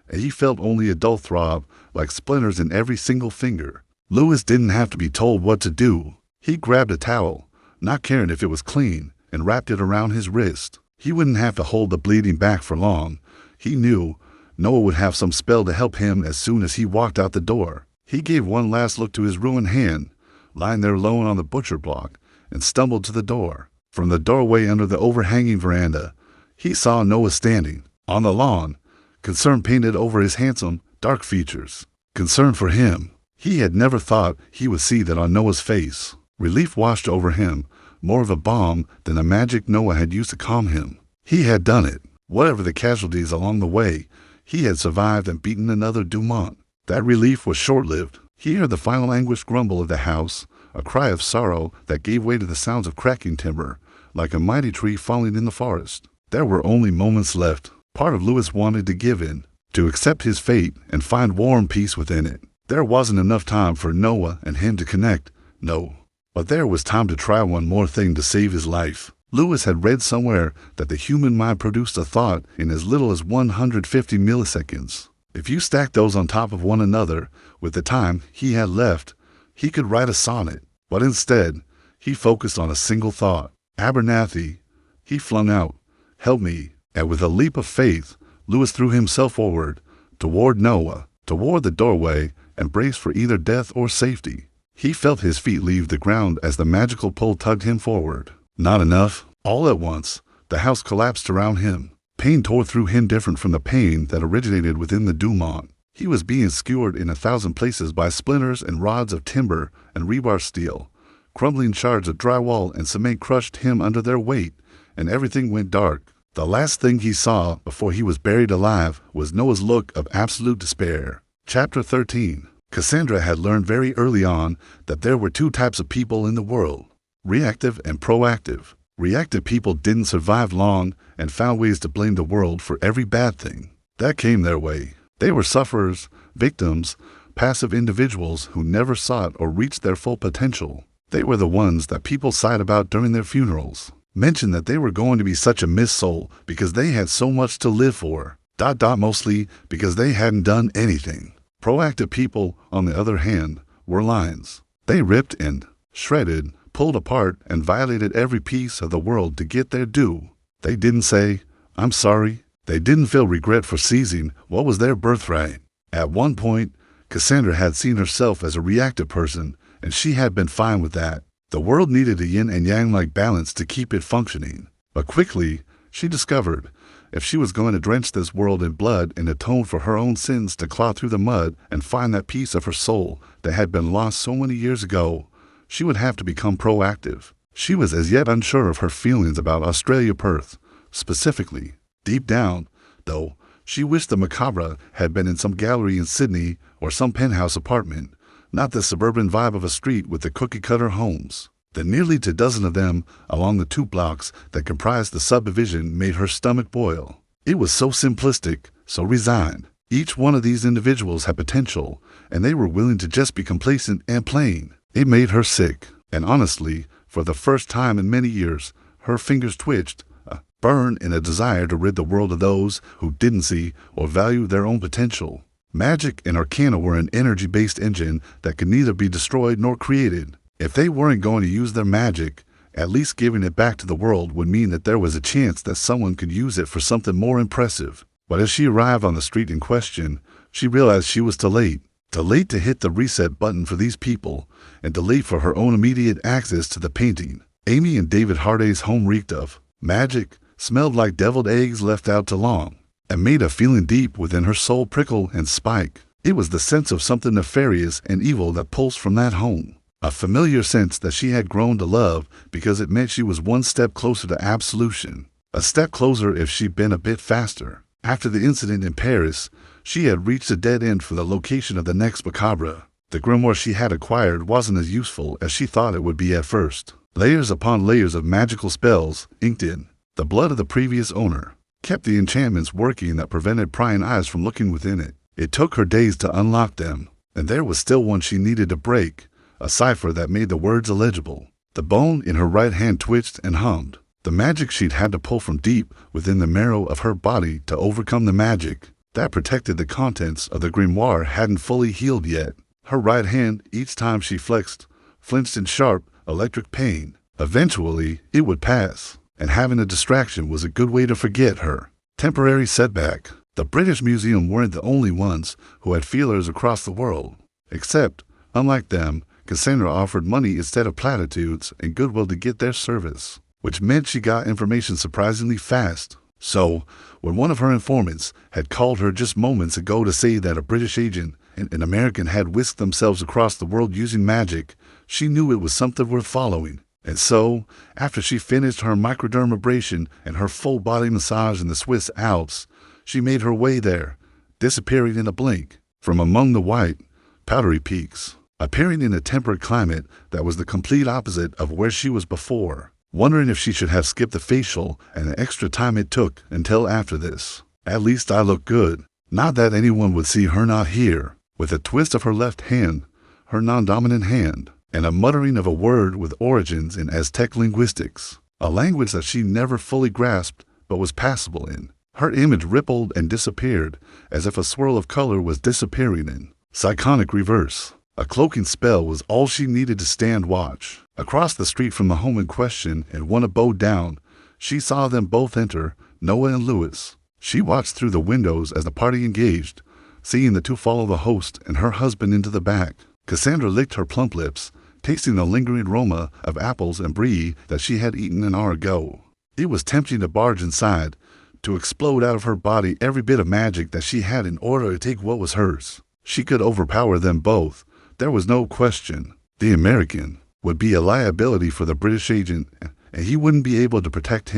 and he felt only a dull throb, like splinters in every single finger. Lewis didn't have to be told what to do. He grabbed a towel, not caring if it was clean, and wrapped it around his wrist. He wouldn't have to hold the bleeding back for long. He knew Noah would have some spell to help him as soon as he walked out the door. He gave one last look to his ruined hand, lying there alone on the butcher block, and stumbled to the door. From the doorway under the overhanging veranda, he saw Noah standing, on the lawn, concern painted over his handsome, dark features. Concern for him. He had never thought he would see that on Noah's face. Relief washed over him, more of a balm than the magic Noah had used to calm him. He had done it. Whatever the casualties along the way, he had survived and beaten another Dumont. That relief was short-lived. He heard the final anguished grumble of the house, a cry of sorrow that gave way to the sounds of cracking timber, like a mighty tree falling in the forest. There were only moments left. Part of Lewis wanted to give in, to accept his fate and find warm peace within it. There wasn't enough time for Noah and him to connect, no. But there was time to try one more thing to save his life. Lewis had read somewhere that the human mind produced a thought in as little as 150 milliseconds. If you stack those on top of one another, with the time he had left, he could write a sonnet. But instead, he focused on a single thought. Abernathy, he flung out, help me. And with a leap of faith, Lewis threw himself forward, toward Noah, toward the doorway, and braced for either death or safety. He felt his feet leave the ground as the magical pull tugged him forward. Not enough. All at once, the house collapsed around him. Pain tore through him different from the pain that originated within the Dumont. He was being skewered in 1,000 places by splinters and rods of timber and rebar steel. Crumbling shards of drywall and cement crushed him under their weight, and everything went dark. The last thing he saw before he was buried alive was Noah's look of absolute despair. Chapter 13. Cassandra had learned very early on that there were two types of people in the world: reactive and proactive. Reactive people didn't survive long and found ways to blame the world for every bad thing that came their way. They were sufferers, victims, passive individuals who never sought or reached their full potential. They were the ones that people sighed about during their funerals, mentioned that they were going to be such a missed soul because they had so much to live for, mostly because they hadn't done anything. Proactive people, on the other hand, were lions. They ripped and shredded, pulled apart, and violated every piece of the world to get their due. They didn't say, "I'm sorry." They didn't feel regret for seizing what was their birthright. At one point, Cassandra had seen herself as a reactive person, and she had been fine with that. The world needed a yin and yang-like balance to keep it functioning. But quickly, she discovered, if she was going to drench this world in blood and atone for her own sins to claw through the mud and find that piece of her soul that had been lost so many years ago, she would have to become proactive. She was as yet unsure of her feelings about Australia Perth, specifically. Deep down, though, she wished the Macabre had been in some gallery in Sydney or some penthouse apartment, not the suburban vibe of a street with the cookie-cutter homes. The nearly 2 dozen of them along the 2 blocks that comprised the subdivision made her stomach boil. It was so simplistic, so resigned. Each one of these individuals had potential, and they were willing to just be complacent and plain. It made her sick, and honestly, for the first time in many years, her fingers twitched, burned in a desire to rid the world of those who didn't see or value their own potential. Magic and arcana were an energy-based engine that could neither be destroyed nor created. If they weren't going to use their magic, at least giving it back to the world would mean that there was a chance that someone could use it for something more impressive. But as she arrived on the street in question, she realized she was too late. Too late to hit the reset button for these people, and too late for her own immediate access to the painting. Amy and David Harday's home reeked of magic, smelled like deviled eggs left out too long, and made a feeling deep within her soul prickle and spike. It was the sense of something nefarious and evil that pulsed from that home. A familiar sense that she had grown to love because it meant she was one step closer to absolution. A step closer if she'd been a bit faster. After the incident in Paris, she had reached a dead end for the location of the next Macabre. The grimoire she had acquired wasn't as useful as she thought it would be at first. Layers upon layers of magical spells, inked in the blood of the previous owner, kept the enchantments working that prevented prying eyes from looking within it. It took her days to unlock them, and there was still one she needed to break, a cipher that made the words illegible. The bone in her right hand twitched and hummed. The magic she'd had to pull from deep within the marrow of her body to overcome the magic that protected the contents of the grimoire hadn't fully healed yet. Her right hand, each time she flexed, flinched in sharp, electric pain. Eventually, it would pass, and having a distraction was a good way to forget her temporary setback. The British Museum weren't the only ones who had feelers across the world. Except, unlike them, Cassandra offered money instead of platitudes and goodwill to get their service, which meant she got information surprisingly fast. So, when one of her informants had called her just moments ago to say that a British agent and an American had whisked themselves across the world using magic, she knew it was something worth following. And so, after she finished her microdermabrasion and her full-body massage in the Swiss Alps, she made her way there, disappearing in a blink from among the white, powdery peaks, appearing in a temperate climate that was the complete opposite of where she was before, wondering if she should have skipped the facial and the extra time it took until after this. At least I look good. Not that anyone would see her not here. With a twist of her left hand, her non-dominant hand, and a muttering of a word with origins in Aztec linguistics, a language that she never fully grasped but was passable in. Her image rippled and disappeared as if a swirl of color was disappearing in cyclonic reverse. A cloaking spell was all she needed to stand watch. Across the street from the home in question and one abode down, she saw them both enter, Noah and Lewis. She watched through the windows as the party engaged, seeing the two follow the host and her husband into the back. Cassandra licked her plump lips, tasting the lingering aroma of apples and brie that she had eaten an hour ago. It was tempting to barge inside, to explode out of her body every bit of magic that she had in order to take what was hers. She could overpower them both. There was no question. The American would be a liability for the British agent, and he wouldn't be able to protect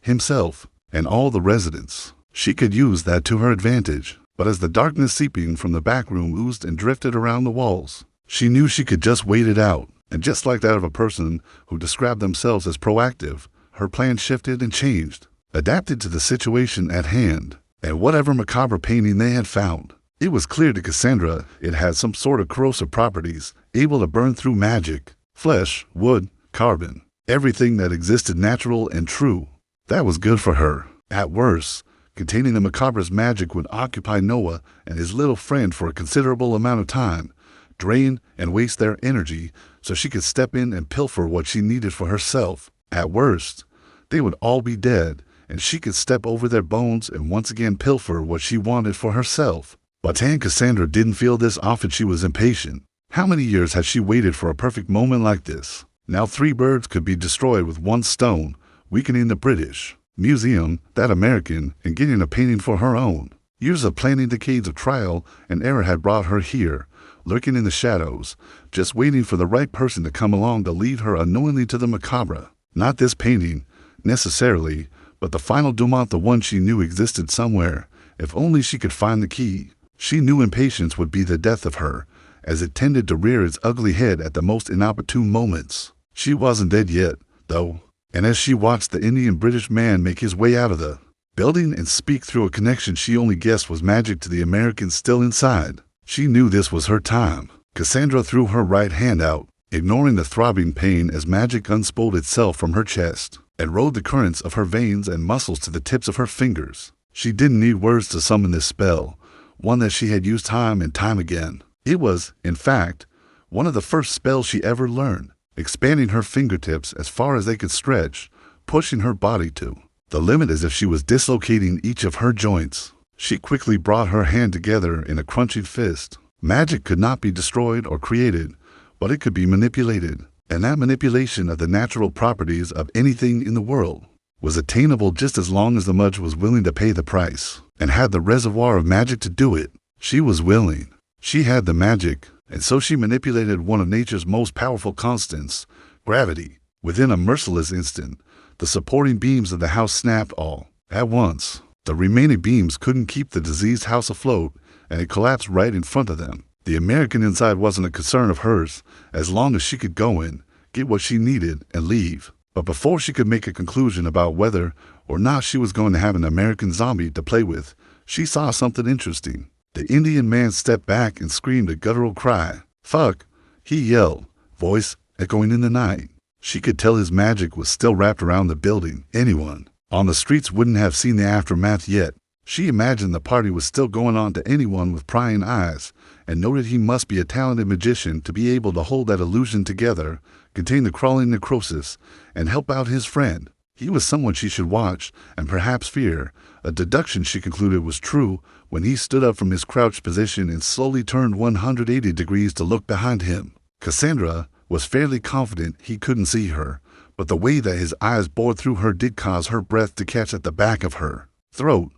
himself, and all the residents. She could use that to her advantage. But as the darkness seeping from the back room oozed and drifted around the walls, she knew she could just wait it out. And just like that of a person who described themselves as proactive, her plan shifted and changed, adapted to the situation at hand, and whatever macabre painting they had found. It was clear to Cassandra it had some sort of corrosive properties, able to burn through magic, flesh, wood, carbon, everything that existed natural and true. That was good for her. At worst, containing the macabre's magic would occupy Noah and his little friend for a considerable amount of time, drain and waste their energy so she could step in and pilfer what she needed for herself. At worst, they would all be dead, and she could step over their bones and once again pilfer what she wanted for herself. But Cassandra didn't feel this often. She was impatient. How many years had she waited for a perfect moment like this? Now 3 birds could be destroyed with 1 stone, weakening the British Museum, that American, and getting a painting for her own. Years of planning, decades of trial and error had brought her here, lurking in the shadows, just waiting for the right person to come along to lead her unknowingly to the macabre. Not this painting, necessarily, but the final denouement, the one she knew existed somewhere, if only she could find the key. She knew impatience would be the death of her, as it tended to rear its ugly head at the most inopportune moments. She wasn't dead yet, though, and as she watched the Indian-British man make his way out of the building and speak through a connection she only guessed was magic to the American still inside, she knew this was her time. Cassandra threw her right hand out, ignoring the throbbing pain as magic unspooled itself from her chest and rode the currents of her veins and muscles to the tips of her fingers. She didn't need words to summon this spell, one that she had used time and time again. It was, in fact, one of the first spells she ever learned, expanding her fingertips as far as they could stretch, pushing her body to the limit as if she was dislocating each of her joints. She quickly brought her hand together in a crunching fist. Magic could not be destroyed or created, but it could be manipulated, and that manipulation of the natural properties of anything in the world was attainable just as long as the mudge was willing to pay the price, and had the reservoir of magic to do it. She was willing. She had the magic, and so she manipulated one of nature's most powerful constants, gravity. Within a merciless instant, the supporting beams of the house snapped all at once. The remaining beams couldn't keep the diseased house afloat, and it collapsed right in front of them. The American inside wasn't a concern of hers, as long as she could go in, get what she needed, and leave. But before she could make a conclusion about whether or not she was going to have an American zombie to play with, she saw something interesting. The Indian man stepped back and screamed a guttural cry. "Fuck!" he yelled, voice echoing in the night. She could tell his magic was still wrapped around the building. Anyone on the streets wouldn't have seen the aftermath yet. She imagined the party was still going on to anyone with prying eyes, and noted he must be a talented magician to be able to hold that illusion together, contain the crawling necrosis, and help out his friend. He was someone she should watch and perhaps fear, a deduction she concluded was true when he stood up from his crouched position and slowly turned 180 degrees to look behind him. Cassandra was fairly confident he couldn't see her, but the way that his eyes bored through her did cause her breath to catch at the back of her throat.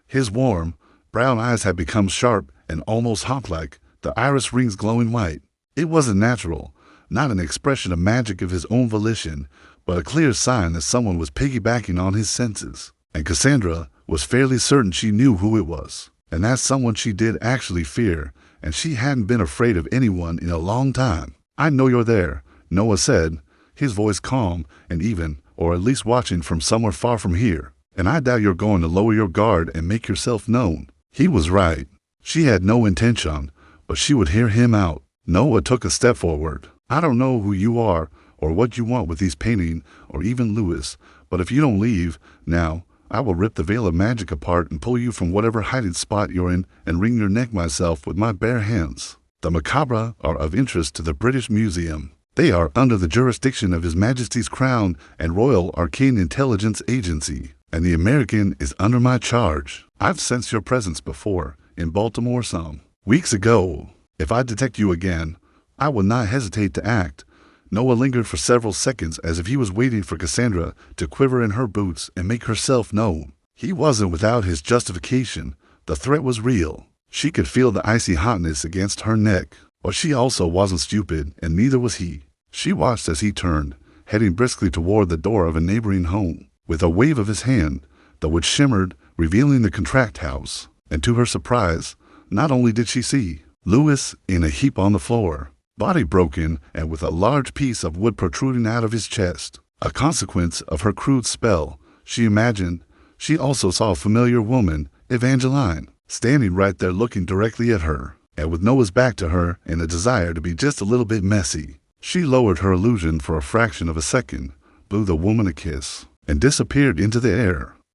His warm, brown eyes had become sharp and almost hawk-like, the iris rings glowing white. It wasn't natural, not an expression of magic of his own volition, but a clear sign that someone was piggybacking on his senses. And Cassandra was fairly certain she knew who it was, and that someone she did actually fear, and she hadn't been afraid of anyone in a long time. "I know you're there," Noah said, his voice calm and even, or at least watching from somewhere far from here. "And I doubt you're going to lower your guard and make yourself known." He was right. She had no intention, but she would hear him out. Noah took a step forward. "I don't know who you are or what you want with these painting, or even Lewis, but if you don't leave now, I will rip the veil of magic apart and pull you from whatever hiding spot you're in and wring your neck myself with my bare hands. The macabre are of interest to the British Museum. They are under the jurisdiction of His Majesty's Crown and Royal Arcane Intelligence Agency, and the American is under my charge. I've sensed your presence before, in Baltimore some weeks ago. If I detect you again, I will not hesitate to act." Noah lingered for several seconds as if he was waiting for Cassandra to quiver in her boots and make herself known. He wasn't without his justification. The threat was real. She could feel the icy hotness against her neck. But she also wasn't stupid, and neither was he. She watched as he turned, heading briskly toward the door of a neighboring home. With a wave of his hand, the wood shimmered, revealing the contract house. And to her surprise, not only did she see Louis in a heap on the floor, body broken and with a large piece of wood protruding out of his chest, a consequence of her crude spell, she imagined, she also saw a familiar woman, Evangeline, standing right there looking directly at her. And with Noah's back to her and a desire to be just a little bit messy, she lowered her illusion for a fraction of a second, blew the woman a kiss, and disappeared into the air.